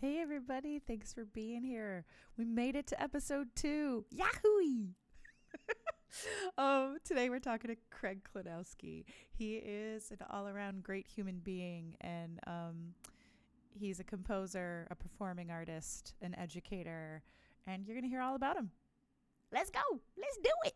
Hey everybody, thanks for being here. We made it to episode 2. Yahoo! Today we're talking to Craig Klonowski. He is an all-around great human being, and he's a composer, a performing artist, an educator, and you're gonna hear all about him. Let's go! Let's do it!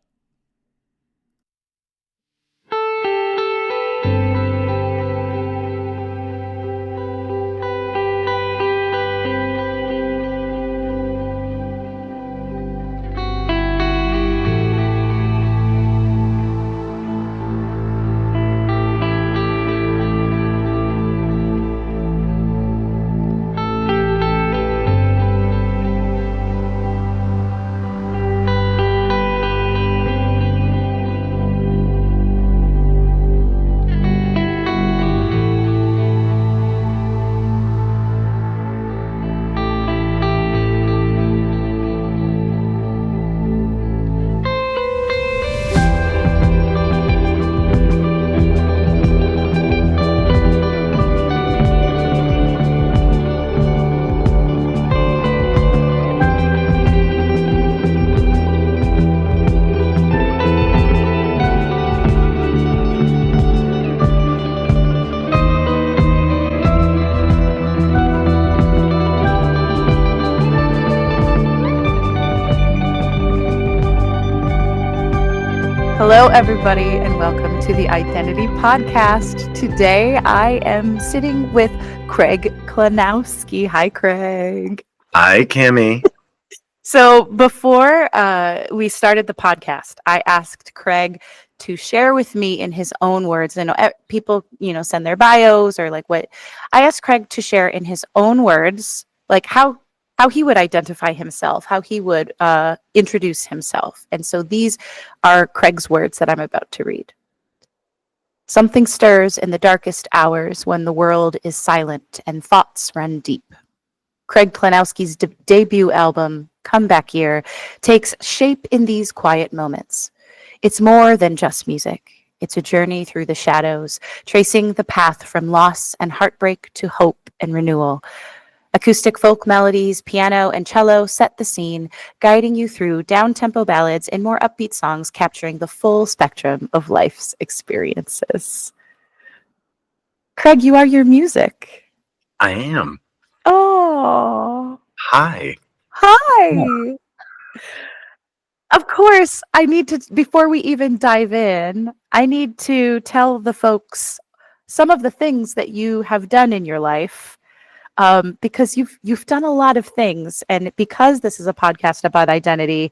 Hello, everybody, and welcome to the Identity Podcast. Today, I am sitting with Craig Klonowski. Hi, Craig. Hi, Kimmy. So before we started the podcast, I asked Craig to share with me in his own words. And people, send their bios or like what. I asked Craig to share in his own words, like how he would identify himself, how he would introduce himself. And so these are Craig's words that I'm about to read. Something stirs in the darkest hours when the world is silent and thoughts run deep. Craig Klonowski's debut album, Comeback Year, takes shape in these quiet moments. It's more than just music. It's a journey through the shadows, tracing the path from loss and heartbreak to hope and renewal. Acoustic folk melodies, piano, and cello set the scene, guiding you through down-tempo ballads and more upbeat songs capturing the full spectrum of life's experiences. Craig, you are your music. I am. Oh. Hi. Hi. Of course, I need to, before we even dive in, I need to tell the folks some of the things that you have done in your life. Because you've done a lot of things, and because this is a podcast about identity,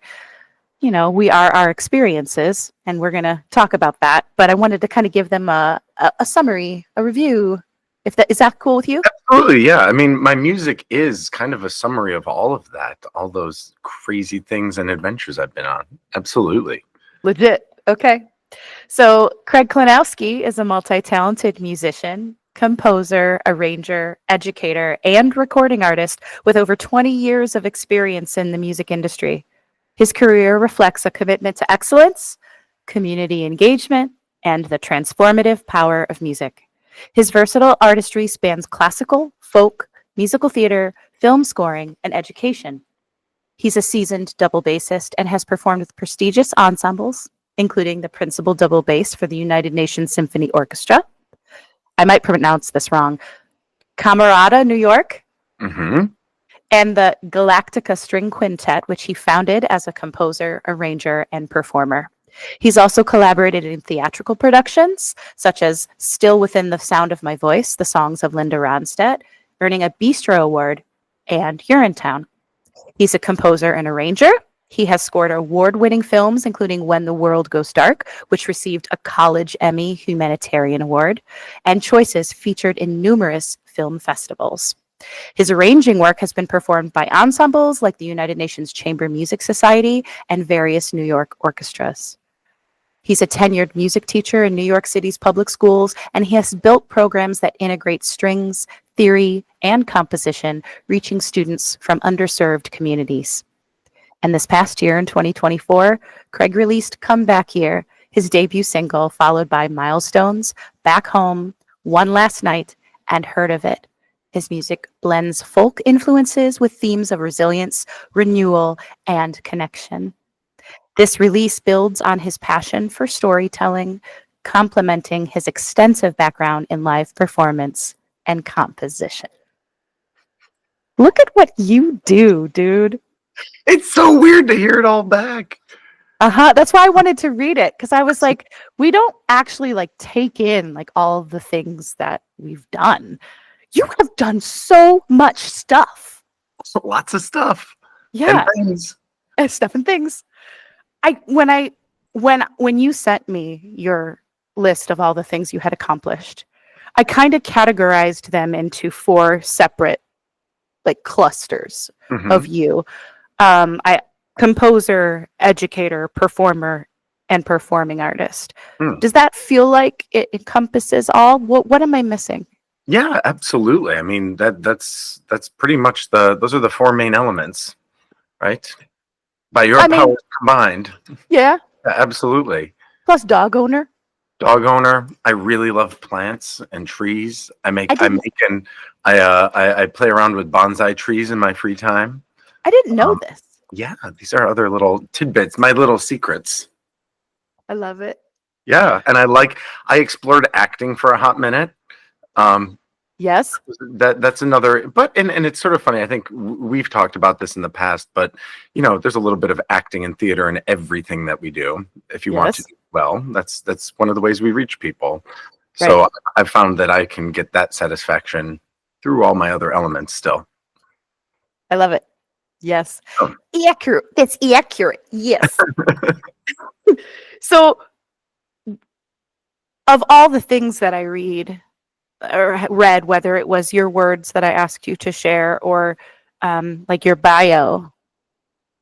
we are our experiences, and we're going to talk about that. But I wanted to kind of give them a summary, a review. Is that cool with you? Absolutely, yeah. I mean, my music is kind of a summary of all of that, all those crazy things and adventures I've been on. Absolutely. Legit. Okay. So Craig Klonowski is a multi-talented musician, composer, arranger, educator, and recording artist with over 20 years of experience in the music industry. His career reflects a commitment to excellence, community engagement, and the transformative power of music. His versatile artistry spans classical, folk, musical theater, film scoring, and education. He's a seasoned double bassist and has performed with prestigious ensembles, including the principal double bass for the United Nations Symphony Orchestra. I might pronounce this wrong. Camerata, New York. Mm-hmm. And the Galactica String Quintet, which he founded as a composer, arranger, and performer. He's also collaborated in theatrical productions, such as Still Within the Sound of My Voice, the songs of Linda Ronstadt, earning a Bistro Award, and Urinetown. He's a composer and arranger. He has scored award-winning films, including When the World Goes Dark, which received a College Emmy Humanitarian Award, and choices featured in numerous film festivals. His arranging work has been performed by ensembles like the United Nations Chamber Music Society and various New York orchestras. He's a tenured music teacher in New York City's public schools, and he has built programs that integrate strings, theory, and composition, reaching students from underserved communities. And this past year, in 2024, Craig released Comeback Year, his debut single, followed by Milestones, Back Home, One Last Night, and Heard of It. His music blends folk influences with themes of resilience, renewal, and connection. This release builds on his passion for storytelling, complementing his extensive background in live performance and composition. Look at what you do, dude. It's so weird to hear it all back. That's why I wanted to read it, because I was like, we don't actually like take in like all the things that we've done. You have done so much stuff. Lots of stuff and Yeah, things. and stuff and things. When you sent me your list of all the things you had accomplished, I kind of categorized them into 4 separate like clusters Hmm. of you. I composer, educator, performer, and performing artist. Mm. Does that feel like it encompasses all? What am I missing? Yeah, absolutely. I mean, that's pretty much those are the 4 main elements, right? By your I mean, powers combined. yeah. Absolutely. Plus dog owner. Dog owner. I really love plants and trees. I didn't I play around with bonsai trees in my free time. I didn't know Um, this. yeah, these are other little tidbits, my little secrets. I love it. Yeah, and I explored acting for a hot minute. Um, Yes. that's another, but and it's sort of funny. I think we've talked about this in the past, but there's a little bit of acting and theater in everything that we do. If you want to Yes. do well, that's one of the ways we reach people. Right. So I've found that I can get that satisfaction through all my other elements still. I love it. Yes. Oh. Accurate. That's accurate. Yes. So, of all the things that I read or read, whether it was your words that I asked you to share or like your bio,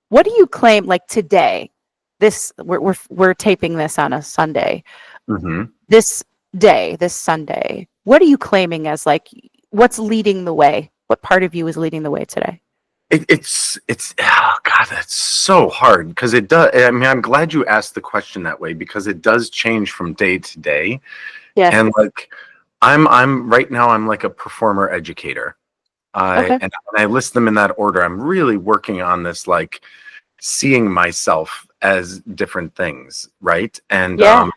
what do you claim like today? This we're taping this on a Sunday. Hmm. This day, this Sunday, what are you claiming as like what's leading the way? What part of you is leading the way today? It's oh God, that's so hard because it does. I mean, I'm glad you asked the question that way because it does change from day to day. Yeah. And like, I'm right now, I'm like a performer educator. Okay. And when I list them in that order, I'm really working on this, like seeing myself as different things, right? And Yeah.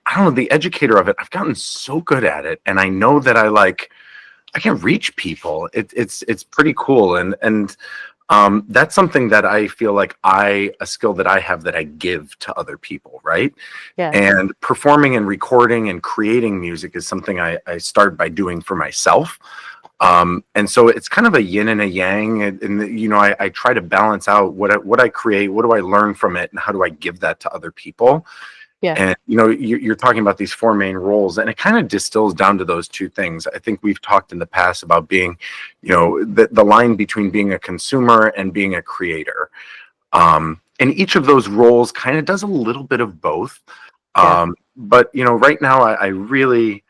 I don't know, the educator of it, I've gotten so good at it, and I know that I can reach people. It's pretty cool, and that's something that I feel like a skill that I have that I give to other people, right? Yeah. And performing and recording and creating music is something I start by doing for myself. And so it's kind of a yin and a yang, and I try to balance out what I create, what do I learn from it, and how do I give that to other people. Yeah. And you're talking about these 4 main roles, and it kind of distills down to those 2 things. I think we've talked in the past about being, the line between being a consumer and being a creator. And each of those roles kind of does a little bit of both. Yeah. But right now, I'm really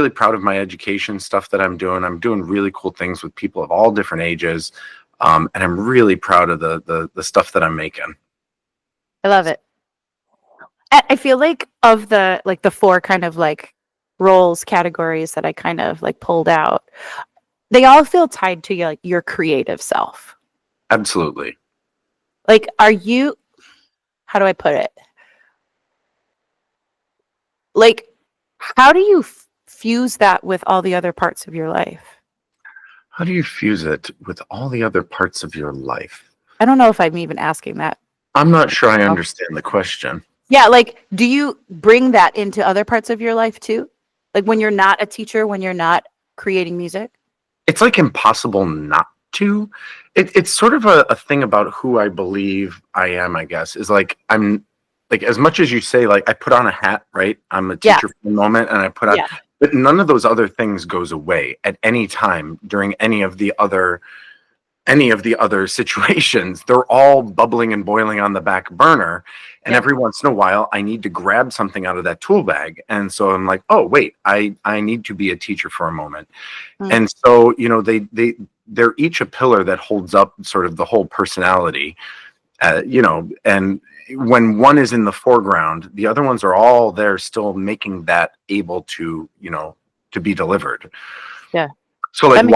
proud of my education stuff that I'm doing. I'm doing really cool things with people of all different ages, and I'm really proud of the stuff that I'm making. I love it. I feel like of the 4 kind of like roles categories that I kind of like pulled out, they all feel tied to like your creative self. Absolutely. Like, how do I put it? Like, how do you fuse that with all the other parts of your life? How do you fuse it with all the other parts of your life? I don't know if I'm even asking that. I'm not sure I understand the question. Yeah, like, do you bring that into other parts of your life too? Like when you're not a teacher, when you're not creating music? It's like impossible not to. It's sort of a thing about who I believe I am, I guess, is like I'm like, as much as you say, like I put on a hat, right? I'm a Yeah. teacher for the moment, and I put on, Yeah. but none of those other things goes away at any time during any of the other situations. They're all bubbling and boiling on the back burner, and Yeah. every once in a while I need to grab something out of that tool bag, and so I'm like, oh wait, I need to be a teacher for a moment. Mm. And so they're each a pillar that holds up sort of the whole personality, and when one is in the foreground, the other ones are all there still making that able to to be delivered. Yeah. So like That makes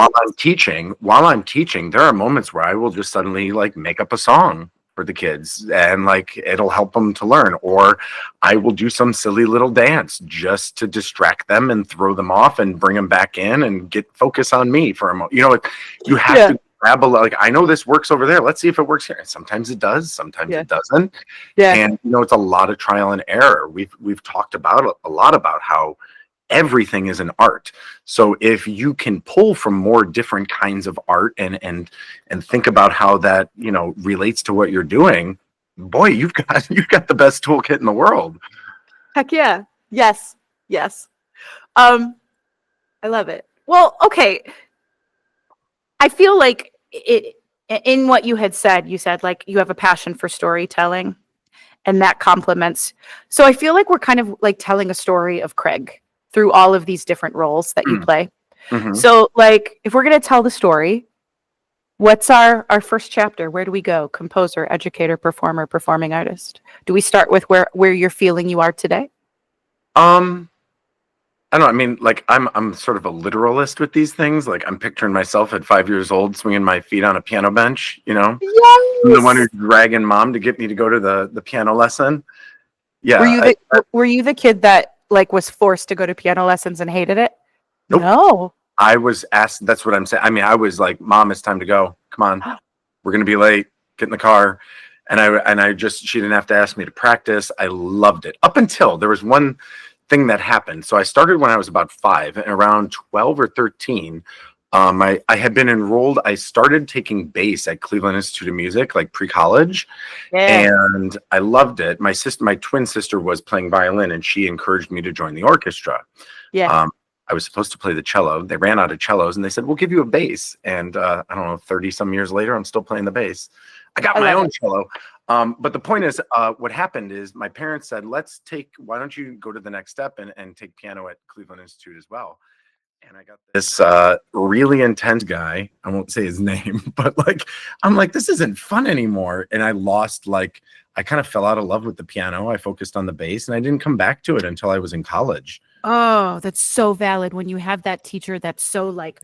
while I'm teaching, there are moments where I will just suddenly like make up a song for the kids and like it'll help them to learn, or I will do some silly little dance just to distract them and throw them off and bring them back in and get focus on me for a moment. You know, you have yeah, to grab like I know this works over there. Let's see if it works here. And sometimes it does, sometimes yeah, it doesn't. yeah. And you know, it's a lot of trial and error. We've talked about a lot about how everything is an art. So if you can pull from more different kinds of art and think about how that, you know, relates to what you're doing, boy, you've got the best toolkit in the world. Heck yeah. Yes. Yes. Um, I love it. Well, okay. I feel like it in what you had said, you said like you have a passion for storytelling and that complements. So I feel like we're kind of like telling a story of Craig through all of these different roles that you play. Mm-hmm. So like if we're going to tell the story, what's our first chapter? Where do we go? Composer, educator, performer, performing artist. Do we start with where you're feeling you are today? Um, I don't know. I mean, like I'm sort of a literalist with these things. Like I'm picturing myself at 5 years old swinging my feet on a piano bench. You know, I'm the one Yes. who's dragging mom to get me to go to the piano lesson. Were Yeah, you the were you the kid that like was forced to go to piano lessons and hated it? nope. No. I was asked. That's what I'm saying. I mean, I was like, "Mom, it's time to go. Come on, we're gonna be late. Get in the car." And I just she didn't have to ask me to practice. I loved it up until there was one thing that happened. So I started when I was about 5, and around 12 or 13, I had been enrolled. I started taking bass at Cleveland Institute of Music, like pre-college, Yeah. and I loved it. My twin sister was playing violin, and she encouraged me to join the orchestra. Yeah. Um, I was supposed to play the cello. They ran out of cellos and they said, we'll give you a bass. And I don't know, 30 some years later, I'm still playing the bass. I got I my love own it. cello. But the point is, what happened is my parents said, why don't you go to the next step and take piano at Cleveland Institute as well? And I got this really intense guy. I won't say his name, but like, I'm like, this isn't fun anymore. And I kind of fell out of love with the piano. I focused on the bass and I didn't come back to it until I was in college. Oh, that's so valid when you have that teacher that's so like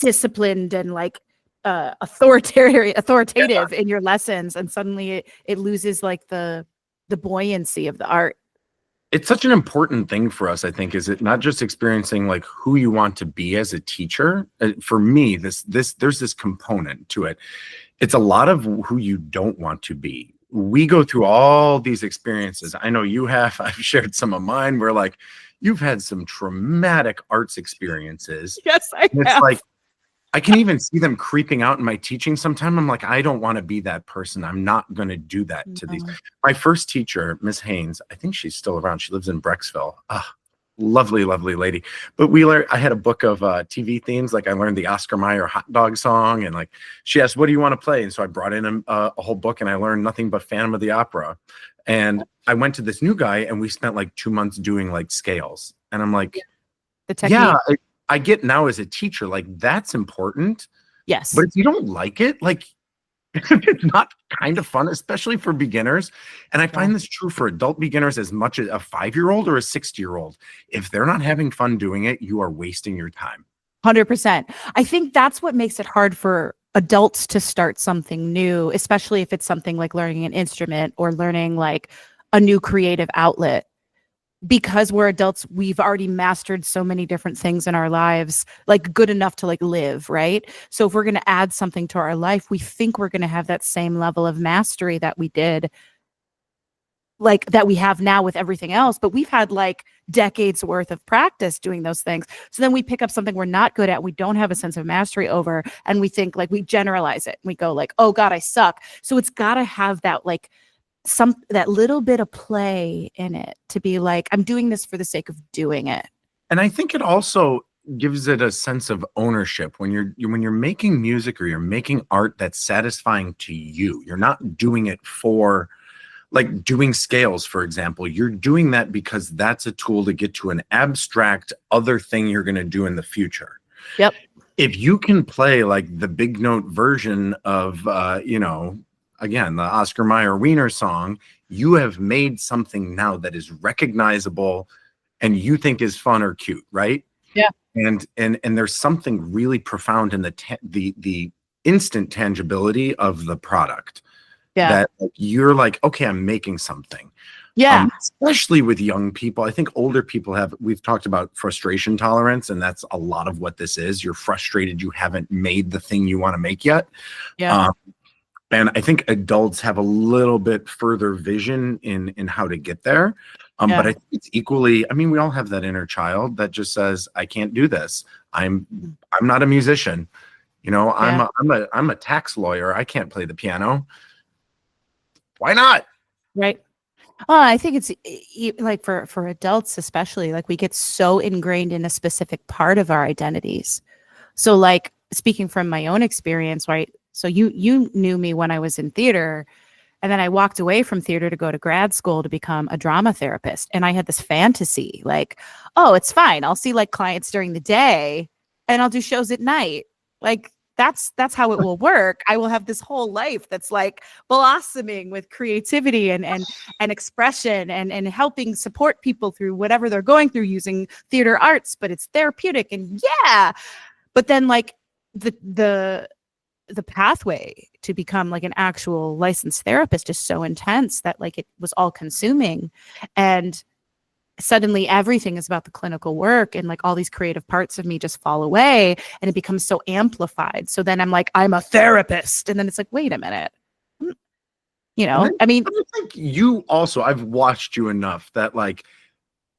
disciplined and like authoritative in your lessons and suddenly it loses like the buoyancy of the art. It's such an important thing for us, I think, is it not just experiencing like who you want to be as a teacher. For me, there's this component to it. It's a lot of who you don't want to be. We go through all these experiences. I know you have. I've shared some of mine where like you've had some traumatic arts experiences. Yes, I And it's have. like I can even see them creeping out in my teaching sometime. I'm like, I don't want to be that person. I'm not going to do that to these. No. My first teacher, Miss Haynes, I think she's still around. She lives in Brecksville. Ah, lovely, lovely lady. But I had a book of TV themes. Like I learned the Oscar Mayer hot dog song. And like she asked, what do you want to play? And so I brought in a whole book and I learned nothing but Phantom of the Opera. And I went to this new guy and we spent like 2 months doing like scales. And I'm like, The yeah, technique. I get now as a teacher, like that's important. Yes. But if you don't like it, like it's not kind of fun, especially for beginners. And I find this true for adult beginners as much as a 5-year-old or a 60-year-old. If they're not having fun doing it, you are wasting your time. 100%. I think that's what makes it hard for adults to start something new, especially if it's something like learning an instrument or learning like a new creative outlet. Because we're adults, we've already mastered so many different things in our lives, like good enough to like live, right? So if we're going to add something to our life, we think we're going to have that same level of mastery that we did, like that we have now with everything else, but we've had like decades worth of practice doing those things. So then we pick up something we're not good at, we don't have a sense of mastery over, and we think like we generalize it. We go like, oh God, I suck. So it's got to have that like that little bit of play in it to be like, I'm doing this for the sake of doing it. And I think it also gives it a sense of ownership when you're making music or you're making art that's satisfying to you. You're not doing it for like doing scales, for example. You're doing that because that's a tool to get to an abstract other thing you're going to do in the future. Yep. If you can play like the big note version of again, the Oscar Mayer Wiener song, you have made something now that is recognizable and you think is fun or cute, right? Yeah. And there's something really profound in the instant tangibility of the product, Yeah. that like, you're like, okay, I'm making something. Yeah. Especially with young people. I think older people we've talked about frustration tolerance, and that's a lot of what this is. You're frustrated you haven't made the thing you want to make yet. Yeah. And I think adults have a little bit further vision in how to get there. Yeah. But I think it's equally, I mean, we all have that inner child that just says, I can't do this. I'm not a musician. You know, Yeah. I'm a tax lawyer. I can't play the piano. Why not? Right. Oh, I think it's like for adults especially, like we get so ingrained in a specific part of our identities. So like speaking from my own experience, right? So you knew me when I was in theater, and then I walked away from theater to go to grad school to become a drama therapist. And I had this fantasy like, oh, it's fine. I'll see like clients during the day and I'll do shows at night. Like that's how it will work. I will have this whole life that's like blossoming with creativity and expression and helping support people through whatever they're going through using theater arts, but it's therapeutic. And yeah, but then like the pathway to become like an actual licensed therapist is so intense that like it was all consuming. And suddenly everything is about the clinical work, and like all these creative parts of me just fall away, and it becomes so amplified. So then I'm like, I'm a therapist. And then it's like, wait a minute. You know, I mean, I think you also, I've watched you enough that like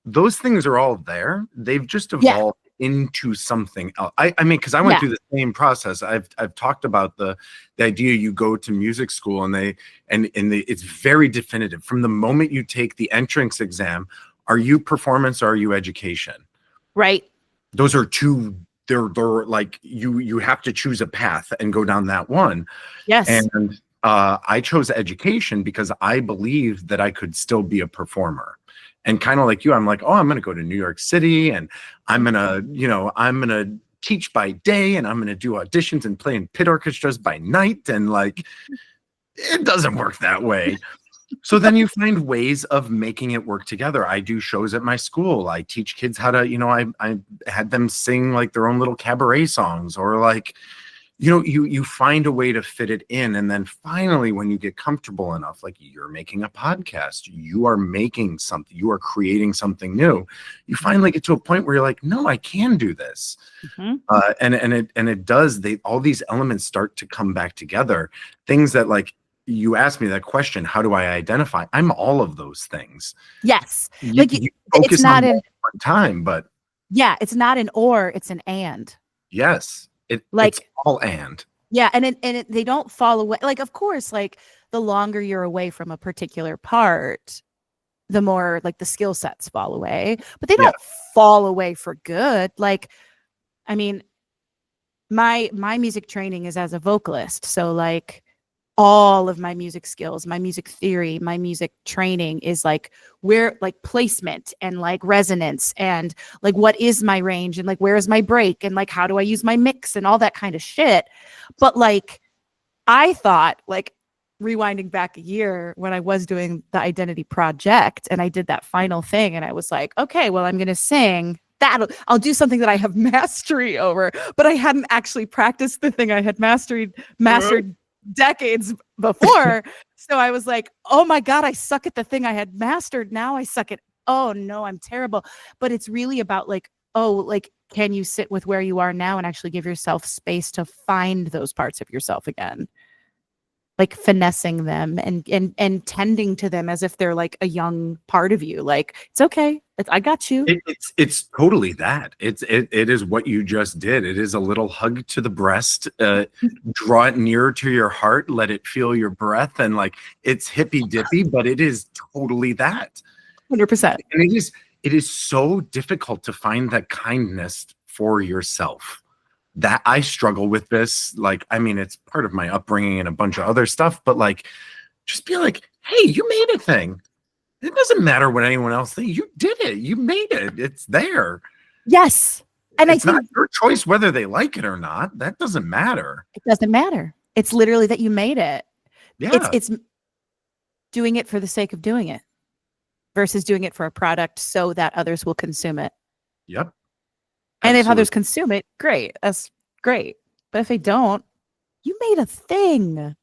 those things are all there. They've just evolved into something else. I mean, because I went through the same process. I've talked about the idea you go to music school and it's very definitive from the moment you take the entrance exam. Are you performance or are you education? Right. Those are two. They're like you have to choose a path and go down that one. Yes. And I chose education because I believed that I could still be a performer. And kind of like you, I'm like, oh, I'm going to go to New York City and I'm going to teach by day and I'm going to do auditions and play in pit orchestras by night. And like, it doesn't work that way. So then you find ways of making it work together. I do shows at my school. I teach kids how to, I had them sing like their own little cabaret songs, or like, you find a way to fit it in. And then finally, when you get comfortable enough, like you're making a podcast, you are making something, you are creating something new. You finally get to a point where you're like, no, I can do this. And it does, all these elements start to come back together. Things that like, you asked me that question, how do I identify? I'm all of those things. Yes. You focus it's not on in one time, but yeah, it's not an or, it's an and. Yes. It's all and. Yeah, and they don't fall away. Like, of course, like the longer you're away from a particular part, the more like the skill sets fall away, but they don't fall away for good. Like, I mean, my music training is as a vocalist. So like all of my music skills, my music theory, my music training is like where like placement and like resonance and like what is my range and like where is my break and like how do I use my mix and all that kind of shit. But like I thought, like rewinding back a year when I was doing the identity project and I did that final thing and I was like, okay, well, I'm going to sing that. I'll do something that I have mastery over, but I hadn't actually practiced the thing I had mastered decades before. So I was like, oh my God, I suck at the thing I had mastered. Now I suck at, oh no, I'm terrible. But it's really about like, oh, like, can you sit with where you are now and actually give yourself space to find those parts of yourself again? Like finessing them and tending to them as if they're like a young part of you. Like, it's okay. I got you. It's totally that. It is what you just did. It is a little hug to the breast, draw it nearer to your heart, let it feel your breath. And like, it's hippy dippy, but it is totally that. 100%. And it is so difficult to find that kindness for yourself. That I struggle with this. Like, I mean, it's part of my upbringing and a bunch of other stuff, but like, just be like, hey, you made a thing. It doesn't matter what anyone else thinks. You did it. You made it. It's there. Yes. And it's not your choice whether they like it or not. That doesn't matter. It doesn't matter. It's literally that you made it. Yeah. It's doing it for the sake of doing it versus doing it for a product so that others will consume it. Yep. And if Absolutely. others consume it, great. That's great. But if they don't, you made a thing.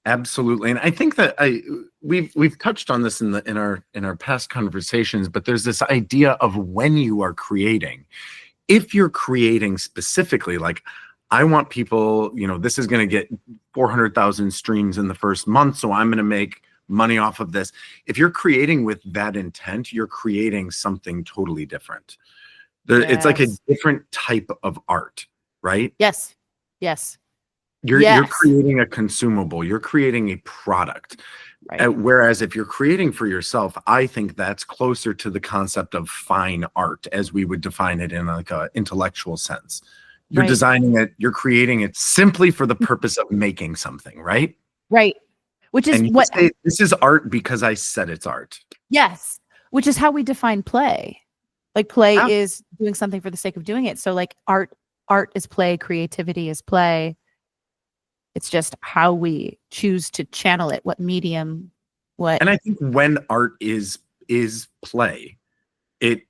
Absolutely. And I think that we've touched on this in our past conversations, but there's this idea of when you are creating. If you're creating specifically, like I want people, this is going to get 400,000 streams in the first month, so I'm going to make money off of this. If you're creating with that intent, you're creating something totally different. It's like a Yes. different type of art, right? Yes. Yes. You're Yes. creating a consumable, you're creating a product. Right. Whereas if you're creating for yourself, I think that's closer to the concept of fine art as we would define it in like a intellectual sense. You're Right. designing it, you're creating it simply for the purpose of making something, right? Right. Which is And you what, say, this is art because I said it's art. yes, which is how we define play. Like play Yeah. is doing something for the sake of doing it. So like art is play, creativity is play. It's just how we choose to channel it, what medium, what. And I think when art is play, it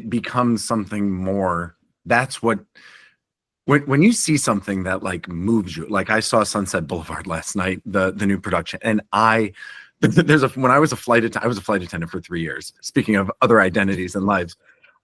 becomes something more. That's what when you see something that like moves you, like I saw Sunset Boulevard last night, the new production, and when I was a flight attendant for 3 years. Speaking of other identities and lives.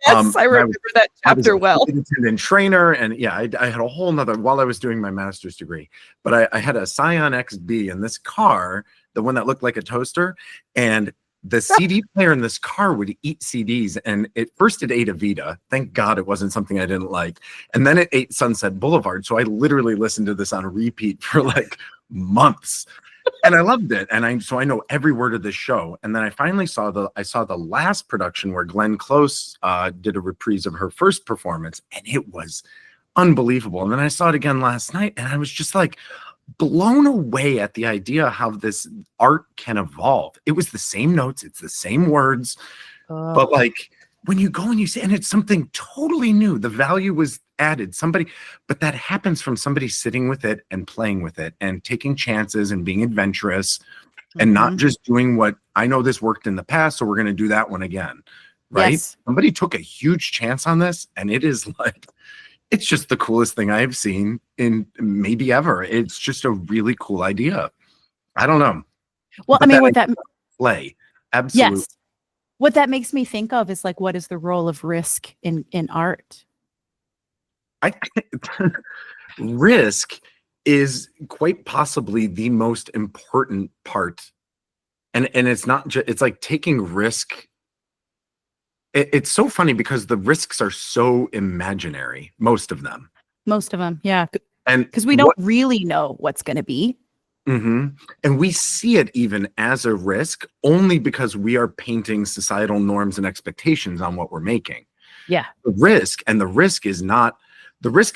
Yes, I remember that chapter well. And trainer, and yeah, I had a whole nother while I was doing my master's degree. But I had a Scion XB in this car, the one that looked like a toaster, and the CD player in this car would eat CDs. And it ate Evita. Thank God it wasn't something I didn't like. And then it ate Sunset Boulevard. So I literally listened to this on repeat for like months. And I loved it. And so I know every word of this show. And then I finally saw the last production where Glenn Close did a reprise of her first performance, and it was unbelievable. And then I saw it again last night, and I was just like blown away at the idea how this art can evolve. It was the same notes, it's the same words, but like when you go and you say, and it's something totally new, the value was added, but that happens from somebody sitting with it and playing with it and taking chances and being adventurous and not just doing what I know this worked in the past, so we're going to do that one again. Right. Yes. Somebody took a huge chance on this, and it is like, it's just the coolest thing I've seen in maybe ever. It's just a really cool idea. I don't know. Well, But I mean, what that play. Absolutely. Yes. What that makes me think of is like, what is the role of risk in art? Risk is quite possibly the most important part. And it's not just, it's like taking risk. It's so funny because the risks are so imaginary, most of them. Yeah. And because we don't really know what's going to be. Mm-hmm. And we see it even as a risk only because we are painting societal norms and expectations on what we're making. Yeah. The risk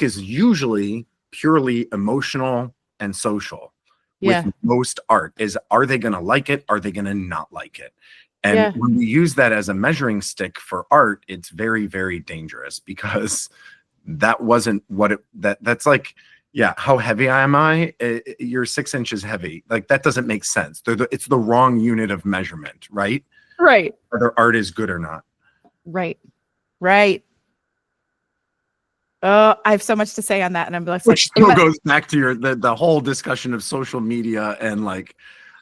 is usually purely emotional and social. Yeah. With most art is, are they going to like it? Are they going to not like it? And when we use that as a measuring stick for art, it's very, very dangerous because that wasn't what that's like. Yeah, how heavy am I? You're 6 inches heavy. Like that doesn't make sense. It's the wrong unit of measurement, right? Right. Whether art is good or not. Right. Oh, I have so much to say on that, and I'm like, which still goes back to the whole discussion of social media and like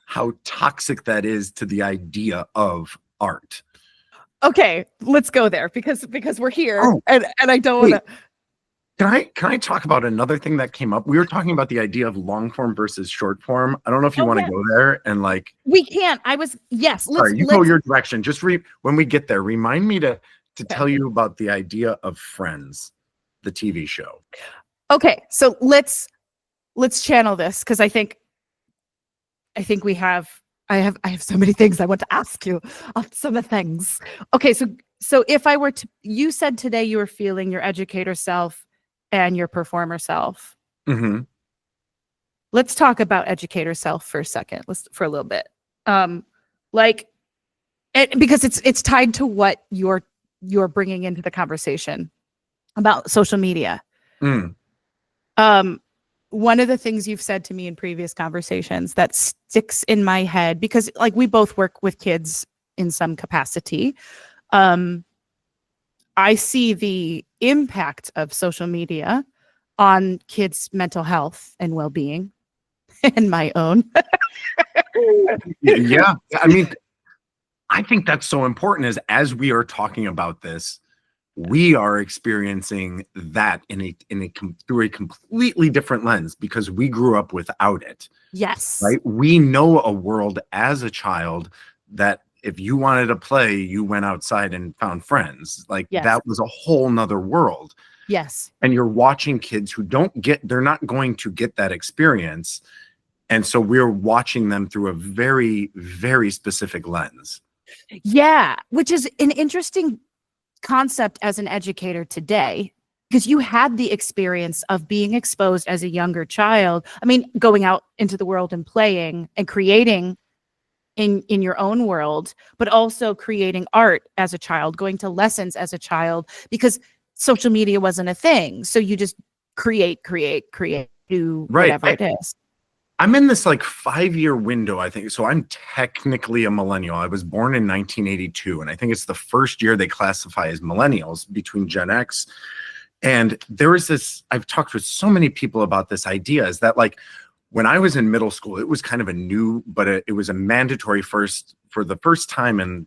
how toxic that is to the idea of art. Okay, let's go there because we're here, and I don't want to. Can I talk about another thing that came up? We were talking about the idea of long form versus short form. I don't know if you want to go there and like. We can. Yes. Let's go your direction. Just when we get there, remind me to tell you about the idea of Friends, the TV show. Okay, so let's channel this because I think we have. I have so many things I want to ask you on some of the things. Okay, so if I were to, you said today you were feeling your educator self and your performer self. Mm-hmm. Let's talk about educator self for a second. For a little bit, because it's tied to what you're bringing into the conversation about social media. One of the things you've said to me in previous conversations that sticks in my head, because like we both work with kids in some capacity. I see impact of social media on kids' mental health and well-being and my own. Yeah. I mean, I think that's so important is as we are talking about this, we are experiencing that through a completely different lens because we grew up without it. Yes. Right? We know a world as a child that if you wanted to play, you went outside and found friends. Like Yes. that was a whole nother world. Yes. And you're watching kids who they're not going to get that experience. And so we're watching them through a very, very specific lens. Yeah, which is an interesting concept as an educator today, because you had the experience of being exposed as a younger child. I mean, going out into the world and playing and creating in your own world, but also creating art as a child, going to lessons as a child, because social media wasn't a thing. So you just create, do Right. whatever it is. I'm in this like 5-year window, I think. So I'm technically a millennial. I was born in 1982, and I think it's the first year they classify as millennials between Gen X. And there is this, I've talked with so many people about this idea is that like when I was in middle school, it was kind of a new, but it was a mandatory for the first time. And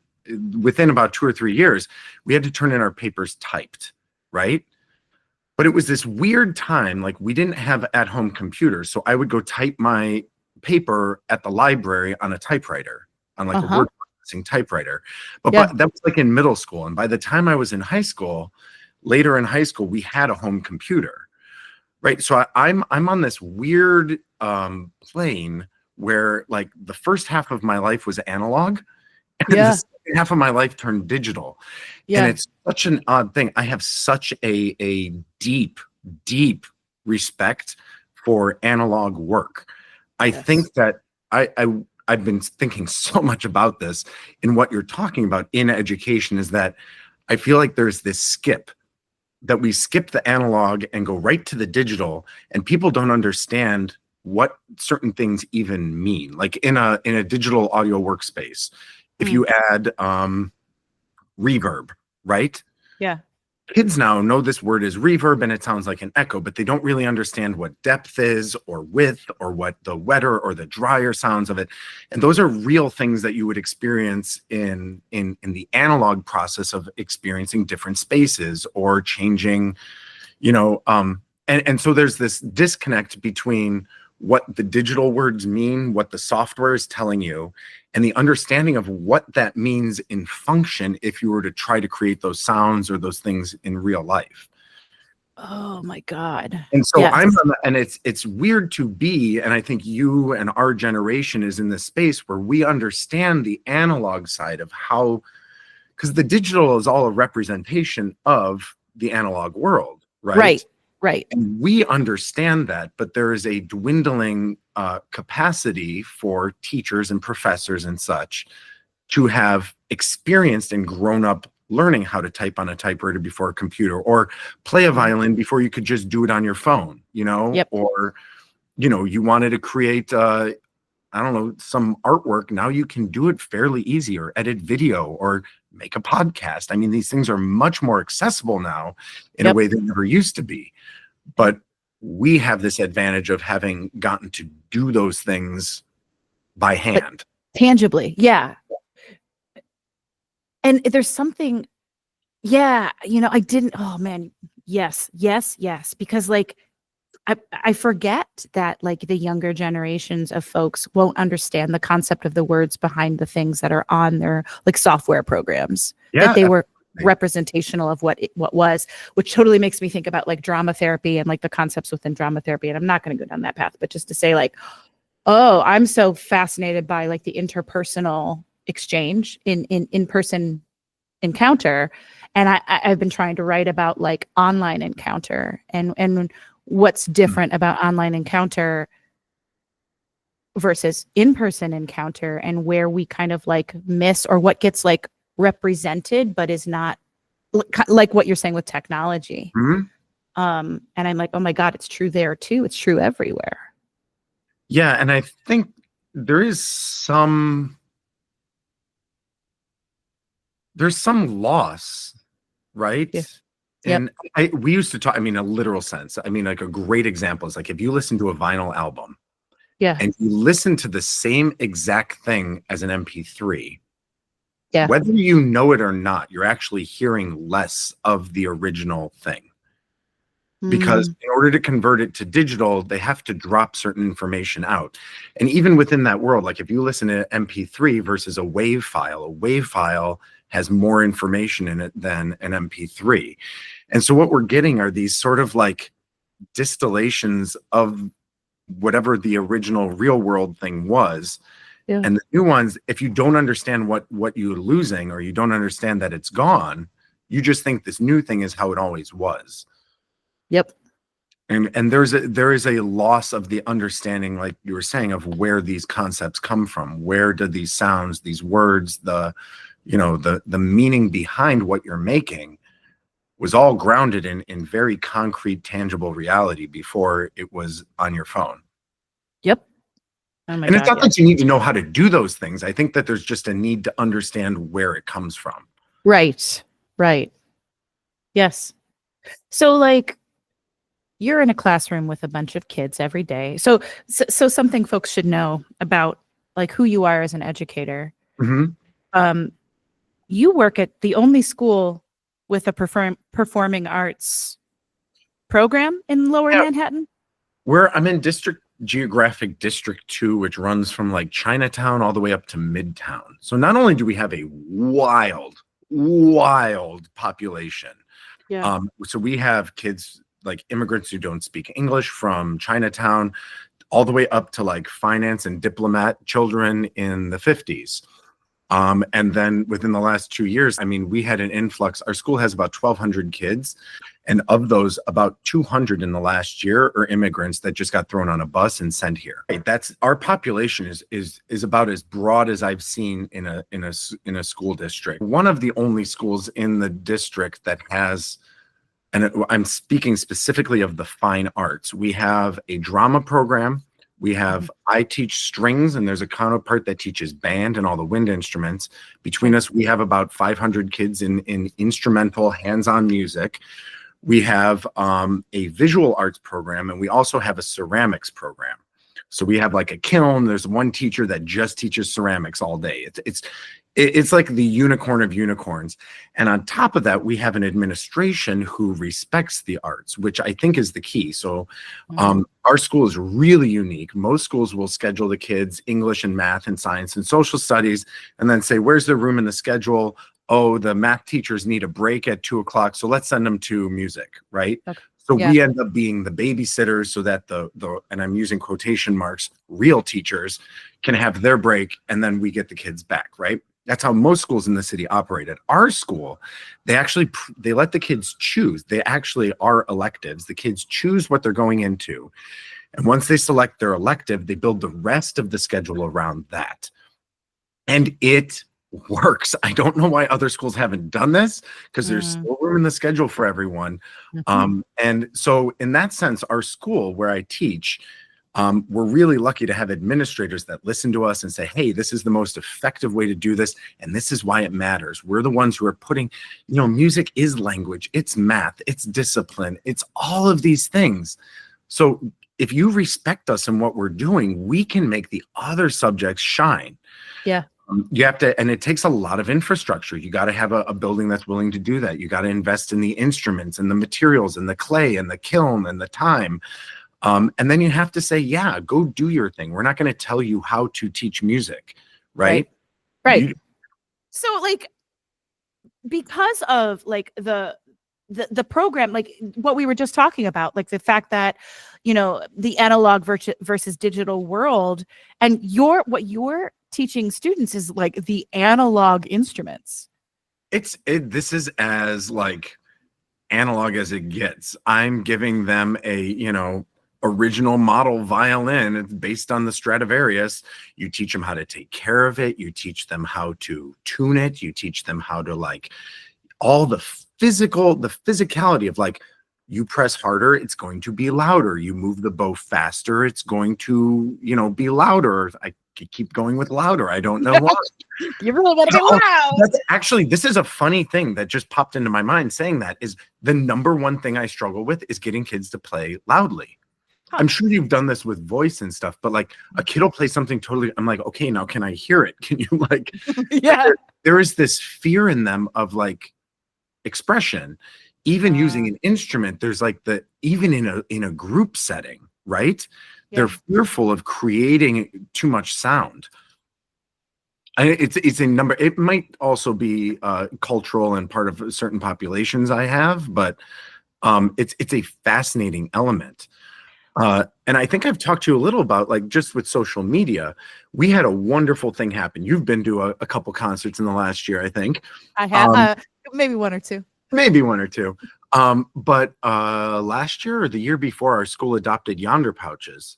within about 2 or 3 years, we had to turn in our papers typed, right? But it was this weird time, like we didn't have at-home computers. So I would go type my paper at the library on a typewriter, on like a word processing typewriter. But that was like in middle school. And by the time I was in high school, later in high school, we had a home computer, right? So I'm on this weird plane where like the first half of my life was analog. And the second half of my life turned digital. And it's such an odd thing. I have such a deep, deep respect for analog work. I think that I've been thinking so much about this in what you're talking about in education is that I feel like there's this skip that we skip the analog and go right to the digital, and people don't understand what certain things even mean. Like in a digital audio workspace, if you add reverb, right? Yeah. Kids now know this word is reverb and it sounds like an echo, but they don't really understand what depth is or width or what the wetter or the drier sounds of it. And those are real things that you would experience in the analog process of experiencing different spaces or changing, and so there's this disconnect between what the digital words mean, what the software is telling you, and the understanding of what that means in function if you were to try to create those sounds or those things in real life. Oh my God. And so and it's weird to be, and I think you and our generation is in this space where we understand the analog side of how, because the digital is all a representation of the analog world, right? Right. And we understand that, but there is a dwindling capacity for teachers and professors and such to have experienced and grown up learning how to type on a typewriter before a computer or play a violin before you could just do it on your phone, or, you wanted to create, I don't know, some artwork. Now you can do it fairly easy or edit video or make a podcast. I mean, these things are much more accessible now in a way they never used to be. But we have this advantage of having gotten to do those things by hand. Tangibly. Yeah. And there's something, I didn't, oh man, yes. Because like, I forget that like the younger generations of folks won't understand the concept of the words behind the things that are on their like software programs, that they were representational of what was, which totally makes me think about like drama therapy and like the concepts within drama therapy. And I'm not going to go down that path, but just to say like, oh, I'm so fascinated by like the interpersonal exchange in-person encounter. And I've been trying to write about like online encounter and what's different about online encounter versus in-person encounter, and where we kind of like miss, or what gets like represented but is not, like what you're saying with technology. And I'm like, oh my God, it's true there too. It's true everywhere. Yeah. And I think there's some loss, right? Yep. And we used to talk, I mean, a literal sense. I mean, like a great example is like if you listen to a vinyl album Yeah. and you listen to the same exact thing as an MP3, Yeah. whether you know it or not, you're actually hearing less of the original thing. Because Mm, in order to convert it to digital, they have to drop certain information out. And even within that world, like if you listen to MP3 versus a wave file has more information in it than an MP3. And so what we're getting are these sort of like distillations of whatever the original real world thing was. yeah. And the new ones, if you don't understand what you're losing or you don't understand that it's gone, you just think this new thing is how it always was. Yep. And there is a loss of the understanding, like you were saying, of where these concepts come from. Where do these sounds, these words, the meaning behind what you're making was all grounded in very concrete, tangible reality before it was on your phone. Yep. Oh my And it's God. not Yeah. that you need to know how to do those things. I think that there's just a need to understand where it comes from. Right. Right. Yes. So like you're in a classroom with a bunch of kids every day. So something folks should know about like who you are as an educator. Mhm. Um, you work at the only school with a performing arts program in Lower Yeah, Manhattan. I'm in geographic district 2, which runs from like Chinatown all the way up to Midtown. So not only do we have a wild population, Yeah. so we have kids like immigrants who don't speak English from Chinatown all the way up to like finance and diplomat children in the 50s. And then within the last 2 years, I mean, we had an influx. Our school has about 1,200 kids. And of those, about 200 in the last year are immigrants that just got thrown on a bus and sent here. Right, that's our population is about as broad as I've seen in a school district. One of the only schools in the district that has, and I'm speaking specifically of the fine arts. We have a drama program. We have, I teach strings, and there's a counterpart that teaches band and all the wind instruments. Between us, we have about 500 kids in instrumental, hands-on music. We have a visual arts program, and we also have a ceramics program. So we have like a kiln. There's one teacher that just teaches ceramics all day. It's like the unicorn of unicorns. And on top of that, we have an administration who respects the arts, which I think is the key. So our school is really unique. Most schools will schedule the kids English and math and science and social studies, and then say, where's the room in the schedule? Oh, the math teachers need a break at 2 o'clock, so let's send them to music, right? Okay. So Yeah. we end up being the babysitters so that the and I'm using quotation marks, real teachers can have their break, and then we get the kids back, right? That's how most schools in the city operate. At our school, they let the kids choose. They actually are electives. The kids choose what they're going into. And once they select their elective, they build the rest of the schedule around that. And it works. I don't know why other schools haven't done this, because there's still room in the schedule for everyone. And so in that sense, our school where I teach, we're really lucky to have administrators that listen to us and say, hey, this is the most effective way to do this. And this is why it matters. We're the ones who are putting, music is language, it's math, it's discipline, it's all of these things. So if you respect us and what we're doing, we can make the other subjects shine. Yeah. You have to, and it takes a lot of infrastructure. You got to have a building that's willing to do that. You got to invest in the instruments and the materials and the clay and the kiln and the time. And then you have to say, yeah, go do your thing. We're not going to tell you how to teach music, right? Right. So like, because of like the program, like what we were just talking about, like the fact that, the analog versus digital world, and what you're teaching students is like the analog instruments. This is as like analog as it gets. I'm giving them a, original model violin. It's based on the Stradivarius. You teach them how to take care of it. You teach them how to tune it. You teach them how to like all the physicality of like, you press harder, it's going to be louder. You move the bow faster, it's going to, be louder. I keep going with louder. I don't know why. You really want to be loud. That's actually, this is a funny thing that just popped into my mind saying that is the number one thing I struggle with is getting kids to play loudly. I'm sure you've done this with voice and stuff, but like a kid will play something totally, I'm like, okay, now can I hear it? Can you like, Yeah. there is this fear in them of like expression, even using an instrument. There's like even in a group setting, right? They're fearful of creating too much sound. It's a number. It might also be cultural and part of certain populations I have, but it's a fascinating element. And I think I've talked to you a little about like just with social media, we had a wonderful thing happen. You've been to a couple concerts in the last year, I think. I have maybe one or two. Maybe one or two. But last year or the year before, our school adopted Yonder pouches.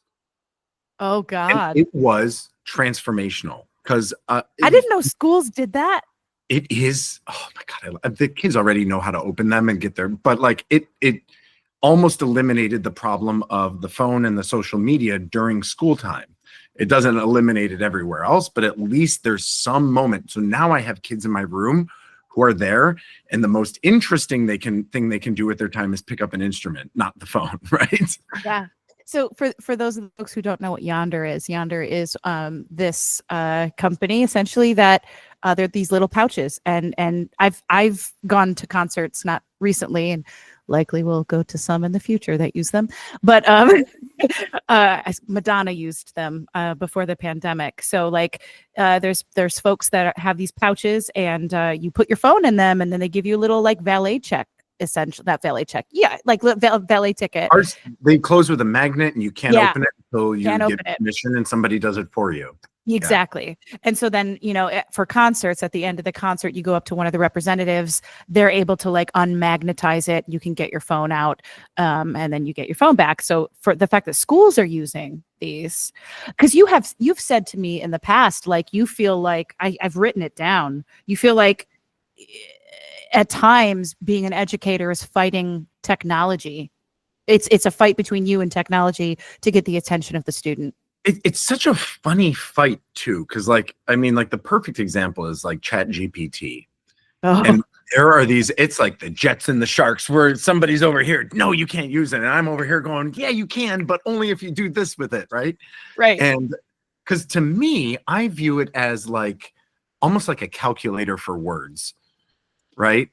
Oh God. And it was transformational because I didn't know schools did that. It is, oh my God, the kids already know how to open them and get there, but like it almost eliminated the problem of the phone and the social media during school time. It doesn't eliminate it everywhere else, but at least there's some moment. So now I have kids in my room who are there, and the most interesting thing they can do with their time is pick up an instrument, not the phone, right? Yeah. So for those of the folks who don't know what Yonder is this company essentially that they're these little pouches, and I've gone to concerts, not recently, and likely will go to some in the future that use them, but Madonna used them before the pandemic. So like there's folks that have these pouches, and you put your phone in them, and then they give you a little like valet check. Essentially, that valet check, like valet ticket. Ours, they close with a magnet, and you can't open it until you get permission, and somebody does it for you. Exactly. Yeah. And so then, for concerts, at the end of the concert, you go up to one of the representatives. They're able to like unmagnetize it. You can get your phone out, and then you get your phone back. So for the fact that schools are using these, because you've said to me in the past, like you feel like I've written it down. You feel like at times being an educator is fighting technology. It's a fight between you and technology to get the attention of the student. It's such a funny fight too, because like the perfect example is like Chat GPT. And there are these, it's like the Jets and the Sharks where somebody's over here, no, you can't use it, and I'm over here going, yeah, you can, but only if you do this with it, right? And because to me, I view it as like almost like a calculator for words, right?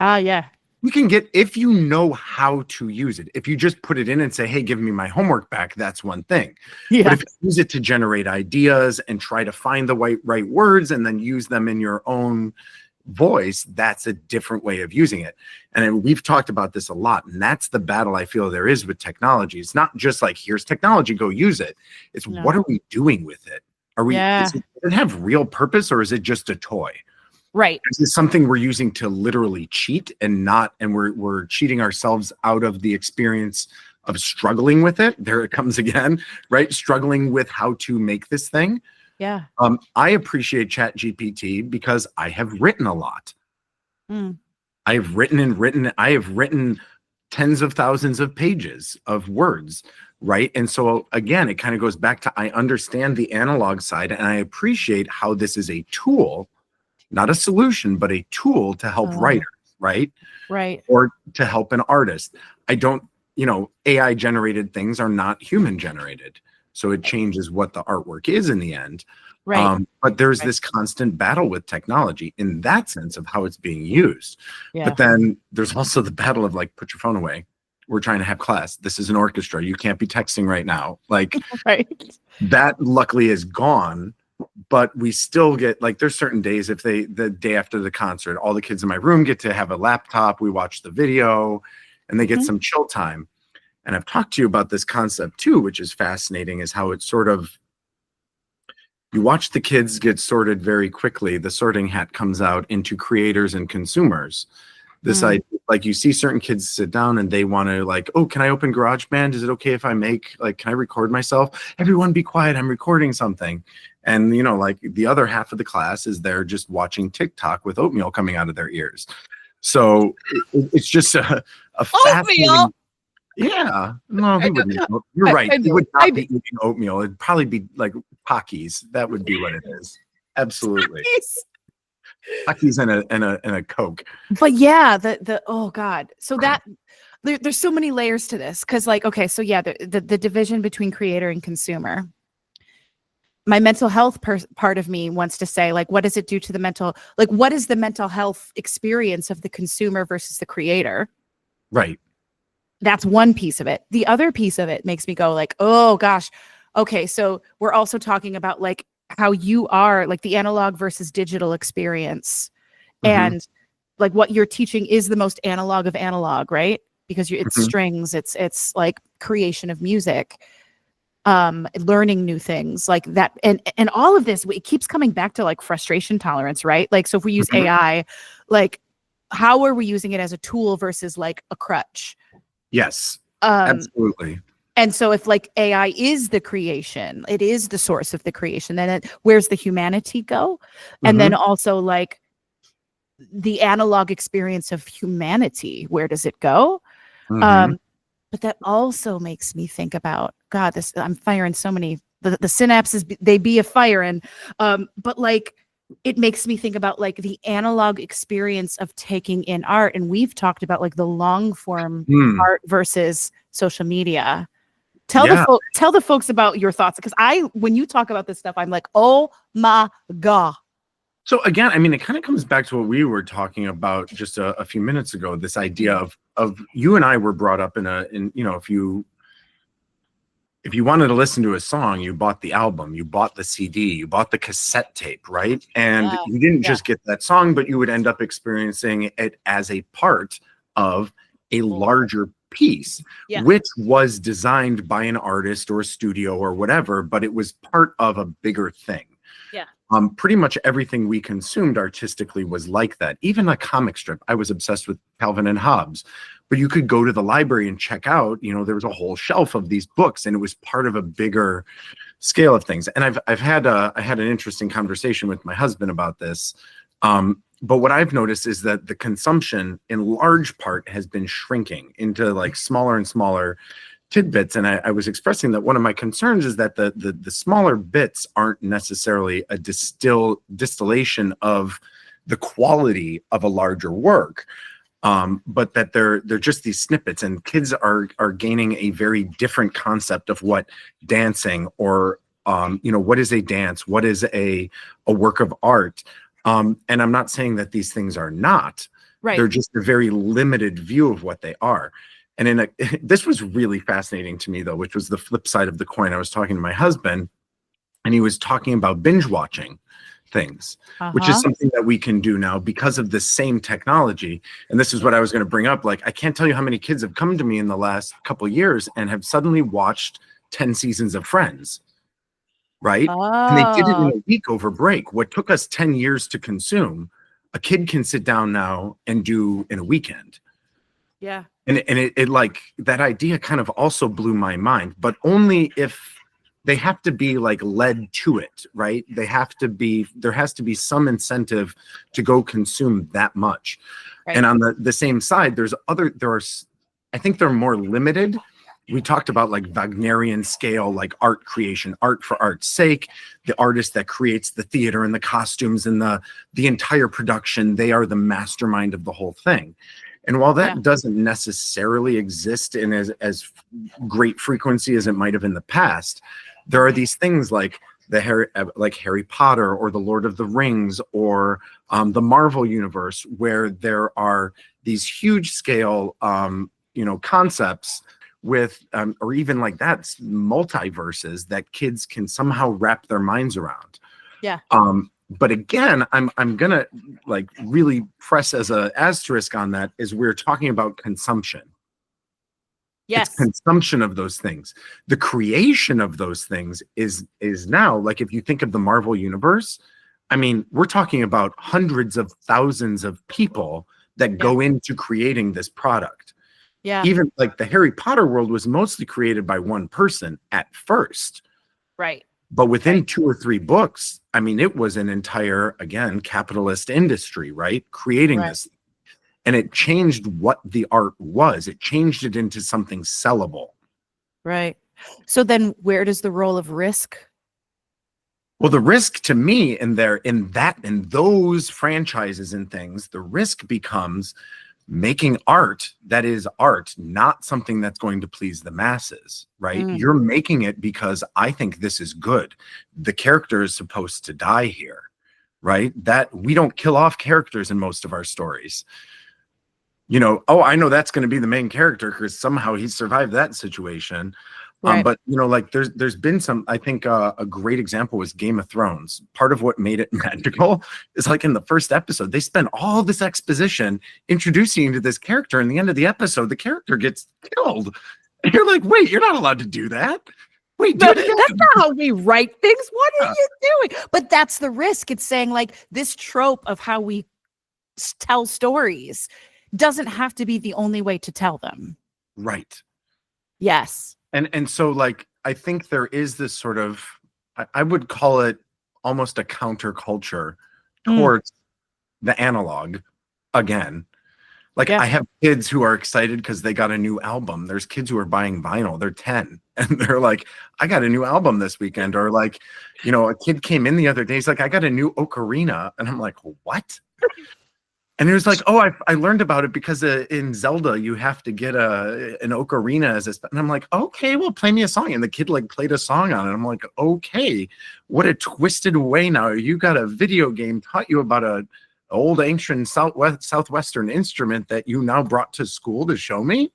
Yeah. You can get, if you know how to use it, if you just put it in and say, hey, give me my homework back, that's one thing. But if you use it to generate ideas and try to find the right words and then use them in your own voice, that's a different way of using it. And we've talked about this a lot, and that's the battle I feel there is with technology. It's not just like, here's technology, go use it. It's what are we doing with it? Does it have real purpose, or is it just a toy? Right. Is this something we're using to literally cheat and we're cheating ourselves out of the experience of struggling with it? There it comes again, right? Struggling with how to make this thing. Yeah. I appreciate Chat GPT because I have written a lot. I have written tens of thousands of pages of words, right? And so again, it kind of goes back to, I understand the analog side, and I appreciate how this is a tool, not a solution, but a tool to help writers, right? Right. Or to help an artist. I don't, AI generated things are not human generated. So it changes what the artwork is in the end. Right. But there's this constant battle with technology in that sense of how it's being used. But then there's also the battle of like, put your phone away. We're trying to have class. This is an orchestra. You can't be texting right now. Like that luckily is gone. But we still get, like, there's certain days, if the day after the concert, all the kids in my room get to have a laptop, we watch the video, and they get some chill time. And I've talked to you about this concept too, which is fascinating, is how it's sort of, you watch the kids get sorted very quickly. The sorting hat comes out into creators and consumers. This idea, like you see certain kids sit down and they want to like, oh, can I open GarageBand? Is it okay if I can I record myself? Everyone be quiet, I'm recording something. And like the other half of the class is there just watching TikTok with oatmeal coming out of their ears. So it's just a fascinating, Yeah. No, I who know. would eat You're right. I He know. would not be eating oatmeal. It'd probably be like Pockies. That would be what it is. Absolutely. Pockies and a Coke. But yeah, the oh God. So that there's so many layers to this because like okay, so yeah, the division between creator and consumer. My mental health part of me wants to say like what does it do to the mental like what is the mental health experience of the consumer versus the creator? Right. That's one piece of it. The other piece of it makes me go like, oh gosh, okay, so we're also talking about like how you are like the analog versus digital experience Hmm. and like what you're teaching is the most analog of analog, right? Because it's Hmm. strings, it's like creation of music, learning new things like that, and all of this it keeps coming back to like frustration tolerance, right? Like so if we use Hmm. AI, like how are we using it as a tool versus like a crutch? Yes. Um, Absolutely. and so if like AI is the creation, it is the source of the creation, then where's the humanity go? And then Hmm. also like the analog experience of humanity, where does it go? Hmm. Um, but that also makes me think about God, this I'm firing so many the synapses they be a fire and but like it makes me think about like the analog experience of taking in art. And we've talked about like the long form Mm. art versus social media. Yeah. Tell the folks about your thoughts because I when you talk about this stuff, I'm like, oh my God. So again, I mean, it kind of comes back to what we were talking about just a few minutes ago. This idea of you and I were brought up in if you wanted to listen to a song, you bought the album, you bought the CD, you bought the cassette tape, right? And Yeah. you didn't Yeah. just get that song, but you would end up experiencing it as a part of a larger piece, Yeah. which was designed by an artist or a studio or whatever, but it was part of a bigger thing. Yeah. Pretty much everything we consumed artistically was like that. Even a comic strip. I was obsessed with Calvin and Hobbes, but you could go to the library and check out, there was a whole shelf of these books and it was part of a bigger scale of things. And I had an interesting conversation with my husband about this. But what I've noticed is that the consumption in large part has been shrinking into like smaller and smaller tidbits. And I was expressing that one of my concerns is that the smaller bits aren't necessarily a distillation of the quality of a larger work, but that they're just these snippets, and kids are gaining a very different concept of what dancing or what is a dance, what is a work of art. And I'm not saying that these things are not. Right. They're just a very limited view of what they are. And this was really fascinating to me, though, which was the flip side of the coin. I was talking to my husband, and he was talking about binge watching things, which is Uh-huh. something that we can do now because of the same technology. And this is what I was going to bring up. Like, I can't tell you how many kids have come to me in the last couple of years and have suddenly watched 10 seasons of Friends, right? And they did it in Oh, a week over break. What took us 10 years to consume, a kid can sit down now and do in a weekend. yeah. And it like that idea kind of also blew my mind, but only if they have to be like led to it, right? There has to be some incentive to go consume that much. Right. And on the same side, I think they're more limited. We talked about like Wagnerian scale, like art creation, art for art's sake, the artist that creates the theater and the costumes and the entire production. They are the mastermind of the whole thing. And while that doesn't necessarily exist in as great frequency as it might have in the past, there are these things like Harry Potter or the Lord of the Rings or the Marvel universe, where there are these huge scale concepts with or even like that multiverses that kids can somehow wrap their minds around. Yeah. But again, I'm gonna like really press as a asterisk on that is we're talking about consumption. It's Yes. consumption of those things. The creation of those things is now, like, if you think of the Marvel universe, I mean, we're talking about hundreds of thousands of people that go into creating this product. Yeah. Even like the Harry Potter world was mostly created by one person at first. Right. But within 2 or 3 books, I mean, it was an entire, again, capitalist industry, right? Creating Right. this. and it changed what the art was. It changed it into something sellable. Right. So then where does the role of risk? Well, the risk to me in those franchises and things, the risk becomes making art that is art, not something that's going to please the masses, right? Mm, You're making it because I think this is good. The character is supposed to die here, right? That we don't kill off characters in most of our stories. You know, oh, I know that's going to be the main character because somehow he survived that situation. right. But you know, like there's been some, I think a great example was Game of Thrones. Part of what made it magical is like in the first episode, they spend all this exposition introducing you to this character. And the end of the episode, the character gets killed. And you're like, wait, you're not allowed to do that. Wait, do No, it again. that's not how we write things. What are you doing? But that's the risk. It's saying like this trope of how we tell stories doesn't have to be the only way to tell them. Right. Yes. And so like I think there is this sort of I would call it almost a counterculture towards the analog again. Like Yeah. I have kids who are excited because they got a new album. There's kids who are buying vinyl. They're 10 and they're like, I got a new album this weekend. Or like, you know, a kid came in the other day. He's like, I got a new ocarina. And I'm like, what? And it was like, oh, I learned about it because in Zelda, you have to get an ocarina as a, and I'm like, okay, well, play me a song. And the kid like played a song on it. I'm like, okay, what a twisted way now. You got a video game taught you about a old ancient Southwestern instrument that you now brought to school to show me.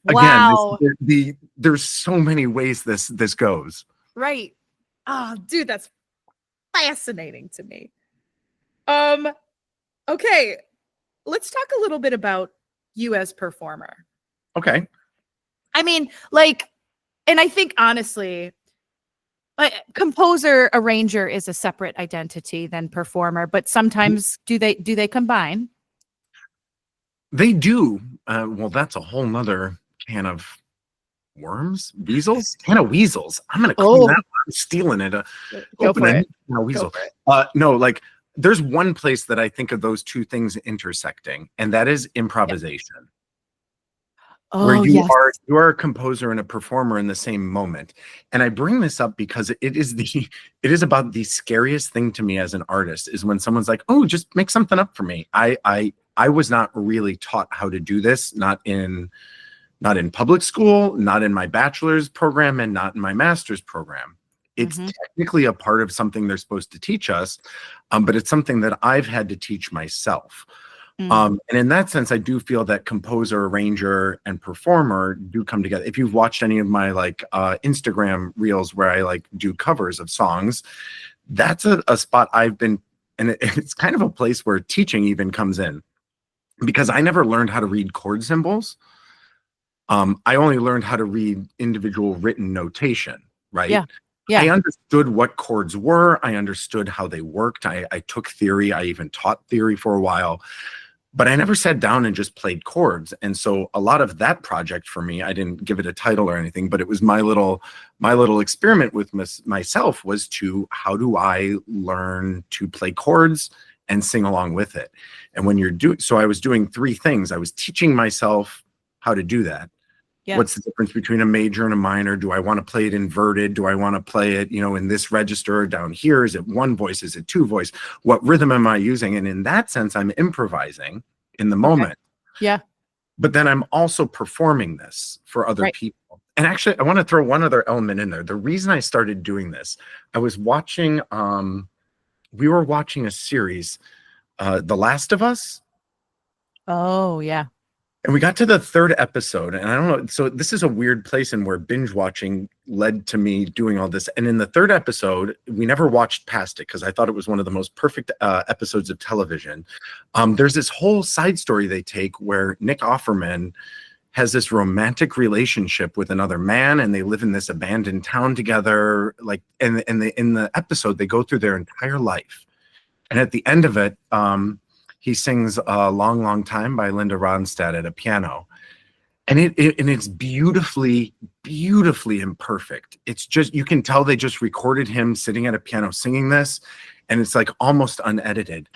Wow. Again, there's so many ways this goes. Right. Oh, dude, that's fascinating to me. Okay, let's talk a little bit about you as performer. Okay. I mean, like, and I think honestly, like composer, arranger is a separate identity than performer, but sometimes do they combine? They do. Well, that's a whole nother can of worms, weasels, can of weasels. I'm gonna clean that. I'm stealing it. Go for it. No weasel. No, like there's one place that I think of those two things intersecting, and that is improvisation. Where you are a composer and a performer in the same moment. And I bring this up because it is about the scariest thing to me as an artist is when someone's like, oh, just make something up for me. I was not really taught how to do this, not in public school, not in my bachelor's program, and not in my master's program. It's technically a part of something they're supposed to teach us, but it's something that I've had to teach myself. And in that sense, I do feel that composer, arranger, and performer do come together. If you've watched any of my like Instagram reels where I like do covers of songs, that's a spot I've been, and it's kind of a place where teaching even comes in, because I never learned how to read chord symbols. I only learned how to read individual written notation, right? Yeah. I understood what chords were. I understood how they worked. I took theory. I even taught theory for a while, but I never sat down and just played chords. And so a lot of that project for me, I didn't give it a title or anything, but it was my little experiment with myself was to, how do I learn to play chords and sing along with it? And when so I was doing three things. I was teaching myself how to do that. Yeah. What's the difference between a major and a minor? Do I want to play it inverted? Do I want to play it, you know, in this register down here? Is it one voice? Is it two voice? What rhythm am I using? And in that sense, I'm improvising in the moment. Yeah. But then I'm also performing this for other people. And actually, I want to throw one other element in there. The reason I started doing this, I was watching, we were watching a series, The Last of Us. Oh, yeah. And we got to the third episode, and I don't know. So this is a weird place in where binge watching led to me doing all this. And in the third episode, we never watched past it because I thought it was one of the most perfect episodes of television. There's this whole side story they take where Nick Offerman has this romantic relationship with another man, and they live in this abandoned town together. Like, and in the episode, they go through their entire life, and at the end of it, he sings "A Long, Long Time" by Linda Ronstadt at a piano, and it's beautifully, beautifully imperfect. It's just, you can tell they just recorded him sitting at a piano singing this, and it's like almost unedited.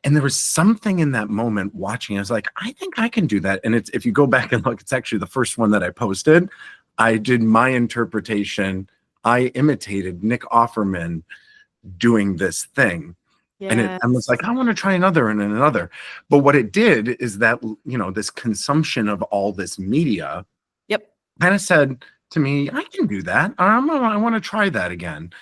And there was something in that moment watching. I was like, I think I can do that. And it's, if you go back and look, it's actually the first one that I posted. I did my interpretation. I imitated Nick Offerman doing this thing. And I was like, I want to try another and another. But what it did is that, this consumption of all this media kind of said to me, I can do that. I want to try that again.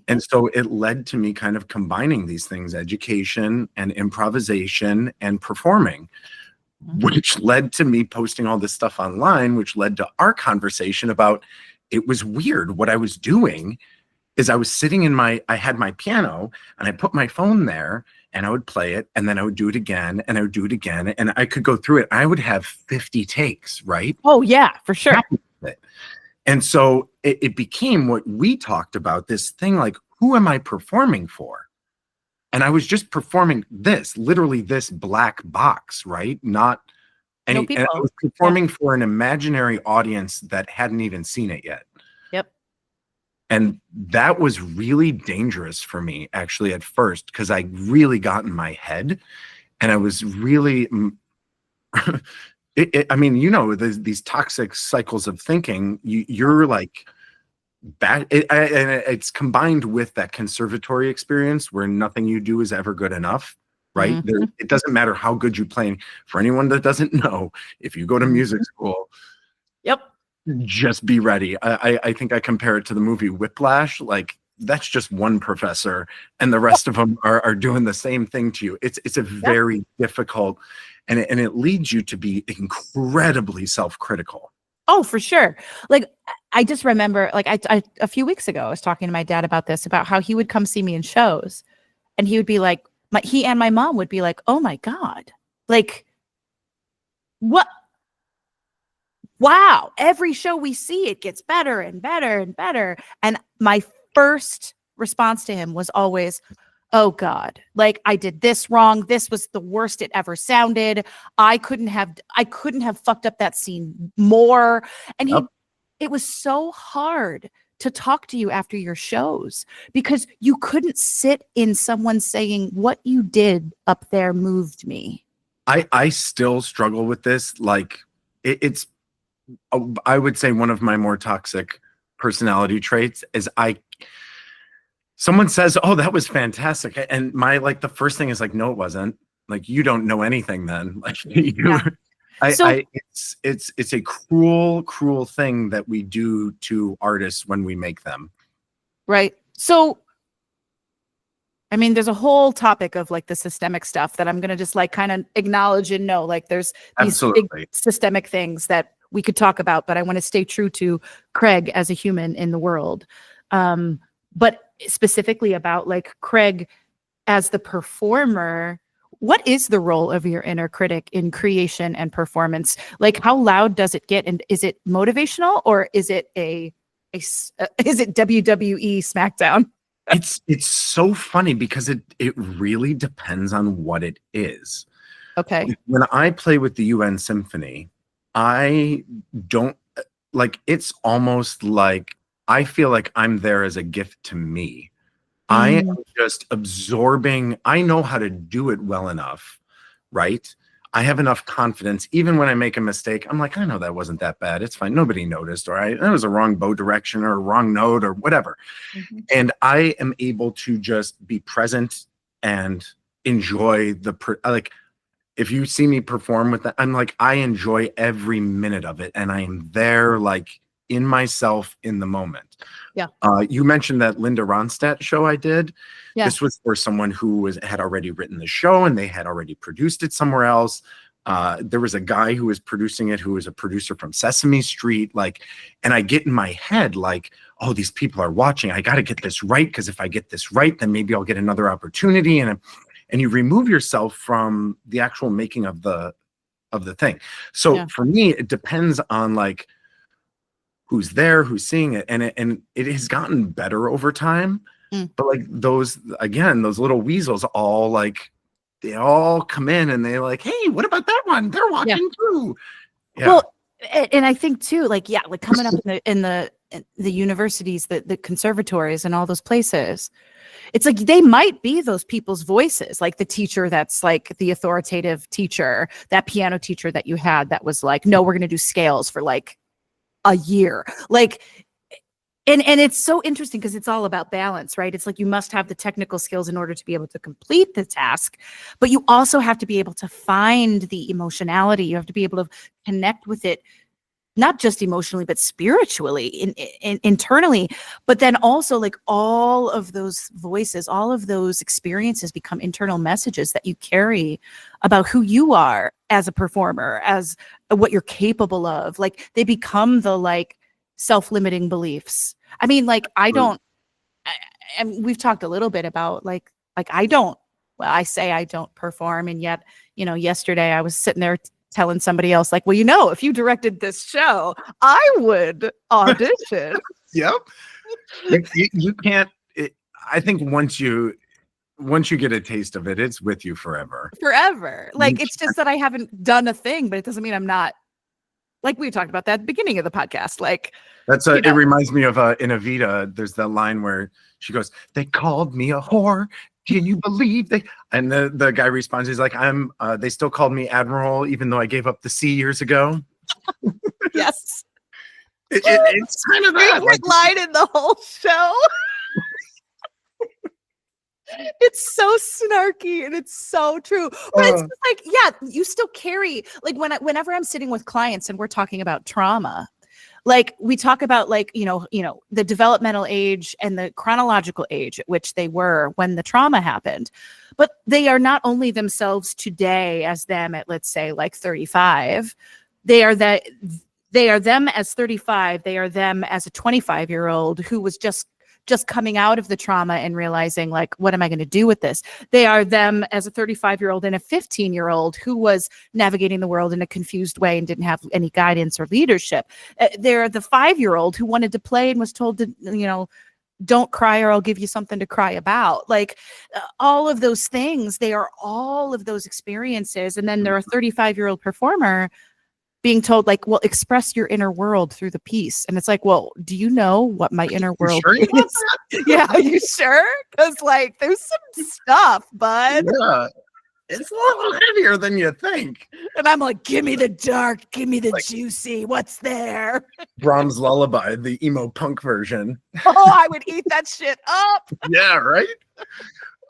And so it led to me kind of combining these things, education and improvisation and performing, which led to me posting all this stuff online, which led to our conversation about, it was weird. What I was doing is I was sitting I had my piano and I put my phone there and I would play it and then I would do it again and I would do it again. And I could go through it. I would have 50 takes, right? Oh yeah, for sure. And so it became what we talked about, this thing like, who am I performing for? And I was just performing literally this black box, right? Not any, and I was performing for an imaginary audience that hadn't even seen it yet. Yep. And that was really dangerous for me, actually, at first, because I really got in my head and I was really... I mean, these toxic cycles of thinking, you're like bad. And it's combined with that conservatory experience where nothing you do is ever good enough, right? It doesn't matter how good you play. For anyone that doesn't know, if you go to music school, just be ready. I think I compare it to the movie Whiplash. Like, that's just one professor and the rest of them are doing the same thing to you. It's a very difficult, and it leads you to be incredibly self-critical. Oh, for sure. Like, I just remember, like, I a few weeks ago, I was talking to my dad about this, about how he would come see me in shows and he would be like, he and my mom would be like, oh my God, like, what? Wow. Every show we see, it gets better and better and better. And my first response to him was always, oh God, like, I did this wrong. This was the worst it ever sounded. I couldn't have fucked up that scene more. And it was so hard to talk to you after your shows because you couldn't sit in someone saying, what you did up there moved me. I still struggle with this. Like, it's, I would say one of my more toxic personality traits is someone says, oh, that was fantastic. And the first thing is like, no, it wasn't. Like, you don't know anything then. Like, it's a cruel thing that we do to artists when we make them. Right. So, I mean, there's a whole topic of like the systemic stuff that I'm going to just like kind of acknowledge and know, like, there's these big systemic things that we could talk about, but I want to stay true to Craig as a human in the world. But specifically about like Craig as the performer, what is the role of your inner critic in creation and performance? Like, how loud does it get? And is it motivational, or is it is it WWE SmackDown? It's so funny because it really depends on what it is. Okay. When I play with the UN Symphony, I don't like, it's almost like I feel like I'm there as a gift to me. I am just absorbing. I know how to do it well enough, right? I have enough confidence. Even when I make a mistake, I'm like, I know that wasn't that bad. It's fine. Nobody noticed, or that was a wrong bow direction or a wrong note or whatever. And I am able to just be present and enjoy like, if you see me perform with that, I'm like, I enjoy every minute of it. And I am there, like, in myself in the moment. Yeah. You mentioned that Linda Ronstadt show I did. Yeah. This was for someone who had already written the show and they had already produced it somewhere else. There was a guy who was producing it, who was a producer from Sesame Street. Like, and I get in my head like, oh, these people are watching. I got to get this right. Because if I get this right, then maybe I'll get another opportunity. And you remove yourself from the actual making of the thing. So for me, it depends on like who's there, who's seeing it. And it has gotten better over time. But like those little weasels all like, they all come in and they're like, hey, what about that one? They're watching too. Yeah. Well, and I think too, like, like coming up in the the universities, the conservatories and all those places. It's like they might be those people's voices, like the teacher that's like the authoritative teacher, that piano teacher that you had that was like, no, we're going to do scales for like a year. Like, and it's so interesting because it's all about balance, right? It's like you must have the technical skills in order to be able to complete the task, but you also have to be able to find the emotionality. You have to be able to connect with it, not just emotionally, but spiritually, internally. But then also like all of those voices, all of those experiences become internal messages that you carry about who you are as a performer, as what you're capable of. Like they become the like self-limiting beliefs. I mean, like and we've talked a little bit about like I don't, well, I say I don't perform. And yet, yesterday I was sitting there telling somebody else like, well, if you directed this show, I would audition. Yep. You can't, I think once you get a taste of it, it's with you forever. Like, it's just that I haven't done a thing, but it doesn't mean I'm not, like we talked about that at the beginning of the podcast. Like that's it reminds me of in Evita, there's that line where she goes, they called me a whore. Can you believe they? And the guy responds, he's like, they still called me Admiral, even though I gave up the sea years ago. Yes. It's kind of that. Favorite line in the whole show. It's so snarky and it's so true. But it's just like, yeah, you still carry, like whenever I'm sitting with clients and we're talking about trauma, like we talk about like, the developmental age and the chronological age at which they were when the trauma happened. But they are not only themselves today as them at, let's say, like 35. They are them as 35. They are them as a 25-year-old who was just coming out of the trauma and realizing like, what am I going to do with this? They are them as a 35-year-old and a 15-year-old who was navigating the world in a confused way and didn't have any guidance or leadership. They're the 5-year-old who wanted to play and was told to, don't cry or I'll give you something to cry about. Like all of those things, they are all of those experiences. And then there are a 35-year-old performer being told like, well, express your inner world through the piece. And it's like, well, do you know what my inner world is? Yeah, are you sure? Because like there's some stuff, bud. Yeah, it's a little heavier than you think. And I'm like, give me the dark, give me the juicy, what's there? Brahms' Lullaby, the emo punk version. Oh, I would eat that shit up. Yeah, right?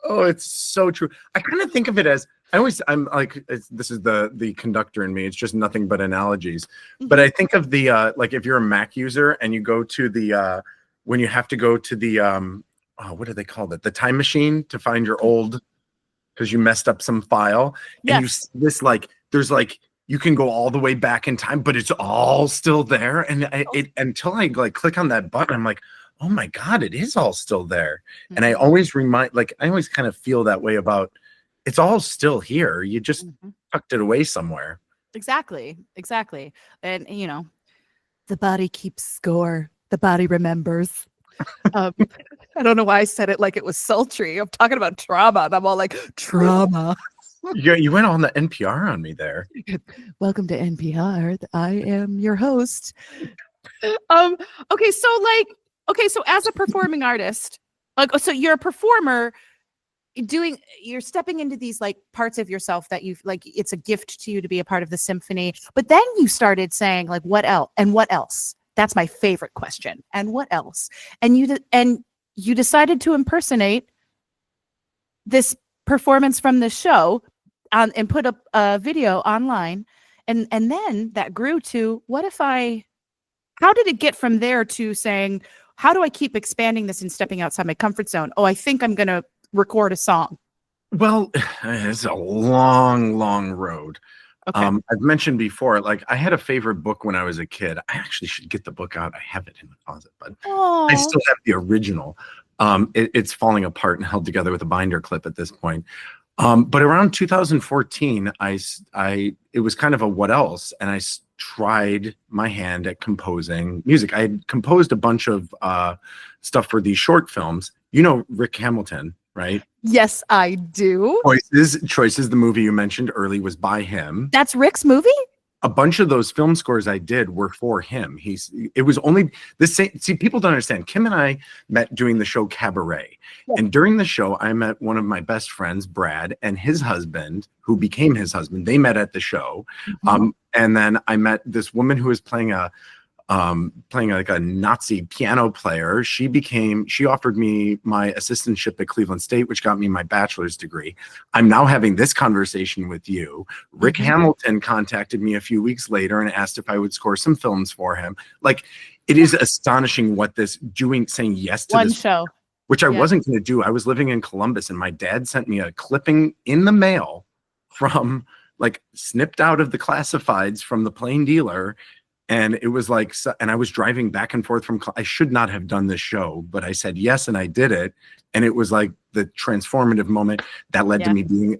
Oh, it's so true. I kind of think of it as, I'm like, this is the conductor in me. It's just nothing but analogies. Mm-hmm. But I think of the, like if you're a Mac user and you go to the, when you have to go to the, what do they call it? The time machine to find your old, because you messed up some file. Yes. And you see this, like, there's like, you can go all the way back in time, but it's all still there. And until I like click on that button, I'm like, oh my God, it is all still there. Mm-hmm. And I always I always kind of feel that way about, it's all still here. You just tucked it away somewhere. Exactly. And, the body keeps score. The body remembers. I don't know why I said it like it was sultry. I'm talking about trauma. And I'm all like, trauma. You went on the NPR on me there. Welcome to NPR. I am your host. Okay, so as a performing artist, so you're a performer, you're stepping into these like parts of yourself that you've like, it's a gift to you to be a part of the symphony. But then you started saying like, what else? And what else? That's my favorite question. And what else? And you decided to impersonate this performance from the show and put up a video online. And then that grew to, how did it get from there to saying, how do I keep expanding this and stepping outside my comfort zone? Oh, I think I'm going to record a song. Well, it's a long road. Okay. I've mentioned before, like I had a favorite book when I was a kid. I actually should get the book out. I have it in the closet, but I still have the original. It's falling apart and held together with a binder clip at this point. But around 2014, it was kind of a what else, and I tried my hand at composing music. I had composed a bunch of stuff for these short films. You know Rick Hamilton, right? Yes, I do. Choices, the movie you mentioned early was by him. That's Rick's movie? a bunch of those film scores I did were for him. It was only the same. See, people don't understand. Kim and I met doing the show Cabaret. Yeah. And during the show, I met one of my best friends, Brad, and his husband, who became his husband. They met at the show. Mhm. And then I met this woman who was playing like a Nazi piano player. She offered me my assistantship at Cleveland State, which got me my bachelor's degree. I'm now having this conversation with you. Rick Hamilton contacted me a few weeks later and asked if I would score some films for him. Like, it is astonishing what saying yes to One this show, which I wasn't going to do. I was living in Columbus and my dad sent me a clipping in the mail from like snipped out of the classifieds from the Plain Dealer. And it was like, and I was driving back and forth I should not have done this show, but I said yes and I did it. And it was like the transformative moment that led to me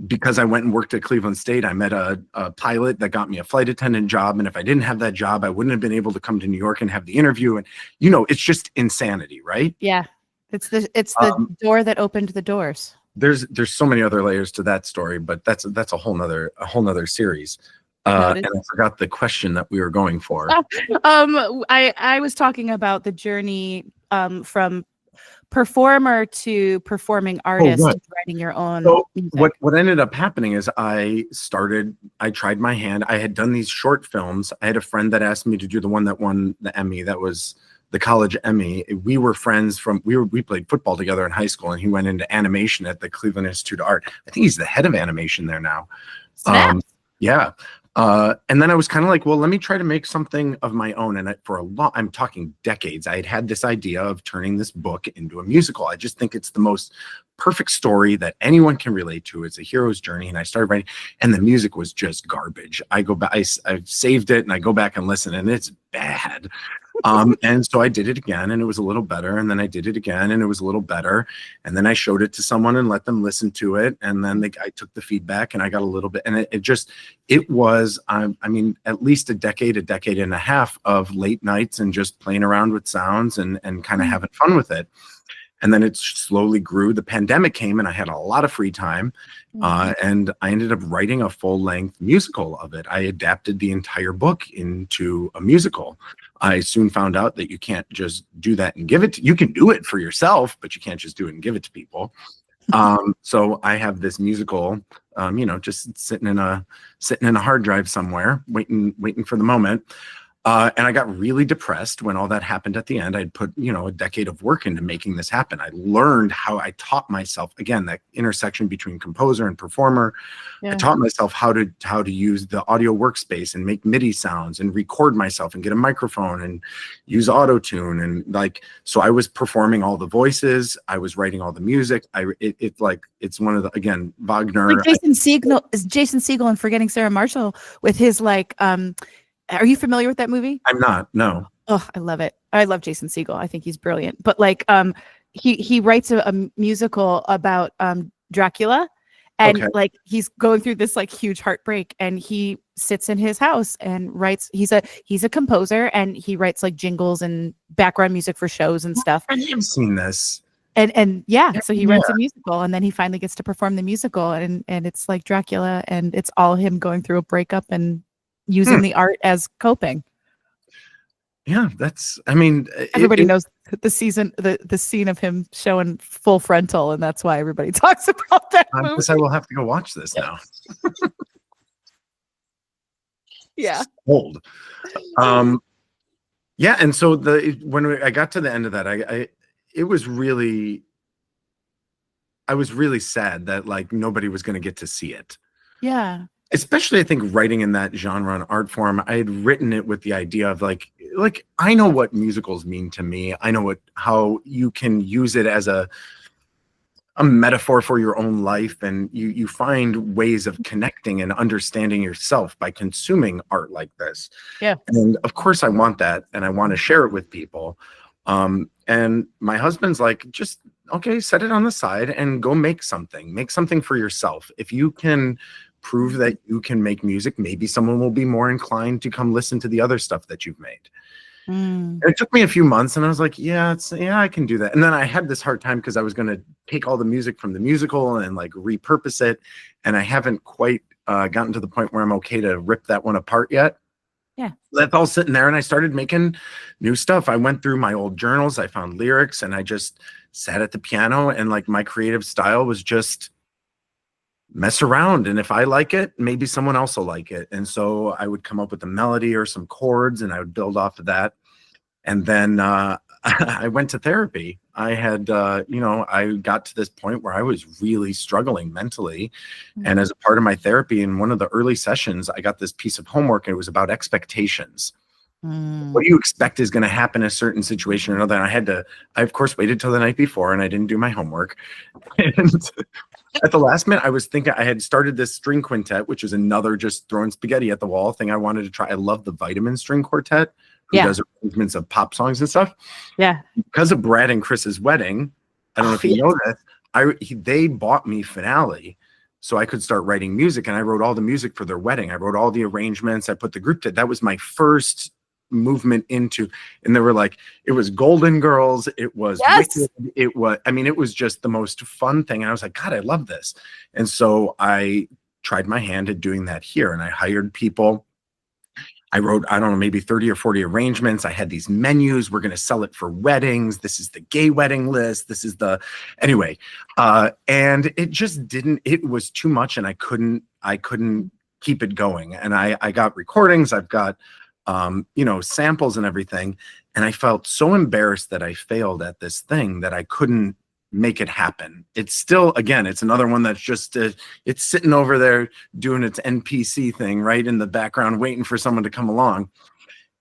because I went and worked at Cleveland State. I met a pilot that got me a flight attendant job. And if I didn't have that job, I wouldn't have been able to come to New York and have the interview. And, it's just insanity, right? Yeah. It's the door that opened the doors. There's so many other layers to that story, but that's a whole nother series. And I forgot the question that we were going for. I was talking about the journey from performer to performing artist, right. writing your own music. What ended up happening is I tried my hand. I had done these short films. I had a friend that asked me to do the one that won the Emmy. That was the college Emmy. We were friends we played football together in high school, and he went into animation at the Cleveland Institute of Art. I think he's the head of animation there now. Yeah. And then I was kind of like, well, let me try to make something of my own. And I'm talking decades, I had this idea of turning this book into a musical. I just think it's the most perfect story that anyone can relate to. It's a hero's journey. And I started writing, and the music was just garbage. I go back, I've saved it and I go back and listen, and it's bad. And so I did it again, and it was a little better. And then I did it again, and it was a little better. And then I showed it to someone and let them listen to it. And then I took the feedback, and I got a little bit, and it was, I mean, at least a decade and a half of late nights and just playing around with sounds and kind of having fun with it. And then it slowly grew. The pandemic came and I had a lot of free time. And I ended up writing a full-length musical of it. I adapted the entire book into a musical. I soon found out that you can't just do that and give it you can do it for yourself, but you can't just do it and give it to people. So I have this musical, just sitting in a hard drive somewhere, waiting for the moment. And I got really depressed when all that happened at the end. I'd put, a decade of work into making this happen. I learned how I taught myself, again, that intersection between composer and performer. I taught myself how to use the audio workspace and make MIDI sounds and record myself and get a microphone and use auto-tune. And so I was performing all the voices. I was writing all the music. It's one of the, again, Wagner. Like Jason Segel and Forgetting Sarah Marshall with his are you familiar with that movie? I'm not, no. Oh, I love it. I love Jason Segel. I think he's brilliant. But he writes a musical about Dracula, and he's going through this huge heartbreak, and he sits in his house and writes. He's a composer, and he writes jingles and background music for shows and stuff. I've seen this. And so he writes a musical, and then he finally gets to perform the musical, and it's like Dracula, and it's all him going through a breakup and using the art as coping. Yeah, everybody knows the scene of him showing full frontal, and that's why everybody talks about that movie. I guess I will have to go watch this now. Yeah. Old. Yeah, and so when I got to the end of that, I was really sad that nobody was going to get to see it. Yeah. Especially, I think, writing in that genre and art form, I had written it with the idea of I know what musicals mean to me. I know how you can use it as a metaphor for your own life, and you find ways of connecting and understanding yourself by consuming art like this. Yeah. And of course, I want that, and I want to share it with people. And my husband's like, just set it on the side and go make something for yourself. If you can prove that you can make music, maybe someone will be more inclined to come listen to the other stuff that you've made. And it took me a few months, and I was like, yeah, I can do that. And then I had this hard time because I was going to take all the music from the musical and repurpose it, and I haven't quite gotten to the point where I'm okay to rip that one apart yet. Yeah. That's all sitting there, and I started making new stuff. I went through my old journals, I found lyrics, and I just sat at the piano, and like my creative style was just mess around, and if I like it, maybe someone else will like it. And so I would come up with a melody or some chords, and I would build off of that. And then I went to therapy. I had, I got to this point where I was really struggling mentally. And as a part of my therapy, in one of the early sessions, I got this piece of homework, and it was about expectations. What do you expect is going to happen in a certain situation or another? And I of course waited till the night before, and I didn't do my homework. And at the last minute, I was thinking, I had started this string quintet, which is another just throwing spaghetti at the wall thing I wanted to try. I love the Vitamin String Quartet, who does arrangements of pop songs and stuff. Yeah. Because of Brad and Chris's wedding, I don't know if you know this, they bought me Finale so I could start writing music, and I wrote all the music for their wedding. I wrote all the arrangements. I put the group to, that was my first movement into, and they were like, it was Golden Girls, it was Wicked, it was, I mean, it was just the most fun thing. And I was like, God, I love this. And so I tried my hand at doing that here, and I hired people. I wrote, I don't know, maybe 30 or 40 arrangements. I had these menus. We're going to sell it for weddings. This is the gay wedding list. This is the, anyway. And it just didn't, it was too much, and I couldn't keep it going. And I got recordings. I've got, samples and everything. And I felt so embarrassed that I failed at this thing that I couldn't make it happen. It's still, again, it's another one that's just, it's sitting over there doing its NPC thing right in the background, waiting for someone to come along.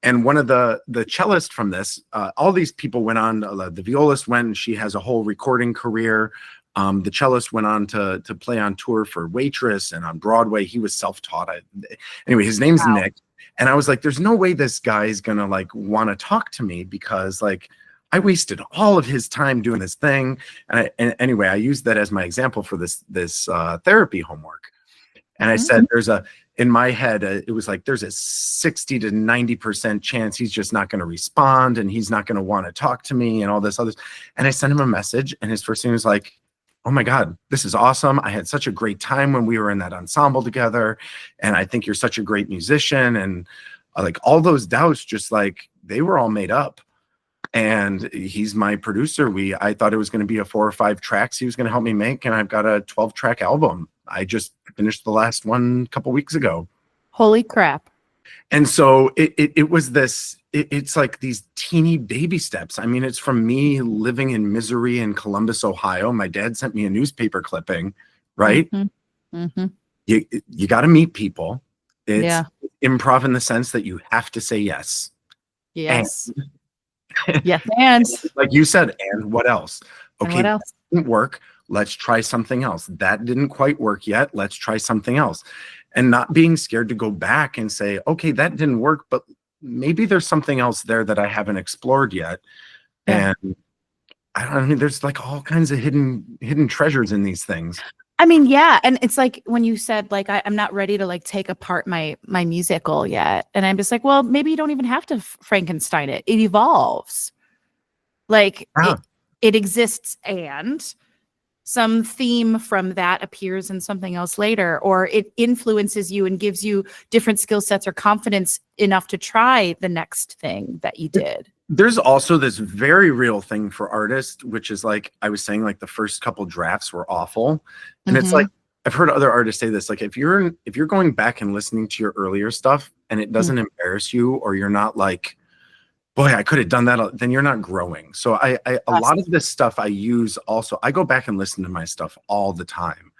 And one of the cellists from this, all these people went on, the violist went, and she has a whole recording career. The cellist went on to play on tour for Waitress and on Broadway. He was self-taught. Anyway, his name's Nick. And I was like, there's no way this guy's gonna like want to talk to me, because like I wasted all of his time doing this thing. And anyway, I used that as my example for this therapy homework. And I said, in my head, it was like, there's a 60 to 90% chance he's just not going to respond, and he's not going to want to talk to me and all this other. And I sent him a message, and his first thing was like, oh my God, this is awesome. I had such a great time when we were in that ensemble together. And I think you're such a great musician. And like all those doubts, just like they were all made up. And he's my producer. I thought it was going to be a 4 or 5 tracks he was going to help me make. And I've got a 12-track album. I just finished the last one a couple weeks ago. Holy crap. And so it was this, it's like these teeny baby steps. I mean, it's from me living in misery in Columbus, Ohio. My dad sent me a newspaper clipping, right? You got to meet people. It's improv in the sense that you have to say yes. Yes. Yes. And like you said, and what else? Okay, what else? That didn't work. Let's try something else. That didn't quite work yet. Let's try something else. And not being scared to go back and say, okay, that didn't work, but maybe there's something else there that I haven't explored yet. And I mean, there's like all kinds of hidden treasures in these things. I mean, yeah. And it's like when you said, like, I'm not ready to like take apart my musical yet. And I'm just like, well, maybe you don't even have to Frankenstein it. It evolves. Like it exists, and some theme from that appears in something else later, or it influences you and gives you different skill sets or confidence enough to try the next thing that you did. There's also this very real thing for artists, which is like I was saying, like the first couple drafts were awful. And it's like, I've heard other artists say this, like if you're going back and listening to your earlier stuff and it doesn't embarrass you, or you're not like, boy, I could have done that, then you're not growing. So a lot of this stuff I use also, I go back and listen to my stuff all the time.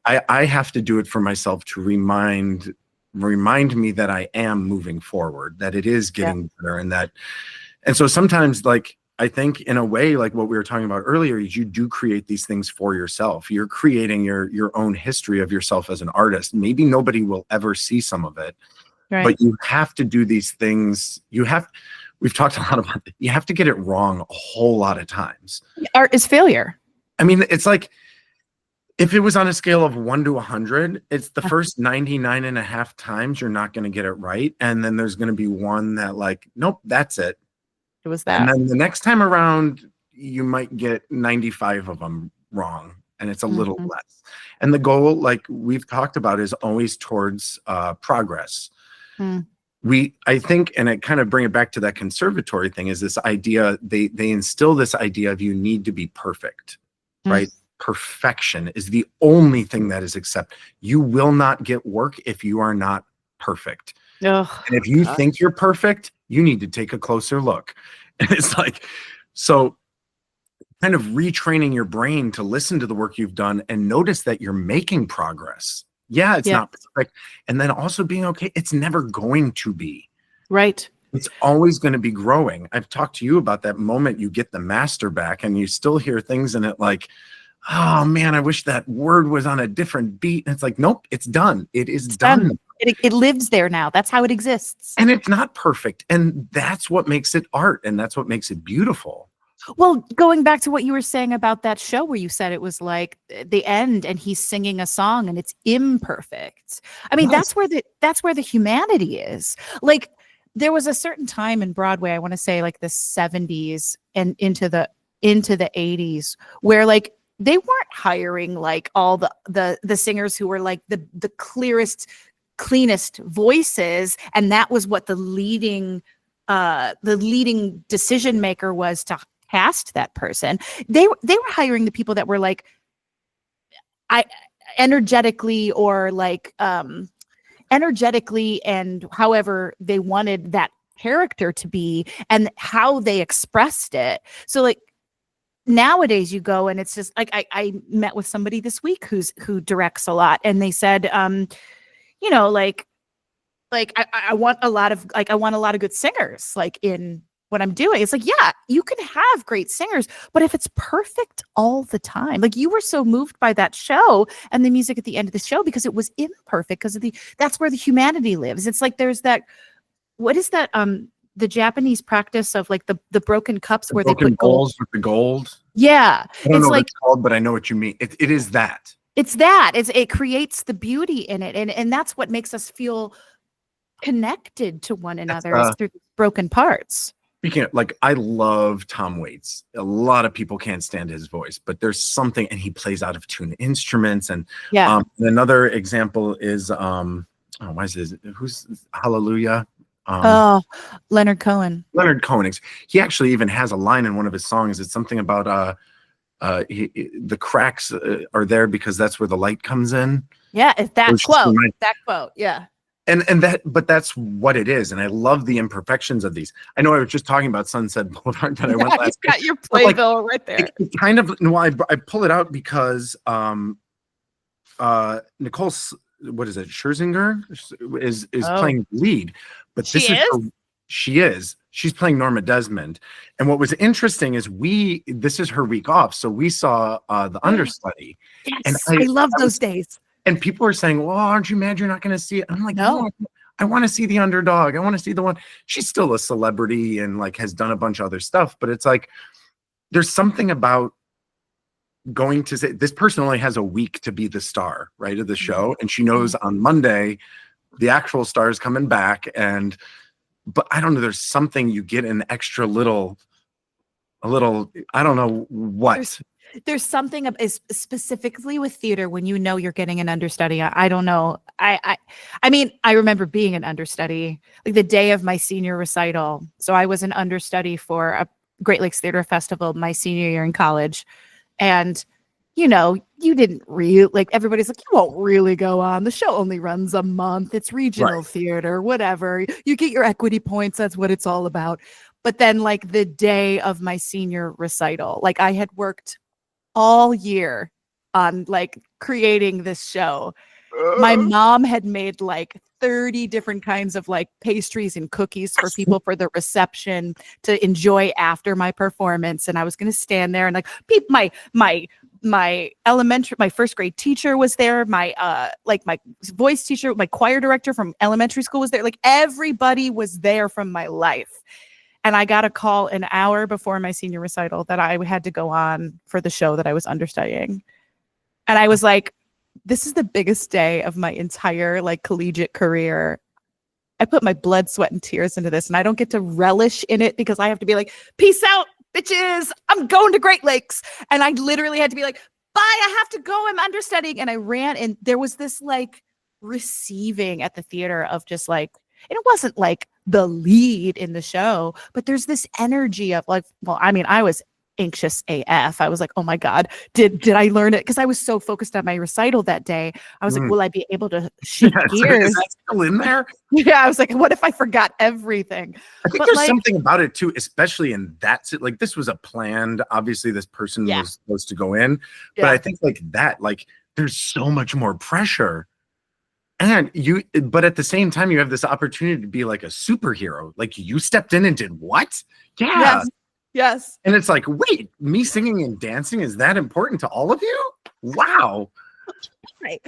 I have to do it for myself to remind me that I am moving forward, that it is getting better, and so sometimes, like, I think in a way, like what we were talking about earlier, is you do create these things for yourself. You're creating your own history of yourself as an artist. Maybe nobody will ever see some of it. Right. But you have to do these things. We've talked a lot about it. You have to get it wrong a whole lot of times. Art is failure. I mean, it's like, if it was on a scale of 1 to 100, it's the first 99.5 times you're not going to get it right. And then there's going to be one that like, nope, that's it. It was that. And then the next time around, you might get 95 of them wrong. and it's a little less. And the goal, like we've talked about, is always towards progress. I think, and I kind of bring it back to that conservatory thing, is this idea, they instill this idea of you need to be perfect, right? Perfection is the only thing that is accepted. You will not get work if you are not perfect. And if you think you're perfect, you need to take a closer look. And it's like, so kind of retraining your brain to listen to the work you've done and notice that you're making progress. Yeah, it's not perfect. And then also being okay, it's never going to be. Right. It's always going to be growing. I've talked to you about that moment you get the master back and you still hear things in it like, oh man, I wish that word was on a different beat. And it's like, nope, it's done. It's done. It lives there now. That's how it exists. And it's not perfect. And that's what makes it art. And that's what makes it beautiful. Well, going back to what you were saying about that show where you said it was like the end and he's singing a song and it's imperfect. I mean, that's where the humanity is. Like there was a certain time in Broadway, I want to say like the 70s and into the 80s, where like they weren't hiring like all the singers who were like the clearest, cleanest voices, and that was what the leading decision maker was to cast that person. They were hiring the people that were like energetically and however they wanted that character to be and how they expressed it. So like nowadays you go and it's just like I met with somebody this week who directs a lot, and they said you know, like I want a lot of good singers like in what I'm doing. It's like, yeah, you can have great singers, but if it's perfect all the time, like you were so moved by that show and the music at the end of the show because it was imperfect, because of that's where the humanity lives. It's like there's that, what is that the Japanese practice of like the broken cups where they put bowls with the gold. Yeah. I don't know what it's called, but I know what you mean. It is that. It's that. It creates the beauty in it. And that's what makes us feel connected to one another is through broken parts. Speaking of, like, I love Tom Waits. A lot of people can't stand his voice, but there's something, and he plays out of tune instruments. And another example is who's Hallelujah? Leonard Cohen. Leonard Cohen. He actually even has a line in one of his songs. It's something about the cracks are there because that's where the light comes in. Yeah, it's that quote. Yeah. But that's what it is. And I love the imperfections of these. I know I was just talking about Sunset Boulevard that I went last week. Got your playbill right there. It kind of, I pull it out because Nicole, what is it? Scherzinger is playing lead, but she's playing Norma Desmond. And what was interesting is this is her week off. So we saw the understudy. Yes, and I love those days. And people are saying, well, aren't you mad you're not going to see it? I'm like, no, I want to see the underdog. I want to see the one. She's still a celebrity and like has done a bunch of other stuff. But it's like, there's something about going to say this person only has a week to be the star, right, of the show. And she knows on Monday, the actual star is coming back. But I don't know, there's something you get an extra I don't know what. There's something specifically with theater when you know you're getting an understudy. I don't know. I mean, I remember being an understudy like the day of my senior recital. So I was an understudy for a Great Lakes Theater Festival my senior year in college. And, you know, you didn't everybody's like, you won't really go on. The show only runs a month. It's regional theater, whatever. You get your equity points. That's what it's all about. But then like the day of my senior recital, like I had worked all year on like creating this show. My mom had made like 30 different kinds of like pastries and cookies for people for the reception to enjoy after my performance. And I was going to stand there and like my first grade teacher was there. My voice teacher, my choir director from elementary school was there. Like everybody was there from my life. And I got a call an hour before my senior recital that I had to go on for the show that I was understudying. And I was like, this is the biggest day of my entire like collegiate career. I put my blood, sweat, and tears into this, and I don't get to relish in it because I have to be like, peace out, bitches. I'm going to Great Lakes. And I literally had to be like, bye, I have to go. I'm understudying. And I ran, and there was this like receiving at the theater of just like, and it wasn't like the lead in the show, but there's this energy of like, well, I mean, I was anxious AF. I was like, oh my God, did I learn it? Because I was so focused on my recital that day. I was like, Mm. will I be able to shift Yeah, so gears? is that still in there? Yeah, I was like, what if I forgot everything? I think But there's like, something about it too, especially in like this was a planned, obviously this person yeah, was supposed to go in, but I yeah, think like that, like there's so much more pressure. And but at the same time, you have this opportunity to be like a superhero. Like you stepped in and did what? Yeah. yes, yes. And it's like, wait, me singing and dancing, is that important to all of you? Wow. Right.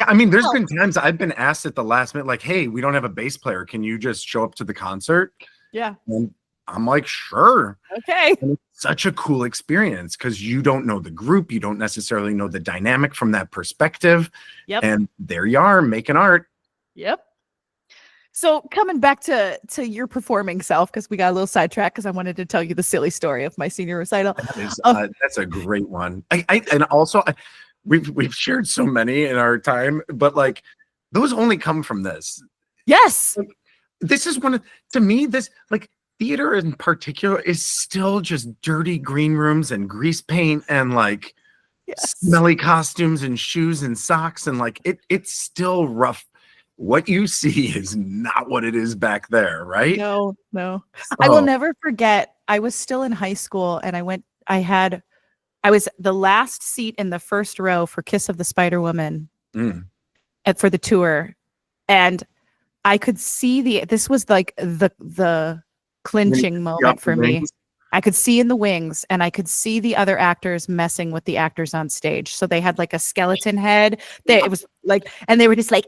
I mean, there's Well, been times I've been asked at the last minute, like, hey, we don't have a bass player. Can you just show up to the concert? yeah. And I'm like, sure. Okay. And it's such a cool experience because you don't know the group. You don't necessarily know the dynamic from that perspective. Yep. And there you are making art. Yep. So coming back to your performing self, because we got a little sidetracked because I wanted to tell you the silly story of my senior recital. That's a great one. And also we've shared so many in our time, but like those only come from this. Yes. Like, this is one of, to me, this like theater in particular is still just dirty green rooms and grease paint and like Yes. smelly costumes and shoes and socks and like it's still rough. What you see is not what it is back there, right? No, no. Oh. I will never forget. I was still in high school and I was the last seat in the first row for Kiss of the Spider Woman for the tour. And I could see this was like the clinching moment for me. I could see in the wings and I could see the other actors messing with the actors on stage. So they had like a skeleton head. It was like, and they were just like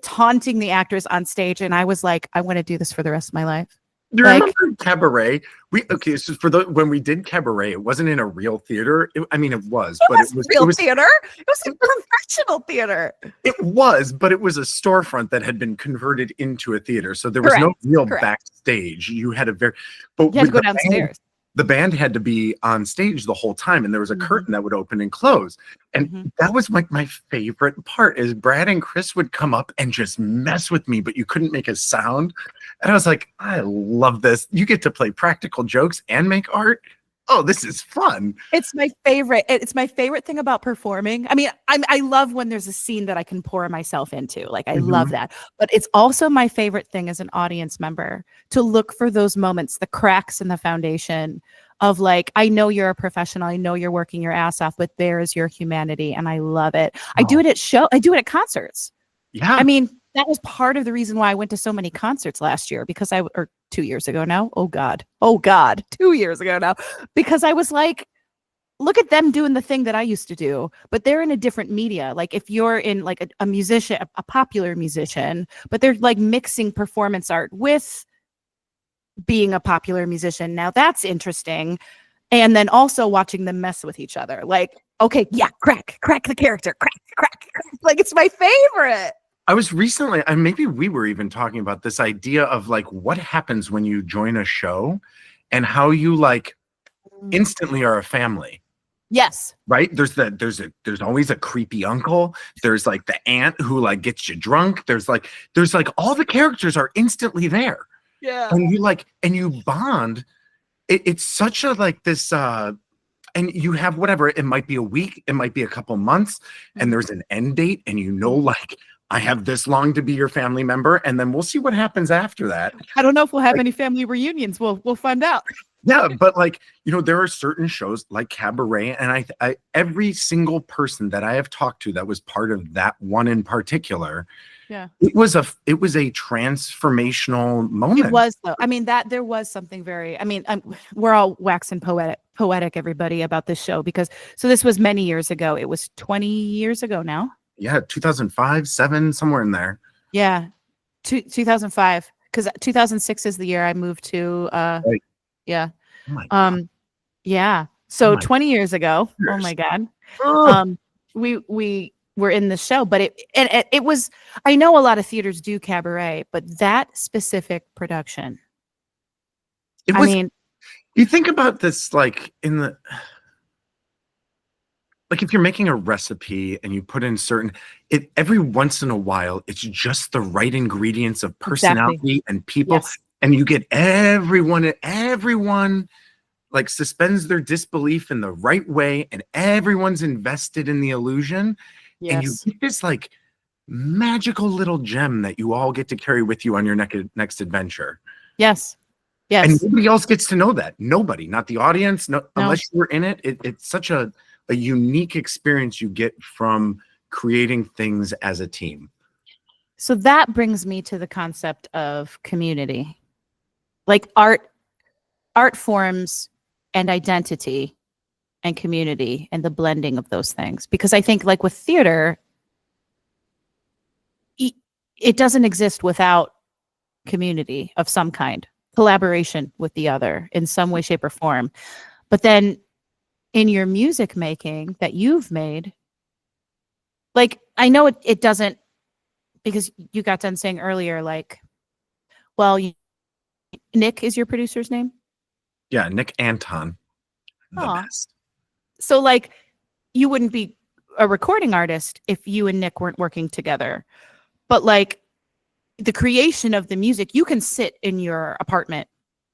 taunting the actors on stage. And I was like, I want to do this for the rest of my life. Do you remember Cabaret? So when we did Cabaret, it wasn't in a real theater. I mean, it was, but it was real theater. It was a professional theater. It was, but it was a storefront that had been converted into a theater. So there was no real backstage. You had you had to go downstairs. The band had to be on stage the whole time, and there was a curtain that would open and close. And that was like my favorite part is Brad and Chris would come up and just mess with me, but you couldn't make a sound. And I was like, I love this. You get to play practical jokes and make art. Oh, this is fun. It's my favorite. It's my favorite thing about performing. I mean, I love when there's a scene that I can pour myself into. Like, I love that. But it's also my favorite thing as an audience member to look for those moments, the cracks in the foundation of like, I know you're a professional. I know you're working your ass off, but there's your humanity. And I love it. I do it at concerts. Yeah. I mean, that was part of the reason why I went to so many concerts last year or 2 years ago now. Oh God, 2 years ago now, because I was like, look at them doing the thing that I used to do, but they're in a different media. Like if you're in like a musician, a popular musician, but they're like mixing performance art with being a popular musician. Now that's interesting. And then also watching them mess with each other. Like, okay, yeah, crack the character, crack. Like it's my favorite. I was recently, and maybe we were even talking about this idea of like what happens when you join a show and how you like instantly are a family. Yes. Right? There's always a creepy uncle. There's like the aunt who like gets you drunk. There's like all the characters are instantly there. Yeah. And you bond. It's such a like this and you have whatever, it might be a week, it might be a couple months, and there's an end date, and like I have this long to be your family member, and then we'll see what happens after that. I don't know if we'll have any family reunions. We'll find out. Yeah, but like, there are certain shows like Cabaret, and I every single person that I have talked to that was part of that one in particular, yeah, it was a transformational moment. It was though. I mean, that there was something very. I mean, we're all waxing poetic, everybody, about this show because this was many years ago. It was 20 years ago now. Yeah, 2005, 7, somewhere in there. Yeah, 2005, because 2006 is the year I moved to. Right. Yeah. Oh my God. Yeah. So 20 years ago. Oh my God. We were in the show, but it was. I know a lot of theaters do Cabaret, but that specific production. You think about this, like like if you're making a recipe and you put in certain, it every once in a while, it's just the right ingredients of Exactly. personality and people, Yes. and you get everyone like suspends their disbelief in the right way, and everyone's invested in the illusion, and you Yes. get this like magical little gem that you all get to carry with you on your next adventure. Yes. And Yes. nobody else gets to know that. Nobody, not the audience, no, No. unless you're in it. It's such a unique experience you get from creating things as a team. So that brings me to the concept of community. Like art forms and identity and community and the blending of those things. Because I think like with theater, it doesn't exist without community of some kind, collaboration with the other in some way, shape, or form. But then in your music making that you've made, like I know it doesn't, because you got done saying earlier, like, well, Nick is your producer's name. Yeah, Nick Anton, the Oh, best. so like you wouldn't be a recording artist if you and Nick weren't working together. But like the creation of the music, you can sit in your apartment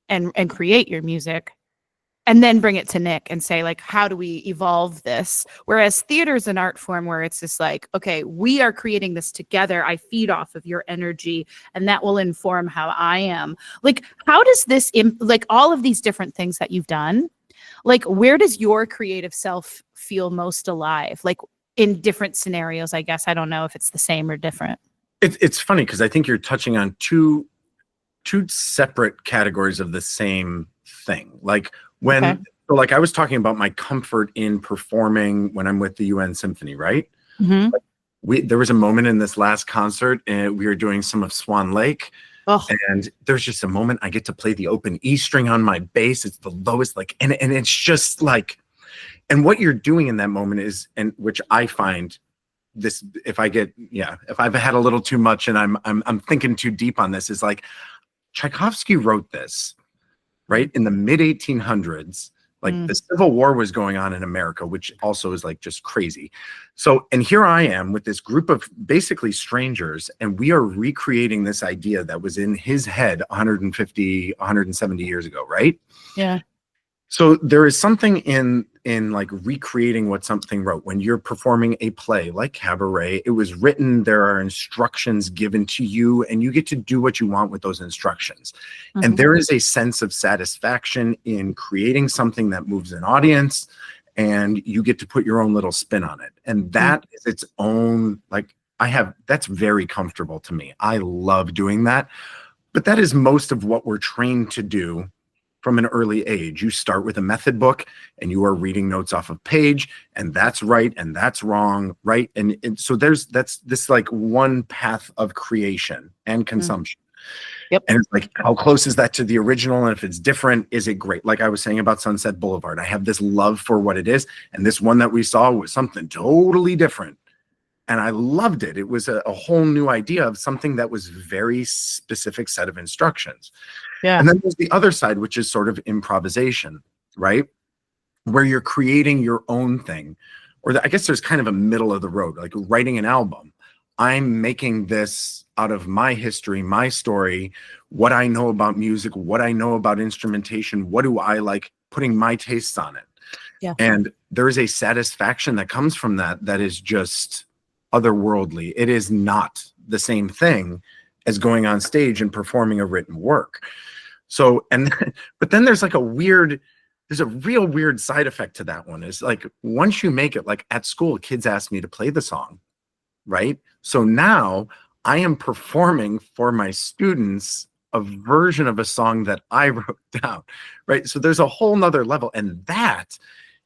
and create your music and then bring it to Nick and say like, how do we evolve this? Whereas theater is an art form where it's just like, okay, we are creating this together. I feed off of your energy and that will inform how I am. Like, how does this like all of these different things that you've done, like where does your creative self feel most alive? Like in different scenarios, I guess. I don't know if it's the same or different. It's funny because I think you're touching on two separate categories of the same thing. Like when, Okay. so like I was talking about my comfort in performing when I'm with the UN Symphony, right? Mm-hmm. There was a moment in this last concert and we were doing some of Swan Lake. Oh, And there's just a moment I get to play the open E string on my bass. It's the lowest, like, and it's just like, and what you're doing in that moment is, and which I find this, if I've had a little too much and I'm thinking too deep on this, is like Tchaikovsky wrote this, right? In the mid 1800s, like the Civil War was going on in America, which also is like just crazy. So, and here I am with this group of basically strangers, and we are recreating this idea that was in his head 150, 170 years ago, right? yeah. So there is something in like recreating what something wrote. When you're performing a play like Cabaret, it was written, there are instructions given to you, and you get to do what you want with those instructions. Mm-hmm. And there is a sense of satisfaction in creating something that moves an audience, and you get to put your own little spin on it. And that is its own, like that's very comfortable to me. I love doing that. But that is most of what we're trained to do from an early age. You start with a method book and you are reading notes off of page, and that's right and that's wrong, right? And so that's this like one path of creation and consumption. Yep. And it's like, how close is that to the original? And if it's different, is it great? Like I was saying about Sunset Boulevard, I have this love for what it is. And this one that we saw was something totally different. And I loved it. It was a whole new idea of something that was very specific set of instructions. Yeah. And then there's the other side, which is sort of improvisation, right? Where you're creating your own thing. Or I guess there's kind of a middle of the road, like writing an album. I'm making this out of my history, my story, what I know about music, what I know about instrumentation, what do I like, putting my tastes on it. Yeah. And there is a satisfaction that comes from that is just otherworldly. It is not the same thing as going on stage and performing a written work. So, but then there's like there's a real weird side effect to that one, is like, once you make it, like at school, kids ask me to play the song, right? So now I am performing for my students a version of a song that I wrote down, right? So there's a whole nother level. And that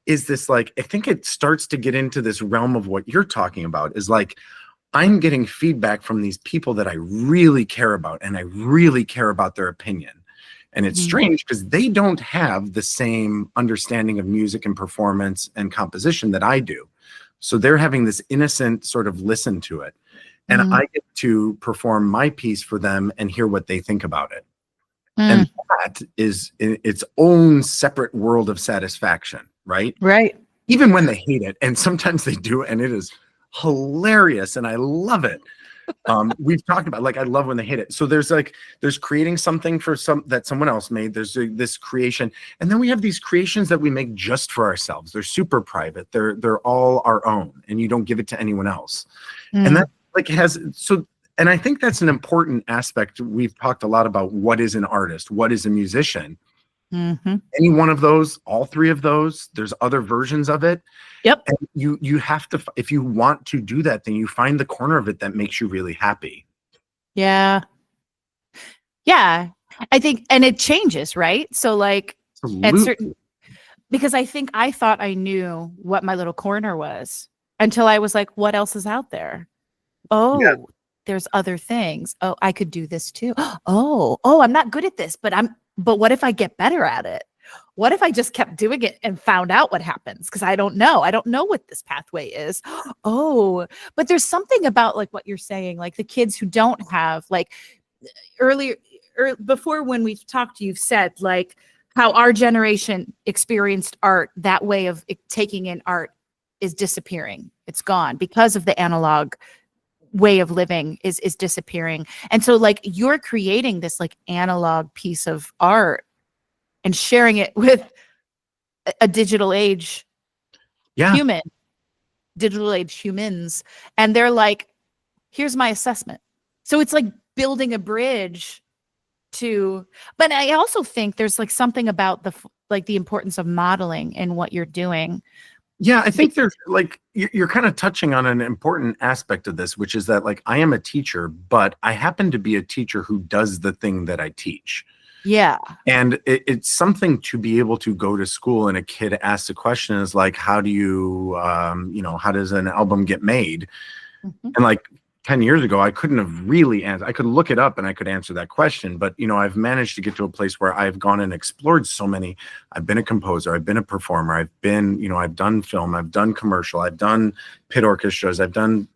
is this, like, I think it starts to get into this realm of what you're talking about, is like, I'm getting feedback from these people that I really care about, and I really care about their opinion. And it's strange because they don't have the same understanding of music and performance and composition that I do. So they're having this innocent sort of listen to it. And I get to perform my piece for them and hear what they think about it. And that is its own separate world of satisfaction, right? Right. even when they hate it, and sometimes they do, and it is hilarious, and I love it. We've talked about, like, I love when they hit it. So there's creating something for that someone else made. There's this creation, and then we have these creations that we make just for ourselves. They're super private. They're all our own, and you don't give it to anyone else. And that and I think that's an important aspect. We've talked a lot about what is an artist, what is a musician. Any one of those, all three of those, there's other versions of it. Yep. And you have to, if you want to do that, then you find the corner of it that makes you really happy. Yeah. Yeah. I think, and it changes, right? So like at certain, because I think I thought I knew what my little corner was until I was like, what else is out there? Oh, yeah. There's other things. Oh, I could do this too. Oh, I'm not good at this, but what if I get better at it? What if I just kept doing it and found out what happens? Because I don't know. I don't know what this pathway is. Oh, but there's something about like what you're saying, like the kids who don't have like earlier or before when we've talked, you've said like how our generation experienced art, that way of taking in art is disappearing. It's gone because of the analog way of living is disappearing. And so like you're creating this like analog piece of art and sharing it with a digital age digital age humans. And they're like, here's my assessment. So it's like building a bridge to, but I also think there's like something about the importance of modeling in what you're doing. Yeah, I think there's like, you're kind of touching on an important aspect of this, which is that like, I am a teacher, but I happen to be a teacher who does the thing that I teach. Yeah. And it's something to be able to go to school and a kid asks a question is like, how do you, how does an album get made? And like 10 years ago, I couldn't have really answered. I could look it up and I could answer that question. But, I've managed to get to a place where I've gone and explored so many. I've been a composer. I've been a performer. I've been, I've done film. I've done commercial. I've done pit orchestras. I've done,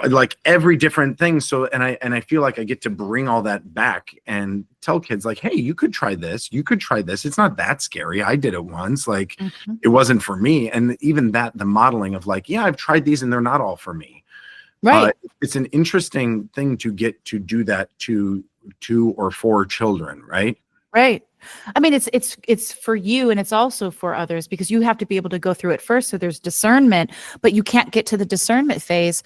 like every different thing. So, and I feel like I get to bring all that back and tell kids like, hey, you could try this. You could try this. It's not that scary. I did it once. Like it wasn't for me. And even that, the modeling of like, yeah, I've tried these and they're not all for me. Right. It's an interesting thing to get to do that to or for children, right? Right. I mean, it's for you and it's also for others because you have to be able to go through it first. So there's discernment, but you can't get to the discernment phase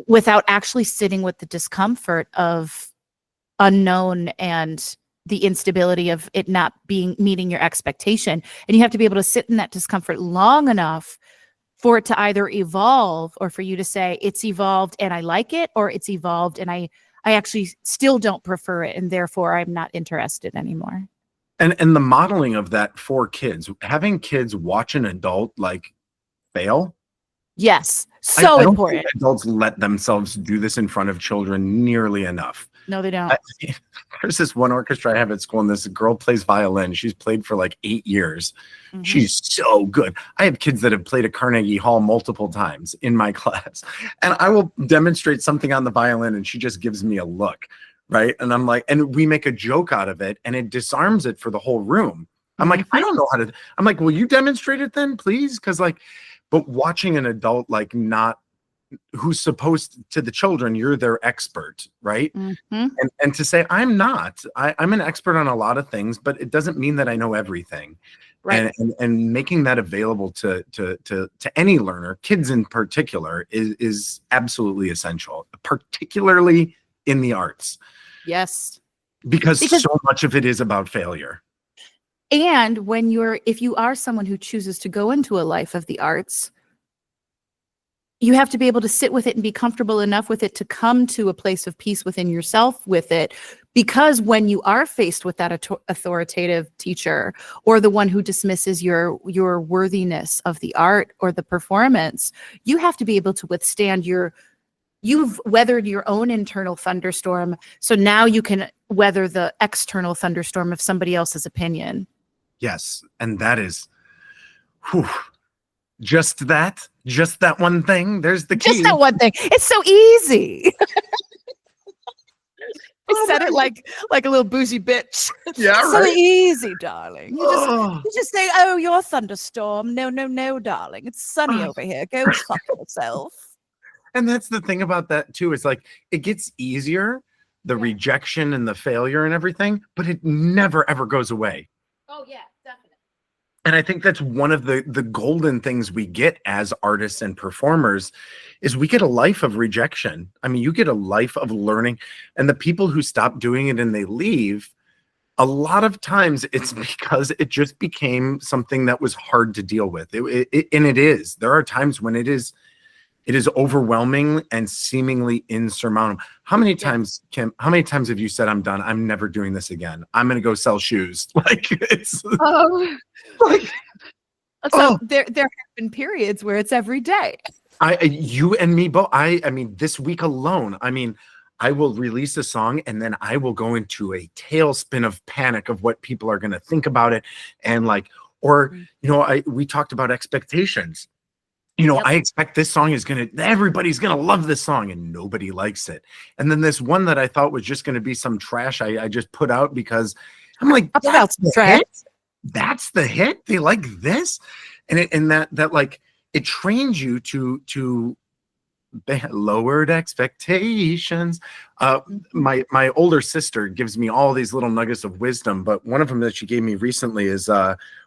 without actually sitting with the discomfort of unknown and the instability of it not meeting your expectation. And you have to be able to sit in that discomfort long enough for it to either evolve or for you to say it's evolved and I like it, or it's evolved and I actually still don't prefer it and therefore I'm not interested anymore. And the modeling of that for kids, having kids watch an adult like fail. Yes, so I don't important. think adults let themselves do this in front of children nearly enough. No, they don't. There's this one orchestra I have at school, and this girl plays violin. She's played for like 8 years. She's so good. I have kids that have played at Carnegie Hall multiple times in my class, and I will demonstrate something on the violin, and she just gives me a look, right? And I'm like, and we make a joke out of it, and it disarms it for the whole room. I'm like, I don't know how to. I'm like, will you demonstrate it then, please? Because like, but watching an adult like not. Who's supposed to the children, you're their expert, right? And to say I'm not, I'm an expert on a lot of things, but it doesn't mean that I know everything. Right. And making that available to any learner, kids in particular, is absolutely essential, particularly in the arts. Yes. Because so much of it is about failure. And if you are someone who chooses to go into a life of the arts, you have to be able to sit with it and be comfortable enough with it to come to a place of peace within yourself with it. Because when you are faced with that authoritative teacher or the one who dismisses your worthiness of the art or the performance, you have to be able to withstand you've weathered your own internal thunderstorm. So now you can weather the external thunderstorm of somebody else's opinion. Yes. And that is, just that one thing. There's the key. Just that one thing. It's so easy. said it like a little bougie bitch. Yeah, So right. easy, darling. Oh, You just say, "Oh, you're a thunderstorm." No, no, no, darling. It's sunny oh. over here. Go fuck yourself. And that's the thing about that too, is like it gets easier, the Yeah. rejection and the failure and everything, but it never ever goes away. Oh yeah, definitely. And I think that's one of the golden things we get as artists and performers is we get a life of rejection. I mean, you get a life of learning, and the people who stop doing it and they leave, a lot of times it's because it just became something that was hard to deal with. And it is. There are times when it is overwhelming and seemingly insurmountable. How many times, Kim, how many times have you said, I'm done, I'm never doing this again, I'm going to go sell shoes? Like, it's Oh, like, so oh, there have been periods where it's every day. you and me both. I mean, this week alone, I mean, I will release a song and then I will go into a tailspin of panic of what people are going to think about it. And like, or, you know, we talked about expectations. You know, Yep. I expect this song is everybody's gonna love this song, and nobody likes it. And then this one that I thought was just gonna be some trash I just put out because I'm like, that's the hit? That's the hit? They like this? And that like it trains you to lowered expectations. My older sister gives me all these little nuggets of wisdom, but one of them that she gave me recently is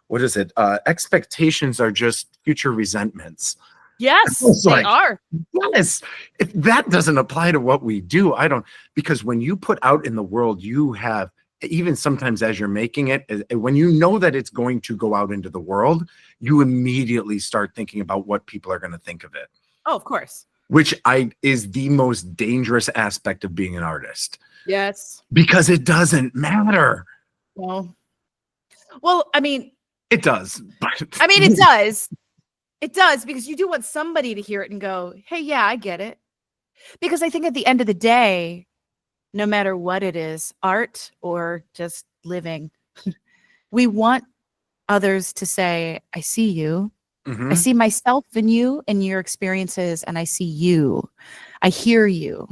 what is it? Expectations are just future resentments. Yes, they are. Yes. If that doesn't apply to what we do, I don't, because when you put out in the world, you have, even sometimes as you're making it, when you know that it's going to go out into the world, you immediately start thinking about what people are going to think of it. Oh, of course. Which is the most dangerous aspect of being an artist. Yes. Because it doesn't matter. Well, I mean, it does. I mean, it does. It does, because you do want somebody to hear it and go, hey, yeah, I get it. Because I think at the end of the day, no matter what it is, art or just living, we want others to say, I see you. I see myself in you and your experiences, and I see you. I hear you.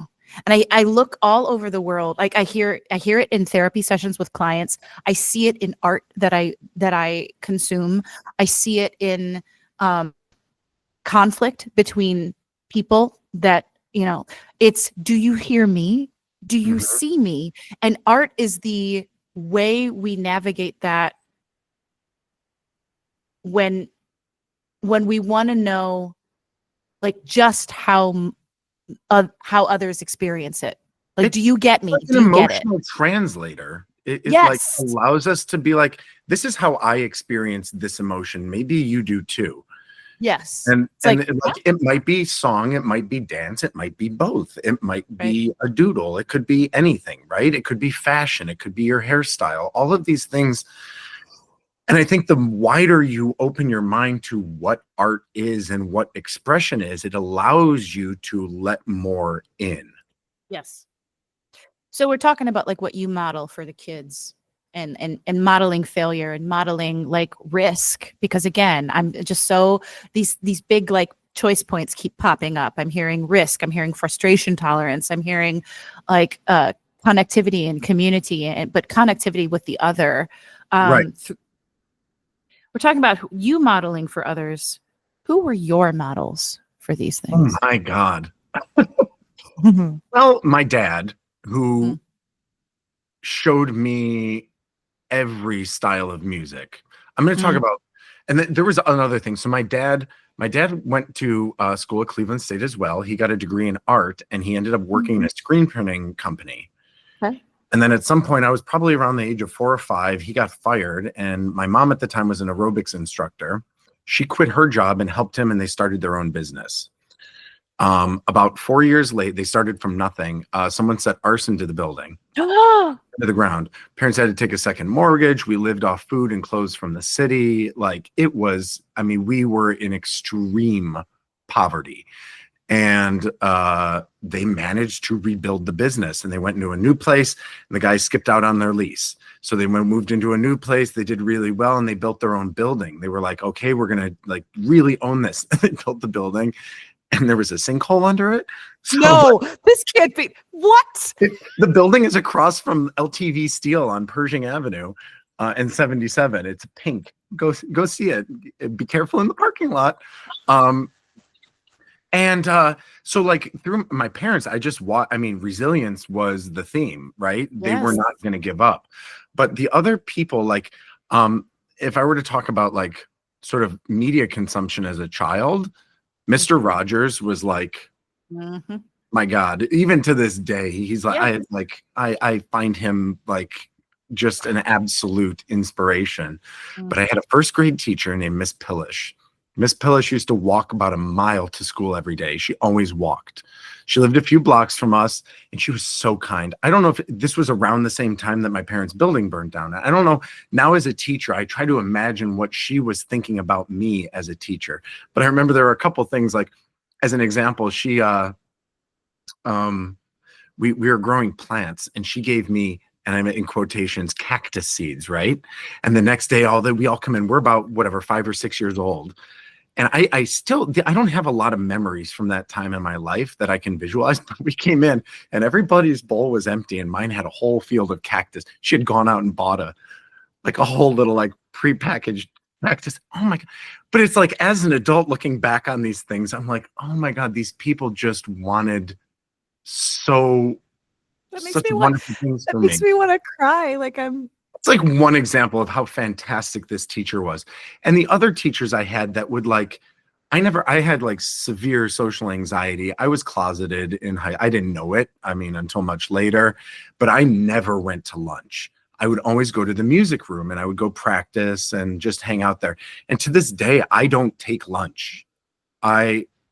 And I look all over the world. Like I hear it in therapy sessions with clients. I see it in art that I consume. I see it in conflict between people that, you know, it's, do you hear me? Do you see me? And art is the way we navigate that when we want to know, like, just how others experience it. Like, do you get me? Like do you get it? An emotional translator. It Yes. like allows us to be like, this is how I experience this emotion. Maybe you do too. Yes. And It's like, it might be song, it might be dance, it might be both. It might be a doodle. It could be anything, right? It could be fashion. It could be your hairstyle. All of these things. And I think the wider you open your mind to what art is and what expression is, it allows you to let more in. yes. So we're talking about like what you model for the kids and modeling failure and modeling like risk, because again, I'm just so these big like choice points keep popping up. I'm hearing risk, I'm hearing frustration tolerance, I'm hearing like connectivity and community, but connectivity with the other. Right. We're talking about you modeling for others. Who were your models for these things? Oh my God. Well, my dad, who showed me every style of music. I'm going to talk about, and there was another thing. So my dad went to school at Cleveland State as well. He got a degree in art, and he ended up working in a screen printing company. Okay. And then at some point, I was probably around the age of 4 or 5, he got fired. And my mom at the time was an aerobics instructor. She quit her job and helped him, and they started their own business. About 4 years late, they started from nothing. Someone set arson to the building, to the ground. Parents had to take a second mortgage. We lived off food and clothes from the city. Like it was, I mean, we were in extreme poverty. And they managed to rebuild the business, and they went into a new place, and the guys skipped out on their lease. So they moved into a new place. They did really well, and they built their own building. They were like, okay, we're going to like really own this. They built the building. and there was a sinkhole under it. So No, this can't be. What? the building is across from LTV Steel on Pershing Avenue and 77. It's pink. Go see it. Be careful in the parking lot. And so like through my parents, I mean, resilience was the theme, right? They were Yes. not going to give up. But the other people, like, if I were to talk about like sort of media consumption as a child, Mr. Rogers was like, Mhm. my God, even to this day, he's like, Yeah. I find him like just an absolute inspiration. But I had a first grade teacher named Miss Pillish. Miss Pillish used to walk about a mile to school every day. She always walked. She lived a few blocks from us, and she was so kind. I don't know if this was around the same time that my parents' building burned down. I don't know. Now, as a teacher, I try to imagine what she was thinking about me as a teacher. But I remember there were a couple things, like, as an example, we were growing plants, and she gave me, and I'm in quotations, cactus seeds, right? And the next day, we all come in. We're about whatever 5 or 6 years old, and I don't have a lot of memories from that time in my life that I can visualize. But we came in, and everybody's bowl was empty, and mine had a whole field of cactus. She had gone out and bought a whole little like prepackaged cactus. Oh my God! But it's like, as an adult looking back on these things, I'm like, oh my God, these people just wanted such wonderful things for me. Makes me want to cry. Like I'm. It's like one example of how fantastic this teacher was. And the other teachers I had that would like, I had like severe social anxiety. I was closeted in I didn't know it, I mean, until much later, but I never went to lunch. I would always go to the music room, and I would go practice and just hang out there. And to this day, I don't take lunch.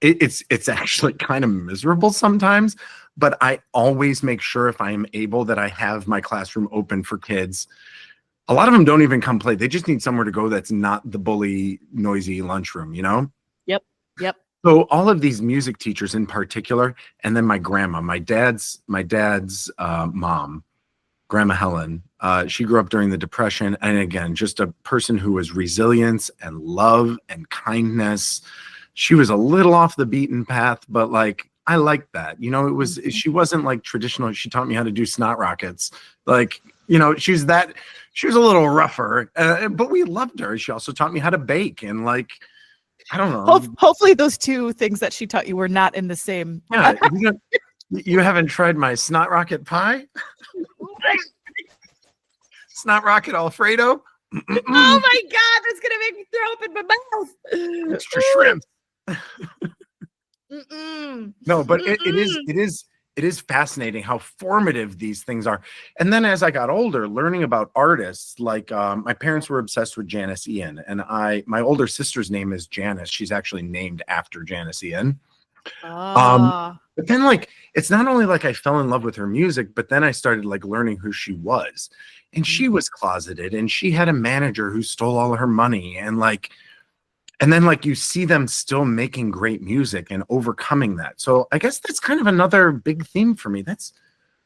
It's actually kind of miserable sometimes, but I always make sure, if I am able, that I have my classroom open for kids. A lot of them don't even come play. They just need somewhere to go that's not the bully, noisy lunchroom, you know? Yep. So all of these music teachers in particular, and then my grandma, my dad's mom, Grandma Helen, she grew up during the Depression. And again, just a person who was resilience and love and kindness. She was a little off the beaten path, but like, I liked that. You know, she wasn't like traditional. She taught me how to do snot rockets. Like, you know, she was a little rougher, but we loved her. She also taught me how to bake, and like, I don't know. Hopefully those two things that she taught you were not in the same. Yeah. You haven't tried my snot rocket pie? Snot rocket Alfredo? Oh my God, that's gonna make me throw up in my mouth. Extra shrimp. No, but it is fascinating how formative these things are. And then as I got older, learning about artists, like my parents were obsessed with Janice Ian, and my older sister's name is Janice. She's actually named after Janice Ian. But then, like, it's not only like I fell in love with her music, but then I started like learning who she was. And she was closeted, and she had a manager who stole all of her money, and then like you see them still making great music and overcoming that. So I guess that's kind of another big theme for me. That's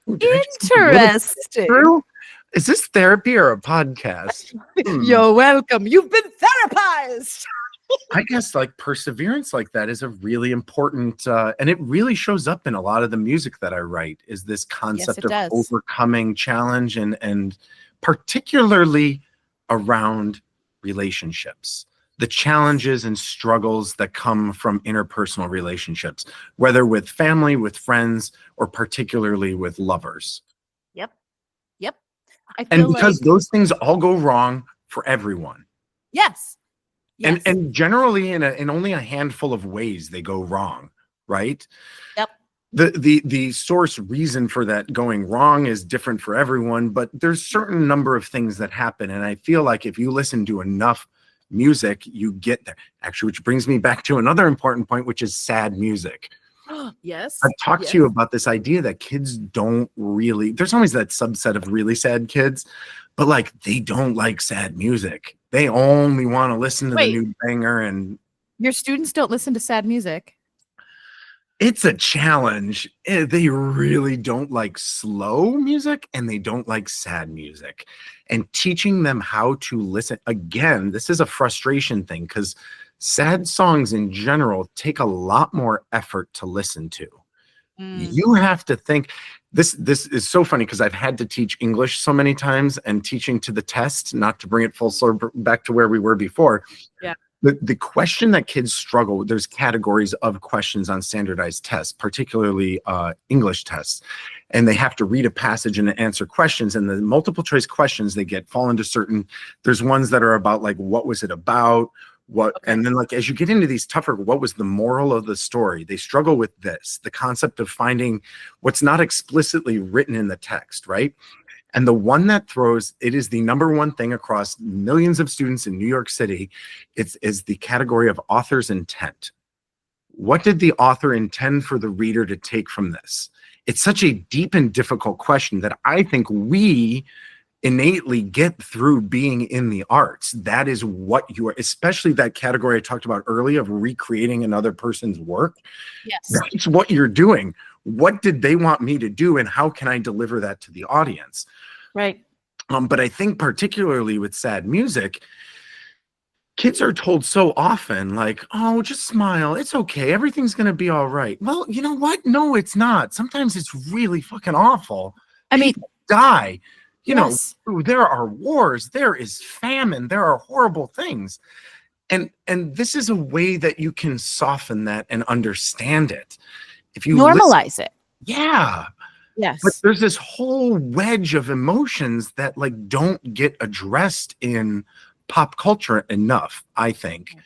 interesting. Is this therapy or a podcast? You're welcome. You've been therapized. I guess like perseverance like that is a really important, and it really shows up in a lot of the music that I write, is this concept of overcoming challenge, and particularly around relationships, the challenges and struggles that come from interpersonal relationships, whether with family, with friends, or particularly with lovers. Yep. And because those things all go wrong for everyone. Yes. And generally in only a handful of ways they go wrong, right? Yep. The source reason for that going wrong is different for everyone, but there's certain number of things that happen. And I feel like if you listen to enough music, you get there. Actually, which brings me back to another important point, which is sad music. Yes. I've talked to you about this idea that kids don't really, there's always that subset of really sad kids, but like they don't like sad music. They only want to listen to the new banger. And your students don't listen to sad music. It's a challenge. They really don't like slow music, and they don't like sad music. And teaching them how to listen, again, this is a frustration thing, because sad songs in general take a lot more effort to listen to. Mm. You have to think. This is so funny because I've had to teach English so many times, and teaching to the test, not to bring it full circle back to where we were before. Yeah. The question that kids struggle with, there's categories of questions on standardized tests, particularly English tests, and they have to read a passage and answer questions. And the multiple choice questions they get fall into certain, there's ones that are about like, what was it about? What, Okay. and then like, as you get into these tougher, what was the moral of the story? They struggle with this, the concept of finding what's not explicitly written in the text, right? And the one that throws, it is the number one thing across millions of students in New York City. Is the category of author's intent. What did the author intend for the reader to take from this? It's such a deep and difficult question that I think we innately get through being in the arts. That is what you are, especially that category I talked about earlier of recreating another person's work. Yes. That's what you're doing. What did they want me to do, and how can I deliver that to the audience? Right. But I think particularly with sad music, kids are told so often, like, oh, just smile. It's okay. Everything's going to be all right. Well, you know what? No, it's not. Sometimes it's really fucking awful. I mean, People die. You yes. know, there are wars. There is famine. There are horrible things. And this is a way that you can soften that and understand it. If you Normalize it. yeah. Yes. But there's this whole wedge of emotions that like don't get addressed in pop culture enough, I think.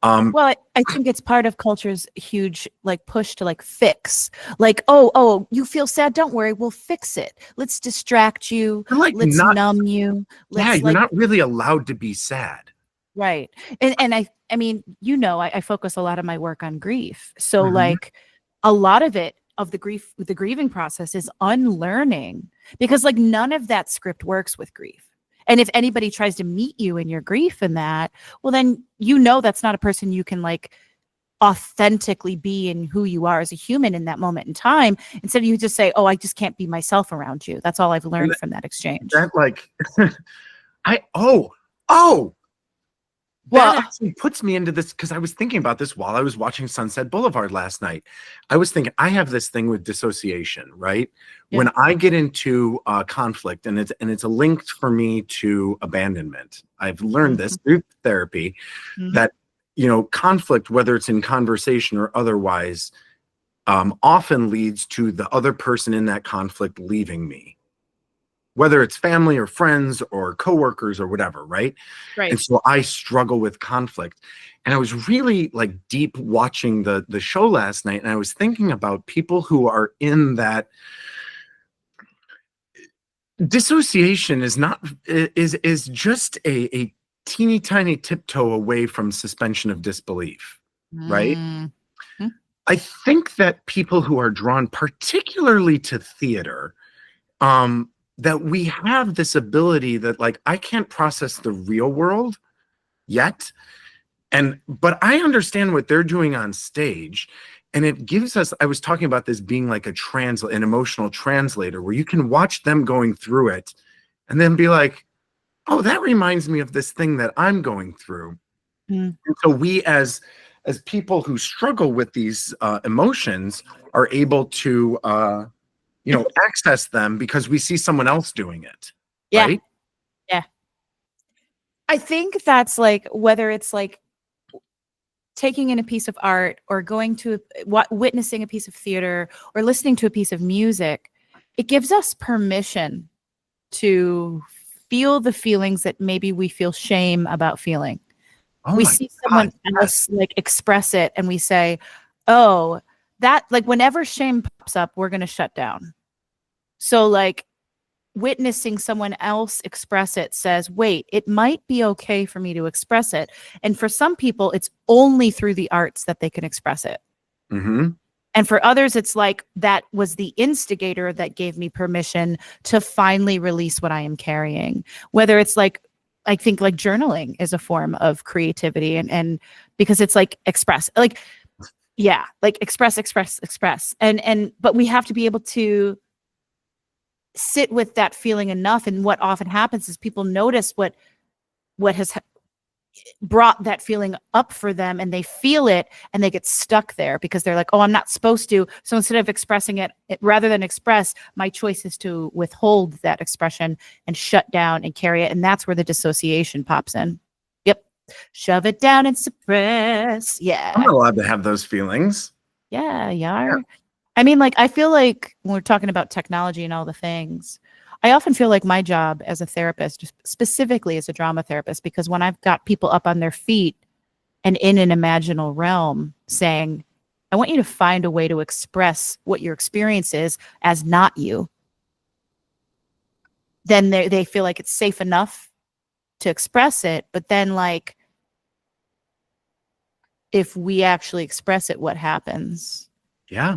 Well, I think it's part of culture's huge like push to like fix. Like, oh, you feel sad? Don't worry, we'll fix it. Let's distract you. Like Let's numb you. Let's you're not really allowed to be sad. Right. And I mean, you know, I focus a lot of my work on grief. So Mhm. like a lot of it of the grieving process is unlearning, because like none of that script works with grief. And if anybody tries to meet you in your grief and that, well, then you know that's not a person you can like authentically be in who you are as a human in that moment in time. Instead of you just say, oh, I just can't be myself around you. That's all I've learned from that exchange. That like Well, that actually puts me into this, because I was thinking about this while I was watching Sunset Boulevard last night. I was thinking, I have this thing with dissociation, right? Yeah. When I get into conflict, and it's a link for me to abandonment. I've learned this through therapy, that conflict, whether it's in conversation or otherwise, often leads to the other person in that conflict leaving me. Whether it's family or friends or coworkers or whatever, right? Right. And so I struggle with conflict. And I was really like deep watching the show last night, and I was thinking about people who are in that dissociation is just a teeny tiny tiptoe away from suspension of disbelief, right? Mm-hmm. I think that people who are drawn particularly to theater, that we have this ability that like, I can't process the real world yet. But I understand what they're doing on stage. And it gives us, I was talking about this being like an emotional translator, where you can watch them going through it and then be like, oh, that reminds me of this thing that I'm going through. And so we as people who struggle with these emotions are able to, access them because we see someone else doing it. Yeah. Right? Yeah. I think that's like, whether it's like taking in a piece of art or going to witnessing a piece of theater or listening to a piece of music, it gives us permission to feel the feelings that maybe we feel shame about feeling. Oh we my see someone God, else like express it, and we say, oh, that, like, whenever shame pops up, we're going to shut down. So like witnessing someone else express it says, wait, it might be okay for me to express it. And for some people, it's only through the arts that they can express it. Mm-hmm. And for others, it's like, that was the instigator that gave me permission to finally release what I am carrying. Whether it's like, I think like journaling is a form of creativity, and because it's like express, like, yeah, like express. But we have to be able to sit with that feeling enough. And what often happens is people notice what has brought that feeling up for them, and they feel it and they get stuck there because they're like, oh, I'm not supposed to. So instead of expressing it, rather than express, my choice is to withhold that expression and shut down and carry it. And that's where the dissociation pops in. Yep. Shove it down and suppress. Yeah. I'm not allowed to have those feelings. Yeah, you are. I mean, like, I feel like when we're talking about technology and all the things, I often feel like my job as a therapist, just specifically as a drama therapist, because when I've got people up on their feet and in an imaginal realm saying, I want you to find a way to express what your experience is as not you, then they feel like it's safe enough to express it. But then, like, if we actually express it, what happens? Yeah.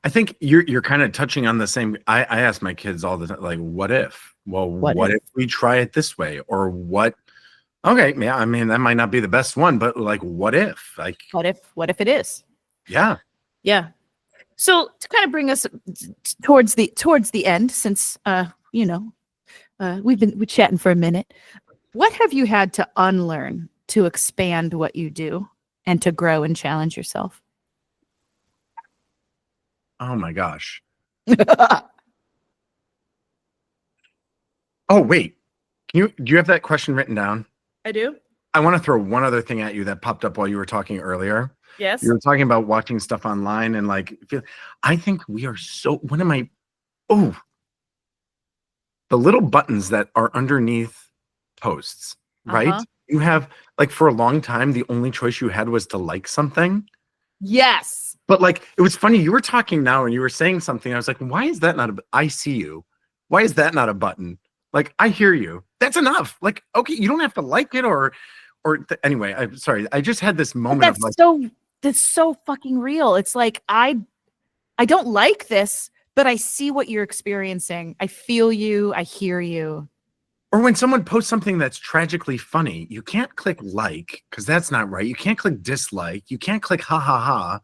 I think you're kind of touching on the same. I ask my kids all the time, like, what if? Well, what if we try it this way? Or what? Okay, yeah, I mean, that might not be the best one, but like, what if? Like, What if it is? yeah. Yeah. So to kind of bring us towards the end, since we've been chatting for a minute, what have you had to unlearn to expand what you do and to grow and challenge yourself? Oh my gosh. Oh, wait. Do you have that question written down? I do. I want to throw one other thing at you that popped up while you were talking earlier. Yes. You were talking about watching stuff online and like, I think we are so, the little buttons that are underneath posts, right? Uh-huh. You have, like, for a long time, the only choice you had was to like something. Yes. But like, it was funny. You were talking now and you were saying something. I was like, why is that not I see you. Why is that not a button? Like, I hear you. That's enough. Like, okay, you don't have to like it anyway, I'm sorry. I just had this moment of like, that's so fucking real. It's like, I don't like this, but I see what you're experiencing. I feel you. I hear you. or when someone posts something that's tragically funny, you can't click like, because that's not right. You can't click dislike. You can't click ha ha ha.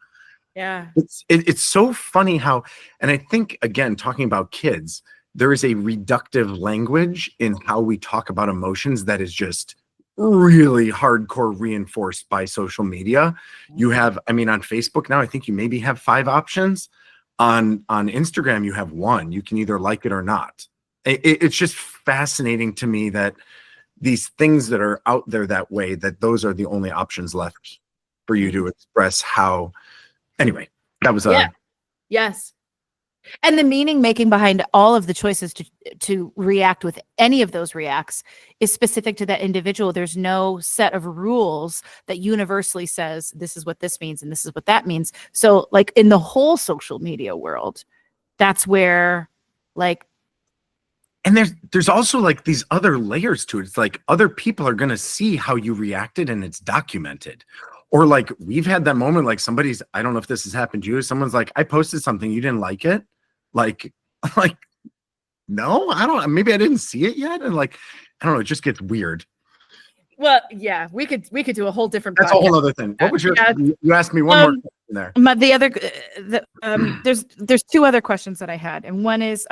Yeah. It's so funny how, and I think, again, talking about kids, there is a reductive language in how we talk about emotions that is just really hardcore reinforced by social media. You have, I mean, on Facebook now, I think you maybe have 5 options. On Instagram, you have 1. You can either like it or not. It's just fascinating to me that these things that are out there that way, that those are the only options left for you to express how. Anyway, that was Yes. And the meaning making behind all of the choices to react with any of those reacts is specific to that individual. There's no set of rules that universally says this is what this means and this is what that means. So, like, in the whole social media world, that's where, like, and there's also like these other layers to it. It's like other people are going to see how you reacted and it's documented. Or like, we've had that moment, like somebody's, I don't know if this has happened to you. Someone's like, I posted something, you didn't like it. Like, no, I don't, maybe I didn't see it yet. And like, I don't know, it just gets weird. well, yeah, we could do a whole different That's podcast. a whole other thing. What was your, you asked me one more question there. There's 2 other questions that I had. And one is,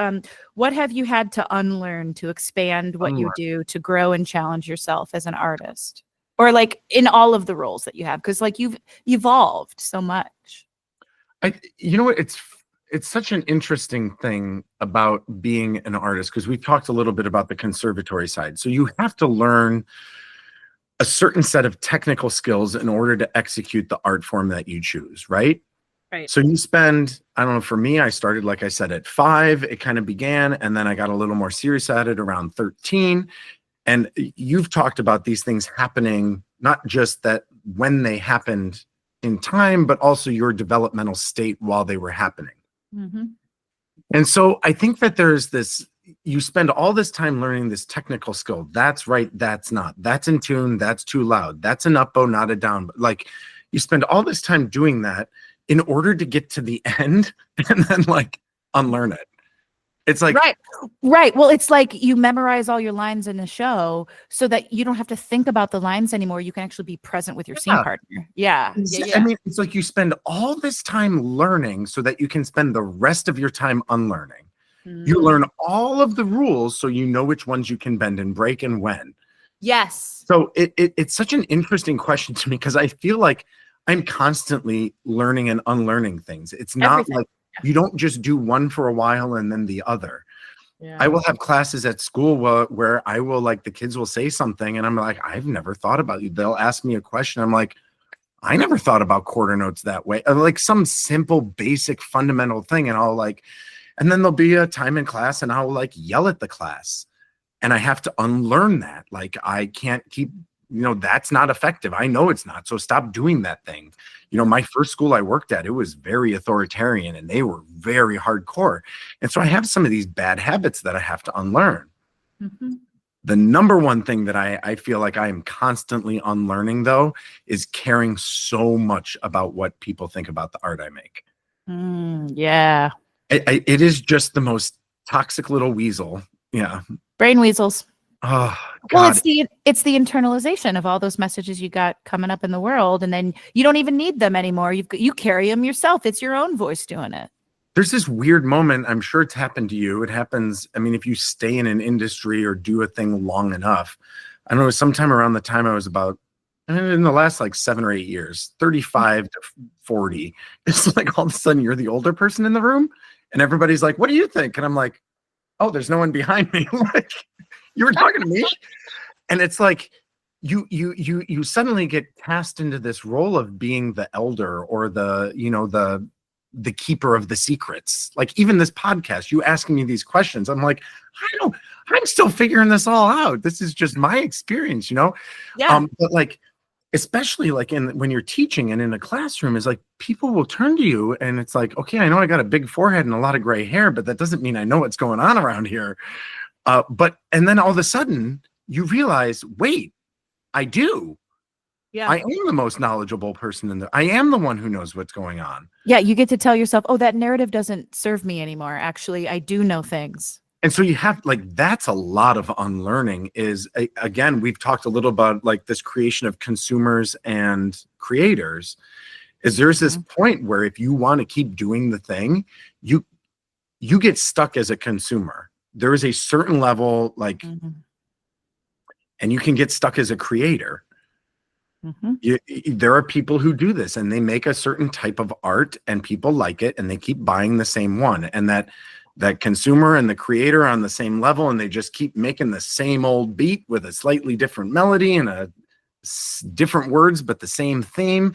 what have you had to unlearn to expand what you do to grow and challenge yourself as an artist? Or like in all of the roles that you have, because like you've evolved so much. You know what? It's such an interesting thing about being an artist, because we talked a little bit about the conservatory side. So you have to learn a certain set of technical skills in order to execute the art form that you choose, right? Right. So you spend, I don't know, for me, I started, like I said, at 5, it kind of began, and then I got a little more serious at it around 13. And you've talked about these things happening, not just that when they happened in time, but also your developmental state while they were happening. Mm-hmm. And so I think that there's this, you spend all this time learning this technical skill. That's right, that's not. That's in tune, that's too loud. That's an up bow, not a down bow. Like, you spend all this time doing that in order to get to the end and then like unlearn it. It's like, right. Well, it's like you memorize all your lines in a show so that you don't have to think about the lines anymore. You can actually be present with your scene partner. Yeah. I mean, it's like you spend all this time learning so that you can spend the rest of your time unlearning. You learn all of the rules so you know which ones you can bend and break and when. Yes. So it's such an interesting question to me because I feel like I'm constantly learning and unlearning things. It's not Everything. like you don't just do one for a while and then the other. Yeah. I will have classes at school where I will, like, the kids will say something and I'm like, I've never thought about you. They'll ask me a question. I'm like, I never thought about quarter notes that way. Like some simple, basic, fundamental thing. And then there'll be a time in class and I'll like yell at the class. And I have to unlearn that. Like, I can't keep, that's not effective. I know it's not. So stop doing that thing. My first school I worked at, it was very authoritarian and they were very hardcore. And so I have some of these bad habits that I have to unlearn. Mm-hmm. The number one thing that I feel like I am constantly unlearning, though, is caring so much about what people think about the art I make. Yeah. It is just the most toxic little weasel. Yeah. Brain weasels. Oh, Well, God. it's the internalization of all those messages you got coming up in the world, and then you don't even need them anymore. You carry them yourself. It's your own voice doing it. There's this weird moment. I'm sure it's happened to you. It happens. I mean, if you stay in an industry or do a thing long enough, I don't know, sometime around the time I was about, in the last like 7 or 8 years, 35 to 40, it's like all of a sudden you're the older person in the room and everybody's like, what do you think? And I'm like, oh, there's no one behind me. Like, you were talking to me. And it's like, you suddenly get cast into this role of being the elder or the keeper of the secrets. Like, even this podcast, you asking me these questions, I'm like, I'm still figuring this all out. This is just my experience, Yeah. But like, especially like when you're teaching and in a classroom, is like people will turn to you and it's like, okay, I know I got a big forehead and a lot of gray hair, but that doesn't mean I know what's going on around here. And then all of a sudden you realize, wait, I do. Yeah. I am the most knowledgeable person I am the one who knows what's going on. Yeah. You get to tell yourself, oh, that narrative doesn't serve me anymore. Actually, I do know things. And so you have, like, that's a lot of unlearning. Again, we've talked a little about like this creation of consumers and creators. There's this point where if you want to keep doing the thing, you get stuck as a consumer. There is a certain level, like, and you can get stuck as a creator. There are people who do this and they make a certain type of art and people like it and they keep buying the same one, and that consumer and the creator are on the same level and they just keep making the same old beat with a slightly different melody and different words but the same theme.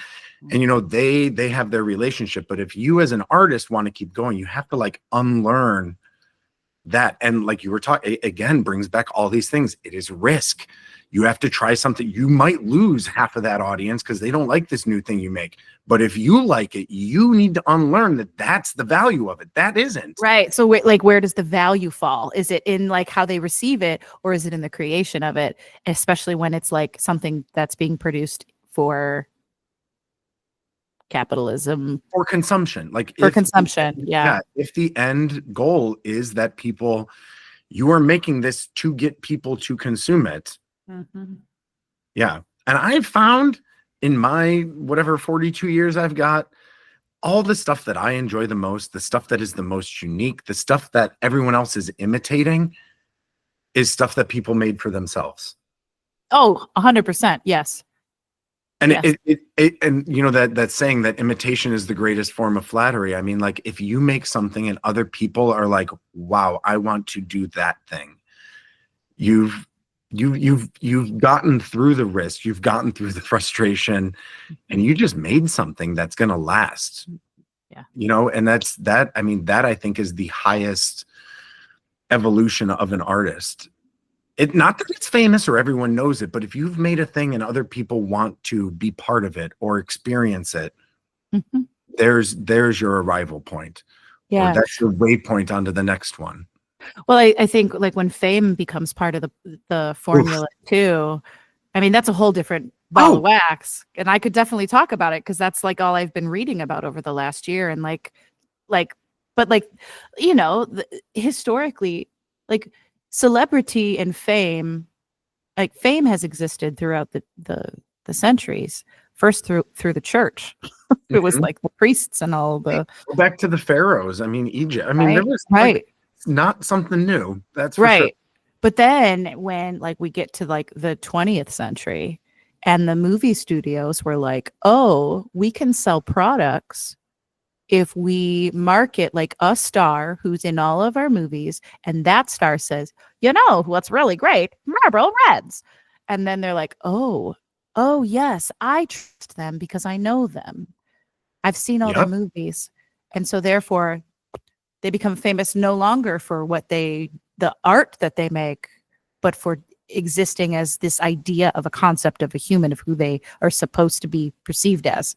And they have their relationship. But if you as an artist want to keep going, you have to like unlearn that. And like you were talking, again, brings back all these things. It is risk. You have to try something. You might lose half of that audience because they don't like this new thing you make. But if you like it, you need to unlearn that that's the value of it. That isn't. Right. So where does the value fall? Is it in like how they receive it, or is it in the creation of it? Especially when it's like something that's being produced for capitalism or consumption. Like for consumption. Yeah. If the end goal is that you are making this to get people to consume it. Yeah. And I've found in my whatever 42 years I've got, all the stuff that I enjoy the most, the stuff that is the most unique, the stuff that everyone else is imitating, is stuff that people made for themselves. Oh, 100%. Yes. And yes. And that saying that imitation is the greatest form of flattery. I mean, like, if you make something and other people are like, wow, I want to do that thing, you've gotten through the risk, you've gotten through the frustration, and you just made something that's going to last. Yeah. And that I think is the highest evolution of an artist. Not that it's famous or everyone knows it, but if you've made a thing and other people want to be part of it or experience it, there's your arrival point. Yeah. Or that's your waypoint onto the next one. Well, I think like when fame becomes part of the formula too, I mean, that's a whole different ball of wax. And I could definitely talk about it because that's like all I've been reading about over the last year. And historically, like celebrity and fame, like fame has existed throughout the centuries. First through the church. It was like the priests and all the. Go back to the pharaohs. I mean, Egypt. I mean, there was right. It's not something new. That's for right. sure. But then when like we get to like the 20th century and the movie studios were like, oh, we can sell products if we market like a star who's in all of our movies, and that star says, you know what's really great? Marlboro Reds. And then they're like, oh yes, I trust them because I know them. I've seen all their Yep. movies. And so therefore they become famous no longer for the art that they make, but for existing as this idea of a concept of a human, of who they are supposed to be perceived as,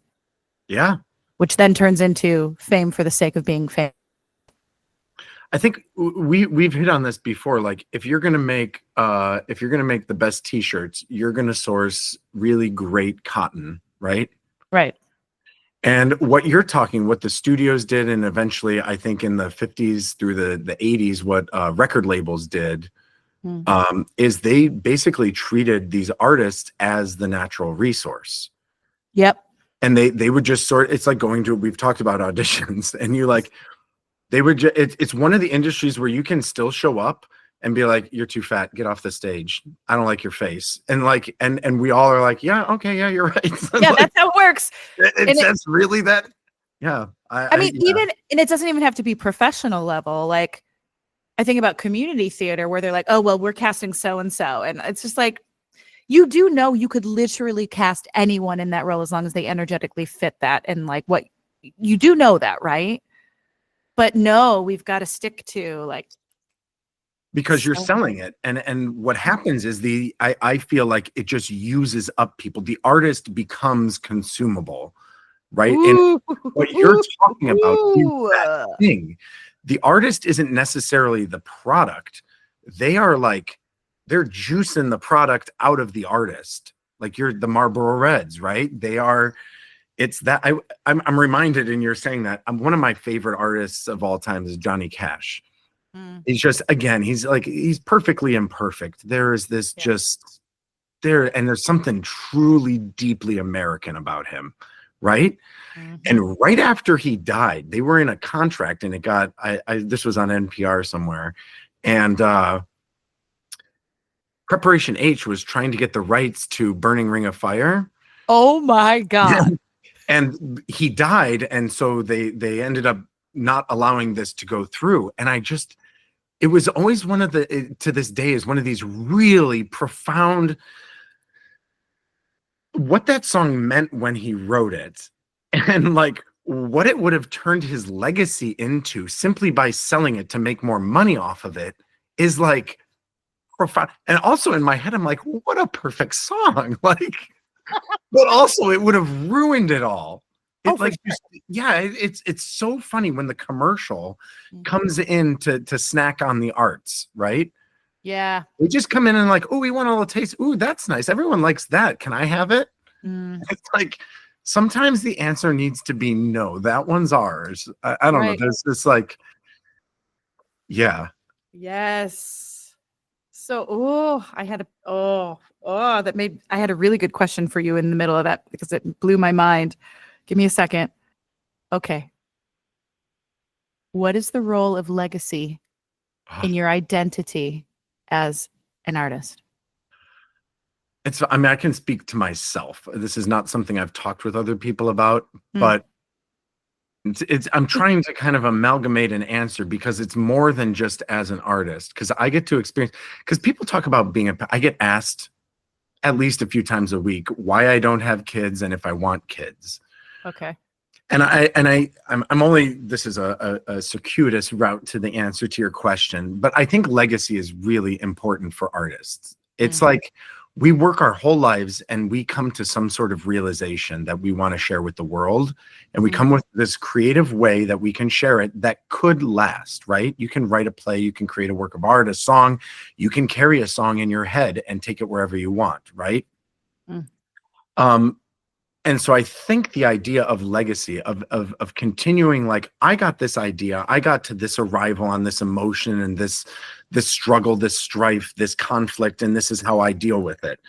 Yeah. which then turns into fame for the sake of being famous. I think we've hit on this before. Like if you're gonna make the best t-shirts, you're gonna source really great cotton, right? Right. And what the studios did, and eventually I think in the 50s through the 80s, what record labels did is they basically treated these artists as the natural resource. Yep. And they would just it's like we've talked about auditions, and you like, it's one of the industries where you can still show up and be like, you're too fat, get off the stage, I don't like your face, and like and we all are like, yeah, okay, yeah, you're right. Yeah, like, that's how it works. it says really that. Yeah. I mean, even, and it doesn't even have to be professional level. Like I think about community theater where they're like, oh, well, we're casting so-and-so. And it's just like, you do know you could literally cast anyone in that role as long as they energetically fit that. And like what you do know that, right? But no, we've got to stick to like, because you're selling it, and what happens is I feel like it just uses up people. The artist becomes consumable, right? ooh, And what you're talking about is ooh, that thing. The artist isn't necessarily the product. They're juicing the product out of the artist. Like you're the Marlboro Reds, right? It's that I'm reminded, and you're saying that one of my favorite artists of all time is Johnny Cash. He's just, again, he's perfectly imperfect. There is this just there, and there's something truly deeply American about him, right? And right after he died, they were in a contract, and it got this was on NPR somewhere, and Preparation H was trying to get the rights to Burning Ring of Fire. Oh my God. And he died, and so they ended up not allowing this to go through. And it was always to this day is one of these really profound, what that song meant when he wrote it, and like what it would have turned his legacy into simply by selling it to make more money off of it is like profound. And also in my head, I'm like, what a perfect song. Like, but also it would have ruined it all. It's so funny when the commercial comes in to snack on the arts, right? Yeah. They just come in and like, oh, we want all the taste. Ooh, that's nice. Everyone likes that. Can I have it? It's like sometimes the answer needs to be no. That one's ours. I don't know. There's this like, yeah. Yes. So, I had a really good question for you in the middle of that because it blew my mind. Give me a second. Okay. What is the role of legacy in your identity as an artist? I can speak to myself. This is not something I've talked with other people about, but I'm trying to kind of amalgamate an answer because it's more than just as an artist, because I get to experience, because people talk about I get asked at least a few times a week why I don't have kids and if I want kids. Okay. And I'm only, this is a circuitous route to the answer to your question, but I think legacy is really important for artists. It's like we work our whole lives and we come to some sort of realization that we want to share with the world. And we come with this creative way that we can share it that could last, right? You can write a play, you can create a work of art, a song, you can carry a song in your head and take it wherever you want, right? And so I think the idea of legacy, of continuing, like, I got this idea, I got to this arrival on this emotion and this struggle, this strife, this conflict, and this is how I deal with it.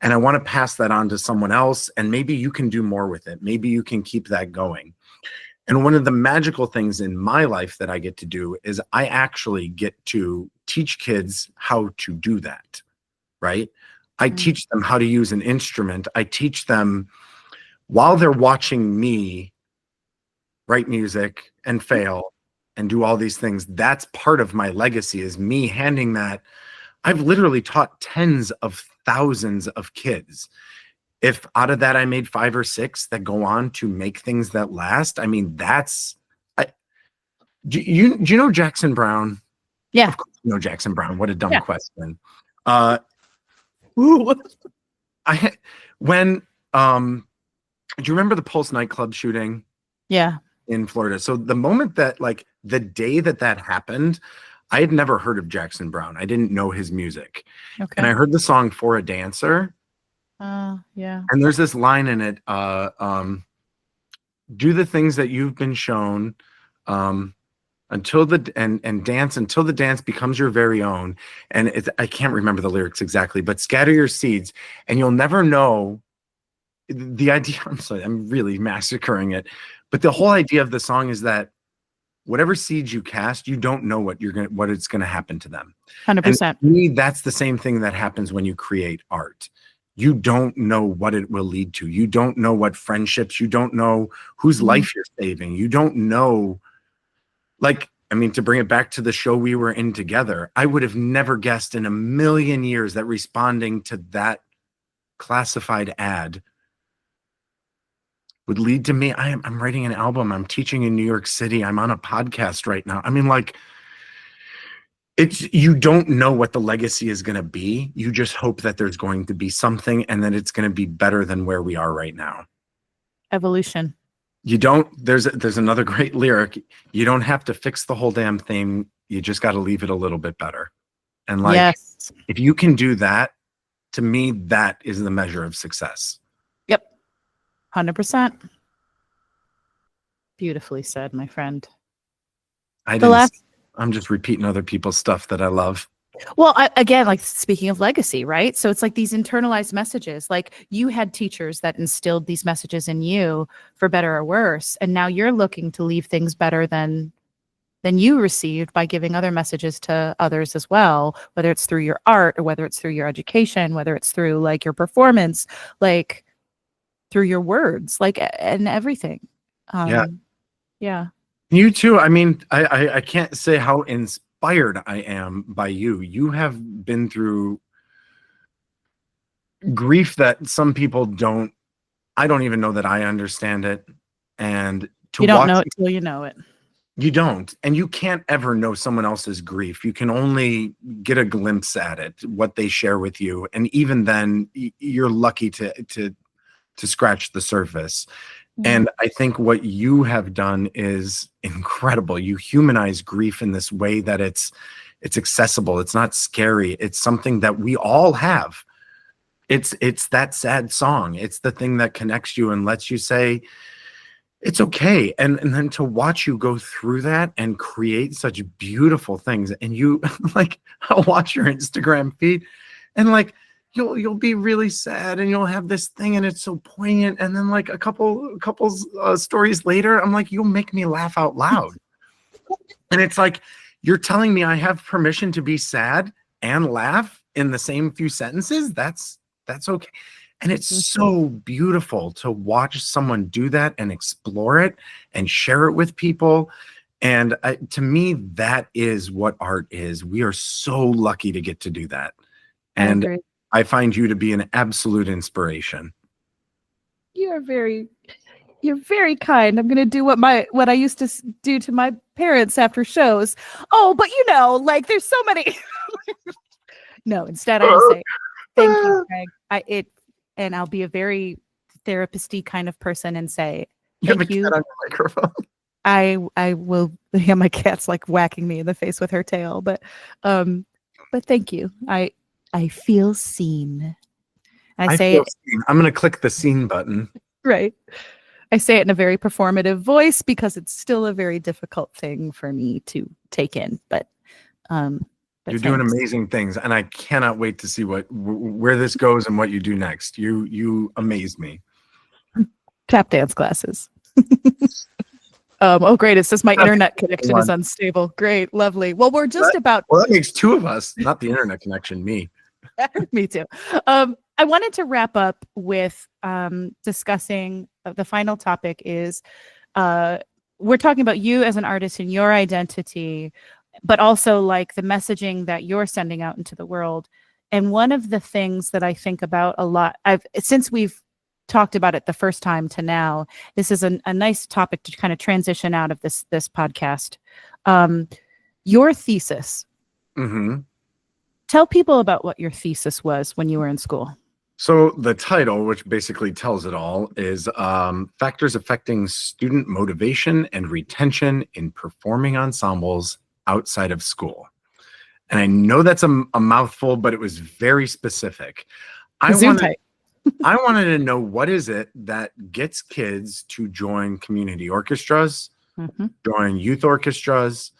And I want to pass that on to someone else, and maybe you can do more with it. Maybe you can keep that going. And one of the magical things in my life that I get to do is I actually get to teach kids how to do that, right? I teach them how to use an instrument. I teach them while they're watching me write music and fail and do all these things. That's part of my legacy, is me handing that. I've literally taught tens of thousands of kids. If out of that I made 5 or 6 that go on to make things that last, I mean, that's, do you know Jackson Brown? Yeah. Of course you know Jackson Brown. What a dumb Yeah. question. When do you remember the Pulse nightclub shooting? Yeah. In Florida. So the moment that, like, the day that happened, I had never heard of Jackson Brown. I didn't know his music. Okay. And I heard the song For a Dancer. Yeah. And there's this line in it, do the things that you've been shown, until and dance until the dance becomes your very own. And I can't remember the lyrics exactly, but scatter your seeds and you'll never know the idea. I'm sorry, I'm really massacring it. But the whole idea of the song is that whatever seeds you cast, you don't know what it's gonna happen to them. 100%. And to me, that's the same thing that happens when you create art. You don't know what it will lead to. You don't know what friendships, you don't know whose life you're saving. You don't know, like, I mean, to bring it back to the show we were in together, I would have never guessed in a million years that responding to that classified ad would lead to me. I'm writing an album. I'm teaching in New York City. I'm on a podcast right now. I mean, like, you don't know what the legacy is going to be. You just hope that there's going to be something and that it's going to be better than where we are right now. Evolution. You don't, there's another great lyric. You don't have to fix the whole damn thing. You just got to leave it a little bit better. And like, yes. If you can do that, to me, that is the measure of success. Yep. 100%. Beautifully said, my friend. I'm just repeating other people's stuff that I love. Well, again, like, speaking of legacy, right? So it's like these internalized messages, like you had teachers that instilled these messages in you for better or worse. And now you're looking to leave things better than you received by giving other messages to others as well, whether it's through your art or whether it's through your education, whether it's through like your performance, like through your words, like, and everything. Yeah. You too. I mean, I can't say how inspired I am by you. You have been through grief that some people don't. I don't even know that I understand it. And you don't know it till you know it. You don't. And you can't ever know someone else's grief. You can only get a glimpse at it, what they share with you. And even then, you're lucky to scratch the surface. And I think what you have done is incredible. You humanize grief in this way that it's accessible. It's not scary. It's something that we all have. It's that sad song. It's the thing that connects you and lets you say, it's okay. And then to watch you go through that and create such beautiful things. And you, like, I'll watch your Instagram feed and like, you'll be really sad and you'll have this thing and it's so poignant. And then like a couple stories later, I'm like, you'll make me laugh out loud. And it's like, you're telling me I have permission to be sad and laugh in the same few sentences. That's okay. And it's so beautiful to watch someone do that and explore it and share it with people. And to me, that is what art is. We are so lucky to get to do that. And I find you to be an absolute inspiration. You're very kind. I'm gonna do what I used to do to my parents after shows. Oh, but you know, like, there's so many. No, instead I just say, thank you, Craig. And I'll be a very therapist-y kind of person and say, thank you. Cat on your microphone. I will. Yeah, my cat's like whacking me in the face with her tail, but thank you. I feel seen. I say it. I'm going to click the scene button. Right. I say it in a very performative voice because it's still a very difficult thing for me to take in. But you're doing amazing things, and I cannot wait to see where this goes and what you do next. You amaze me. Tap dance classes. Oh, great. It says my internet connection is One. unstable. Great. Lovely. Well, we're just about, Well, that makes two of us, not the internet connection, me. me too. I wanted to wrap up with discussing the final topic is we're talking about you as an artist and your identity, but also like the messaging that you're sending out into the world. And one of the things that I think about a lot, since we've talked about it the first time to now, this is a nice topic to kind of transition out of this podcast. Your thesis. Mm-hmm. Tell people about what your thesis was when you were in school. So the title, which basically tells it all, is Factors Affecting Student Motivation and Retention in Performing Ensembles Outside of School. And I know that's a mouthful, but it was very specific. I wanted to know, what is it that gets kids to join community orchestras, join youth orchestras,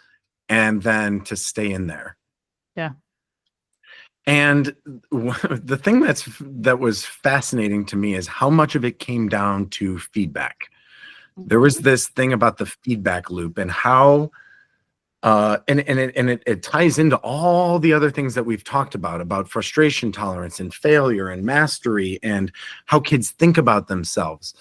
and then to stay in there? Yeah. And the thing that was fascinating to me is how much of it came down to feedback. There was this thing about the feedback loop and how it ties into all the other things that we've talked about frustration tolerance and failure and mastery and how kids think about themselves.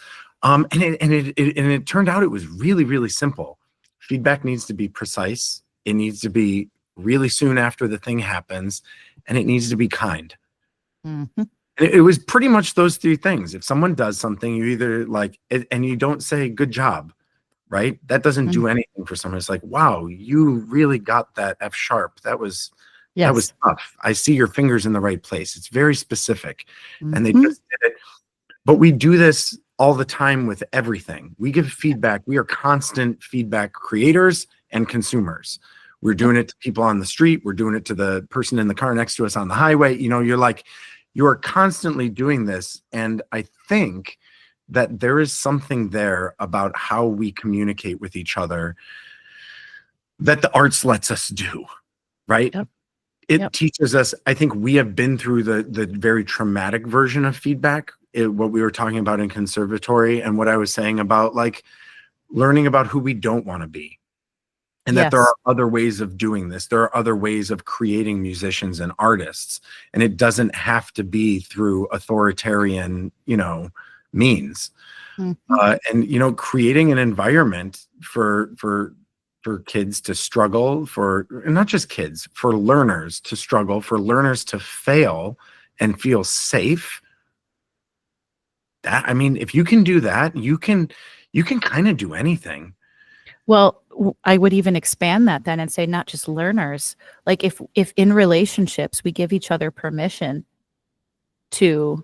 And it turned out it was really, really simple. Feedback needs to be precise. It needs to be really soon after the thing happens, and it needs to be kind. It was pretty much those three things. If someone does something, you either like it, and you don't say good job, right? That doesn't do anything for someone. It's like, wow, you really got that F sharp. That was tough. I see your fingers in the right place. It's very specific. And they just did it. But we do this all the time with everything. We give feedback. We are constant feedback creators and consumers. We're doing it to people on the street. We're doing it to the person in the car next to us on the highway. You know, you are constantly doing this. And I think that there is something there about how we communicate with each other that the arts lets us do, right? It teaches us. I think we have been through the very traumatic version of feedback, what we were talking about in conservatory, and what I was saying about like learning about who we don't want to be. And that there are other ways of doing this. There are other ways of creating musicians and artists. And it doesn't have to be through authoritarian, means. And, creating an environment for kids to struggle, and not just kids, for learners to struggle, for learners to fail and feel safe. If you can do that, you can kind of do anything. Well, I would even expand that then and say not just learners. Like if in relationships we give each other permission to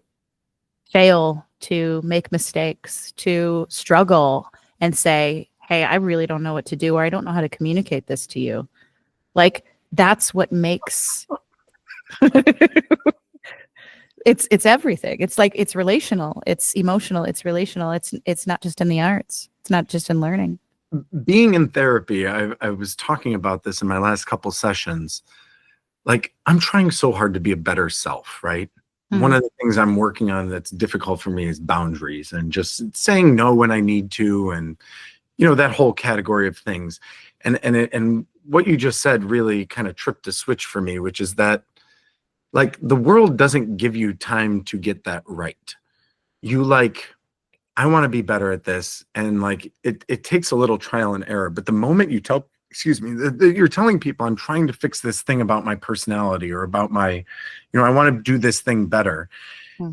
fail, to make mistakes, to struggle and say, hey, I really don't know what to do, or I don't know how to communicate this to you. Like that's what makes it's everything. It's like it's relational, it's emotional, it's relational. It's not just in the arts. It's not just in learning. Being in therapy, I was talking about this in my last couple sessions. Like, I'm trying so hard to be a better self, right? One of the things I'm working on that's difficult for me is boundaries and just saying no when I need to, and that whole category of things. And what you just said really kind of tripped a switch for me, which is that like the world doesn't give you time to get that right. I want to be better at this. And like, it takes a little trial and error, but the moment you you're telling people I'm trying to fix this thing about my personality or about my, I want to do this thing better,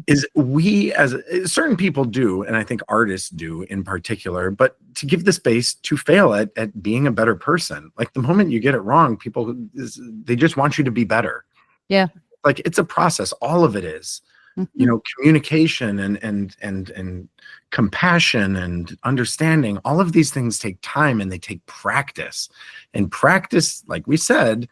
is we as certain people do. And I think artists do in particular, but to give the space to fail at being a better person. Like the moment you get it wrong, they just want you to be better. Yeah. Like it's a process. All of it is. Communication and compassion and understanding, all of these things take time and they take practice. And practice, like we said,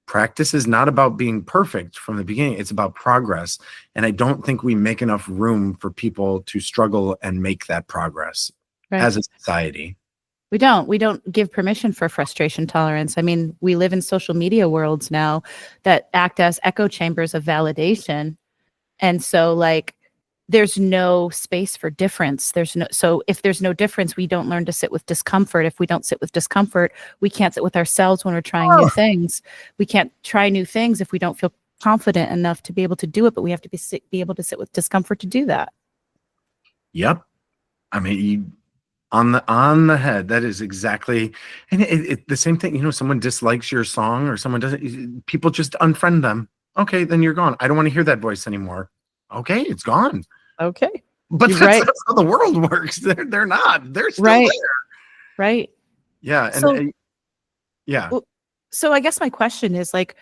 practice is not about being perfect from the beginning. It's about progress. And I don't think we make enough room for people to struggle and make that progress as a society. We don't give permission for frustration tolerance. I mean, we live in social media worlds now that act as echo chambers of validation. And so like there's no space for difference. So if there's no difference, we don't learn to sit with discomfort. If we don't sit with discomfort, we can't sit with ourselves when we're trying new things. We can't try new things if we don't feel confident enough to be able to do it, but we have to be able to sit with discomfort to do that. Yep. I mean, on the head. That is exactly, and the same thing. Someone dislikes your song or someone doesn't. People just unfriend them. Okay, then you're gone. I don't want to hear that voice anymore. Okay, it's gone. Okay, But you're that's right. not how the world works. They're not. They're still Right. there. Right. Yeah, and yeah. So I guess my question is like,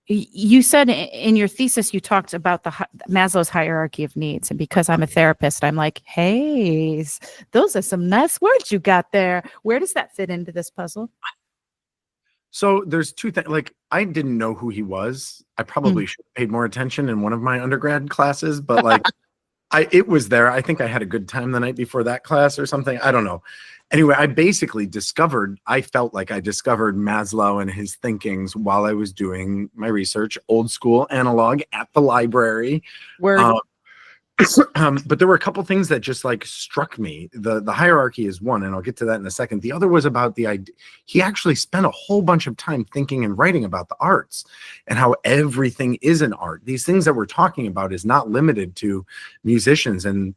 you said in your thesis, you talked about the Maslow's hierarchy of needs. And because I'm a therapist, I'm like, hey, those are some nice words you got there. Where does that fit into this puzzle? So there's two things. Like, I didn't know who he was. I probably should have paid more attention in one of my undergrad classes, but like, it was there. I think I had a good time the night before that class or something. I don't know. Anyway, I felt like I discovered Maslow and his thinkings while I was doing my research, old school analog at the library. Word. But there were a couple things that just like struck me. The hierarchy is one, and I'll get to that in a second. The other was about the idea. He actually spent a whole bunch of time thinking and writing about the arts and how everything is an art. These things that we're talking about is not limited to musicians. And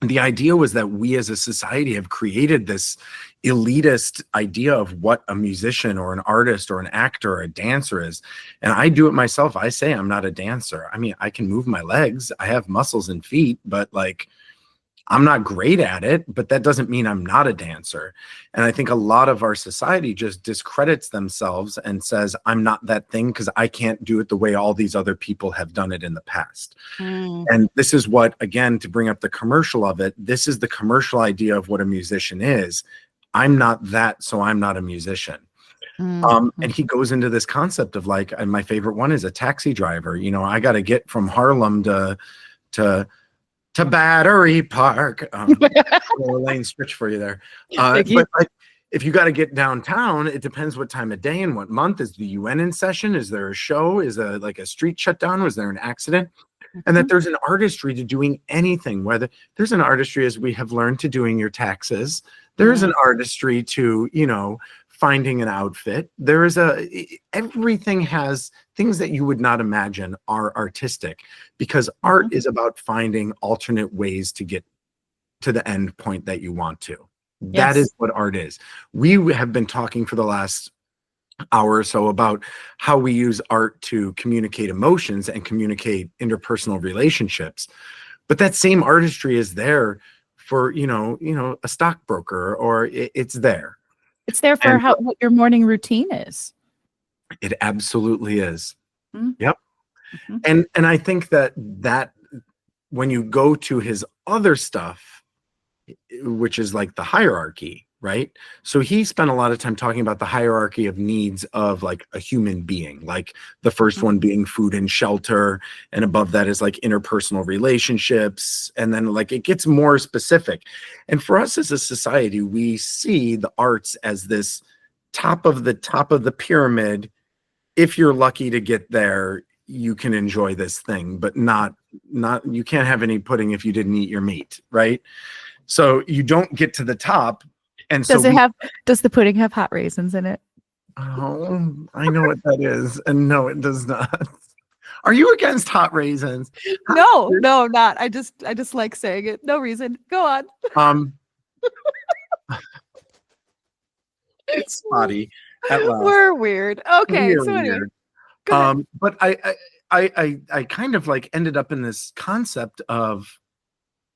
the idea was that we as a society have created this elitist idea of what a musician or an artist or an actor or a dancer is. And I do it myself. I say I'm not a dancer. I mean, I can move my legs. I have muscles and feet, but like, I'm not great at it, but that doesn't mean I'm not a dancer. And I think a lot of our society just discredits themselves and says, I'm not that thing because I can't do it the way all these other people have done it in the past. And this is what, again, to bring up the commercial of it, this is the commercial idea of what a musician is. I'm not that, so I'm not a musician. And he goes into this concept of like, and my favorite one is a taxi driver. I got to get from Harlem to Battery Park. Lane switch for you there. But like, if you got to get downtown, it depends what time of day and what month. Is the UN in session? Is there a show? Is there like a street shutdown? Was there an accident? And that there's an artistry to doing anything, whether there's an artistry, as we have learned, to doing your taxes. There's an artistry to, finding an outfit. Everything has things that you would not imagine are artistic, because art is about finding alternate ways to get to the end point that you want to. That is what art is. We have been talking for the last hour or so about how we use art to communicate emotions and communicate interpersonal relationships. But that same artistry is there for, a stockbroker, or it's there. It's there for what your morning routine is. It absolutely is. Yep. Mm-hmm. And I think that when you go to his other stuff, which is like the hierarchy, right? So he spent a lot of time talking about the hierarchy of needs of like a human being, like the first one being food and shelter, and above that is like interpersonal relationships, and then like it gets more specific. And for us as a society, we see the arts as this top of the pyramid. If you're lucky to get there, you can enjoy this thing, but not you can't have any pudding if you didn't eat your meat, right? So you don't get to the top. And does the pudding have hot raisins in it? Oh, I know what that is. And no, it does not. Are you against hot raisins? No, not. I just like saying it. No reason. Go on. It's spotty. At last. We're weird. Okay. We're so anyway. Weird. But I kind of like ended up in this concept of,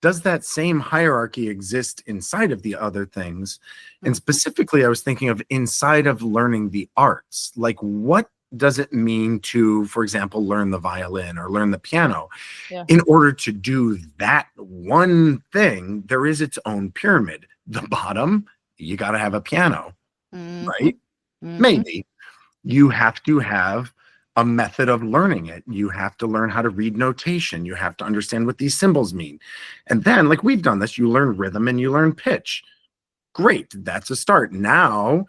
does that same hierarchy exist inside of the other things? And specifically, I was thinking of inside of learning the arts. Like, what does it mean to, for example, learn the violin or learn the piano? Yeah. In order to do that one thing, there is its own pyramid. The bottom, you got to have a piano, right? Maybe. You have to have a method of learning it. You have to learn how to read notation. You have to understand what these symbols mean. And then, like we've done this, you learn rhythm and you learn pitch. Great, that's a start. Now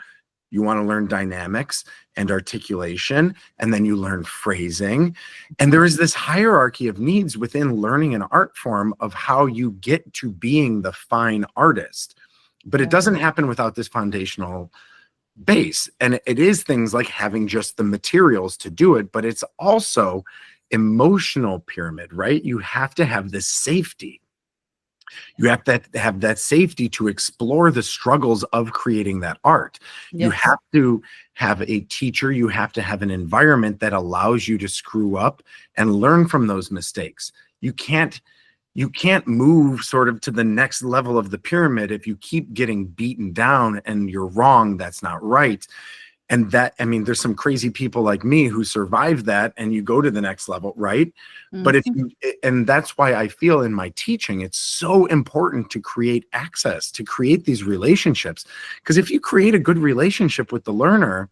you want to learn dynamics and articulation, and then you learn phrasing. And there is this hierarchy of needs within learning an art form of how you get to being the fine artist. But it doesn't happen without this foundational base. And it is things like having just the materials to do it, but it's also emotional pyramid, right? You have to have this safety. You have to have that safety to explore the struggles of creating that art. You Yes. have to have a teacher. You have to have an environment that allows you to screw up and learn from those mistakes. You can't move sort of to the next level of the pyramid if you keep getting beaten down and you're wrong. That's not right. And that, I mean, there's some crazy people like me who survive that and you go to the next level, right? But if you, and that's why I feel in my teaching, it's so important to create access, to create these relationships. Because if you create a good relationship with the learner,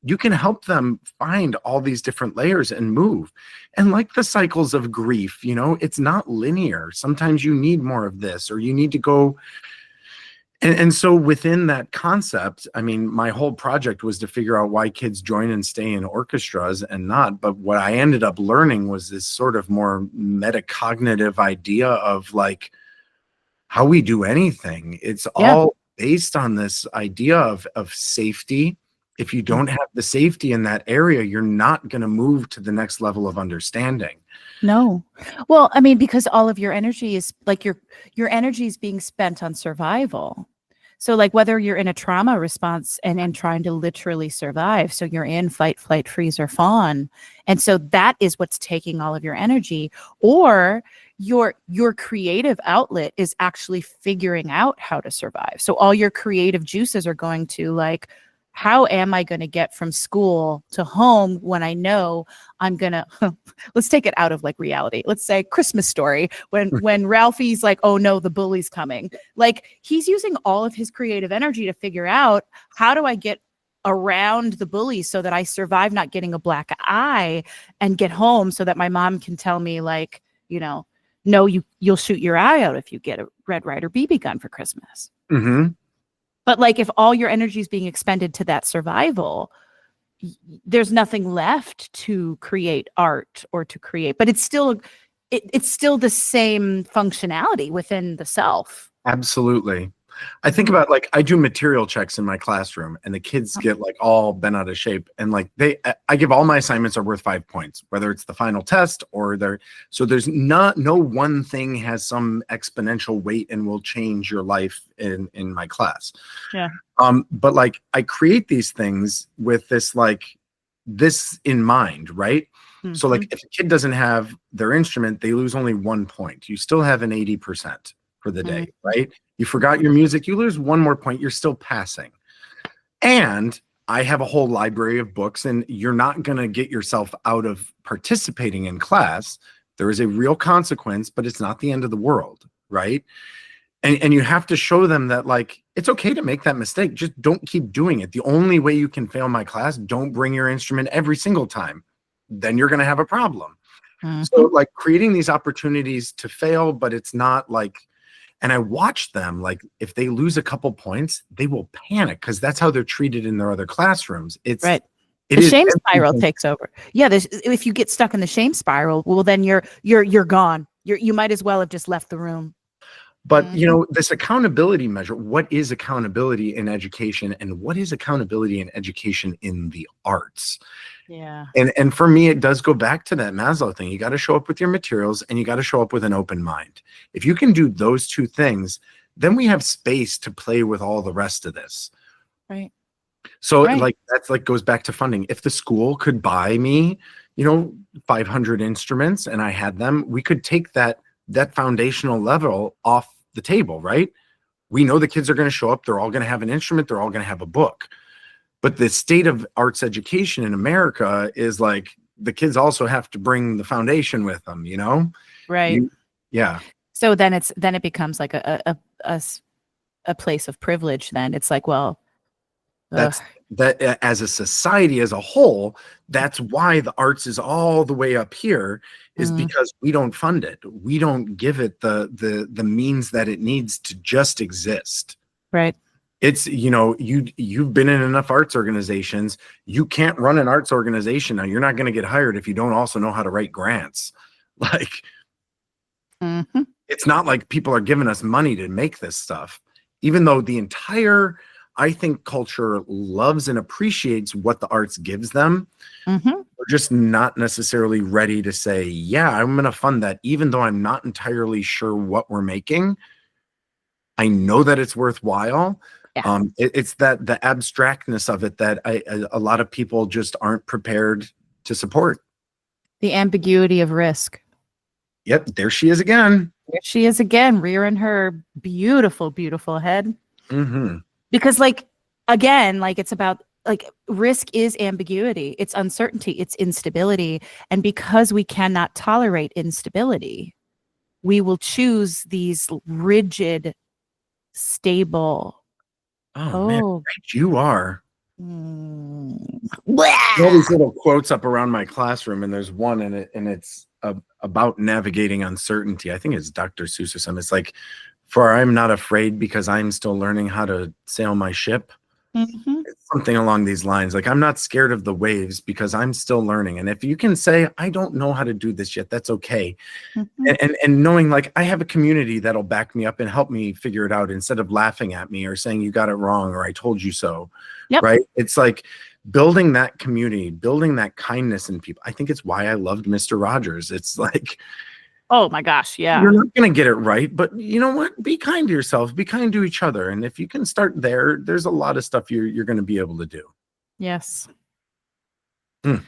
you can help them find all these different layers and move. And like the cycles of grief, you know, it's not linear. Sometimes you need more of this, or you need to go. And so within that concept, I mean, my whole project was to figure out why kids join and stay in orchestras and not. But what I ended up learning was this sort of more metacognitive idea of like how we do anything. It's all based on this idea of safety. If you don't have the safety in that area, you're not going to move to the next level of understanding. No. Well, I mean, because all of your energy is like your energy is being spent on survival. So like whether you're in a trauma response and trying to literally survive, so you're in fight, flight, freeze, or fawn. And so that is what's taking all of your energy, or your creative outlet is actually figuring out how to survive. So all your creative juices are going to like, how am I going to get from school to home when I know I'm going to, let's take it out of like reality. Let's say Christmas Story, when Ralphie's like, oh no, the bully's coming. Like he's using all of his creative energy to figure out, how do I get around the bully so that I survive not getting a black eye and get home so that my mom can tell me like, you know, no, you'll shoot your eye out if you get a Red Ryder BB gun for Christmas. Mm-hmm. But like if all your energy is being expended to that survival, there's nothing left to create art or to create. But it's still the same functionality within the self. Absolutely. I think about like I do material checks in my classroom and the kids get like all bent out of shape, and like I give all my assignments are worth 5 points, whether it's the final test or so there's no one thing has some exponential weight and will change your life in my class. Yeah. But like I create these things with this in mind, right? Mm-hmm. So like if a kid doesn't have their instrument, they lose only 1 point. You still have an 80% for the day, right? You forgot your music, you lose 1 more point, you're still passing. And I have a whole library of books, and you're not going to get yourself out of participating in class. There is a real consequence, but it's not the end of the world, right? And you have to show them that like, it's okay to make that mistake. Just don't keep doing it. The only way you can fail my class, don't bring your instrument every single time. Then you're going to have a problem. Mm-hmm. So like creating these opportunities to fail, but it's not like, and I watch them, like if they lose a couple points, they will panic because that's how they're treated in their other classrooms. It's right. The shame spiral takes over. Yeah, if you get stuck in the shame spiral, well, then you're gone. You might as well have just left the room. But you know, this accountability measure. What is accountability in education, and what is accountability in education in the arts? Yeah. And for me, it does go back to that Maslow thing. You got to show up with your materials, and you got to show up with an open mind. If you can do those two things, then we have space to play with all the rest of this. Right. So like that's like goes back to funding. If the school could buy me, 500 instruments and I had them, we could take that foundational level off the table, right? We know the kids are going to show up. They're all going to have an instrument. They're all going to have a book. But the state of arts education in America is like the kids also have to bring the foundation with them, Right. Yeah. So then it becomes like a place of privilege. Then it's like, well, that as a society as a whole, that's why the arts is all the way up here, is because we don't fund it. We don't give it the means that it needs to just exist. Right. It's, you've been in enough arts organizations. You can't run an arts organization. Now you're not going to get hired if you don't also know how to write grants. Like, Mm-hmm. it's not like people are giving us money to make this stuff, even though the entire, I think, culture loves and appreciates what the arts gives them. Mm-hmm. We're just not necessarily ready to say, yeah, I'm going to fund that, even though I'm not entirely sure what we're making. I know that it's worthwhile. Yeah. It's that the abstractness of it that a lot of people just aren't prepared to support. The ambiguity of risk. Yep, there she is again. There she is again, rearing her beautiful, beautiful head. Mm-hmm. Because, like, again, like, it's about, like, risk is ambiguity. It's uncertainty. It's instability. And because we cannot tolerate instability, we will choose these rigid, stable. Oh man, Oh. right you are. Mm. All these little quotes up around my classroom, and there's one in it, and it's about navigating uncertainty. I think it's Dr. Seuss or something. It's like, for I'm not afraid because I'm still learning how to sail my ship. Mm-hmm. It's something along these lines. Like, I'm not scared of the waves because I'm still learning. And if you can say, I don't know how to do this yet, that's okay. Mm-hmm. And knowing, like, I have a community that'll back me up and help me figure it out instead of laughing at me or saying you got it wrong or I told you so. Yep. Right. It's like building that community, building that kindness in people. I think it's why I loved Mr. Rogers. It's like, Oh my gosh, yeah. you're not going to get it right, but you know what? Be kind to yourself, be kind to each other. And if you can start there, there's a lot of stuff you're going to be able to do. Yes. Mm.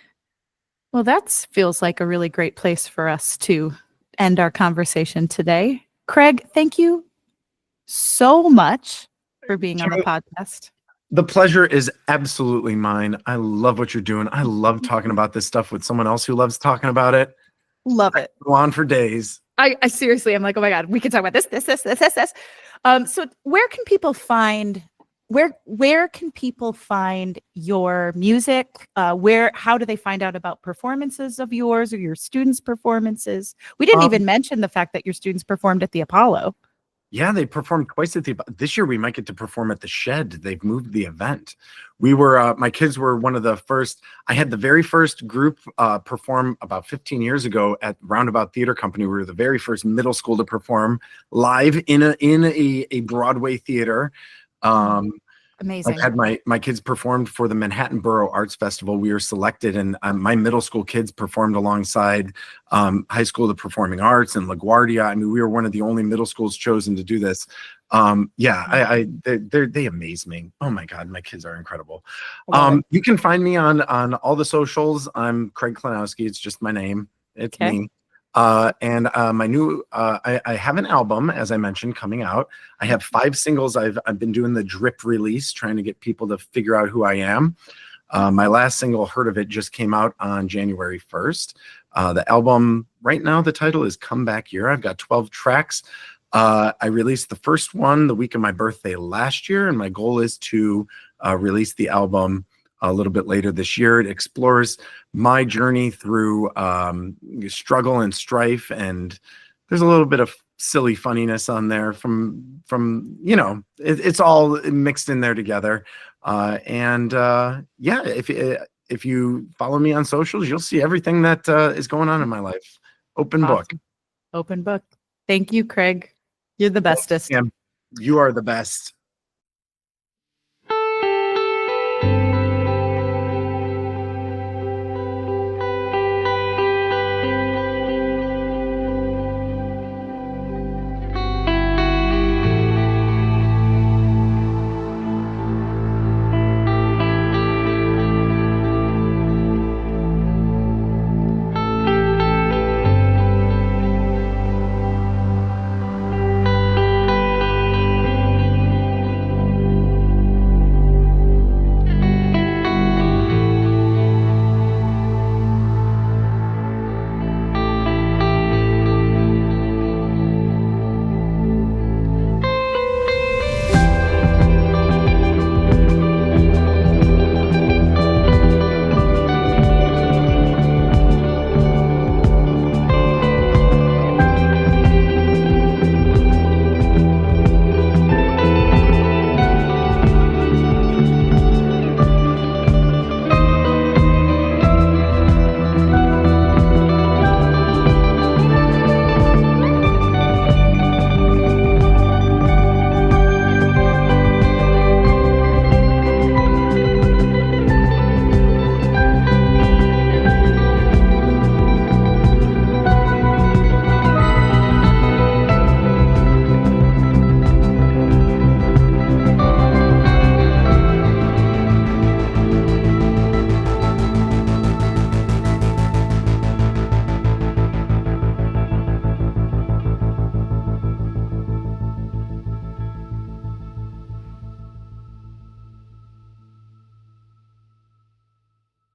Well, that feels like a really great place for us to end our conversation today. Craig, thank you so much for being on the podcast. The pleasure is absolutely mine. I love what you're doing. I love talking about this stuff with someone else who loves talking about it. Love it. Go on for days. I seriously, I'm like, oh my God, we can talk about this. So where can people find your music? How do they find out about performances of yours or your students' performances? We didn't even mention the fact that your students performed at the Apollo. Yeah, they performed twice at this year. We might get to perform at the Shed. They've moved the event. We were, my kids were one of the first. I had the very first group perform about 15 years ago at Roundabout Theater Company. We were the very first middle school to perform live in a Broadway theater. Amazing. I had my kids performed for the Manhattan Borough Arts Festival. We were selected, and my middle school kids performed alongside High School of the Performing Arts and LaGuardia. I mean, we were one of the only middle schools chosen to do this. They amaze me. Oh my God, my kids are incredible. You can find me on all the socials. I'm Craig Klonowski. It's just my name. It's me. And my new, I have an album, as I mentioned, coming out. I have 5 singles. I've been doing the drip release, trying to get people to figure out who I am. My last single, Heard of It, just came out on January 1st. The album right now, the title is Come Back Year. I've got 12 tracks. I released the first one the week of my birthday last year, and my goal is to release the album a little bit later this year. It explores my journey through struggle and strife, and there's a little bit of silly funniness on there from it's all mixed in there together. If you follow me on socials, you'll see everything that is going on in my life. Open book. Open book. Thank you, Craig. You're the bestest. You are the best.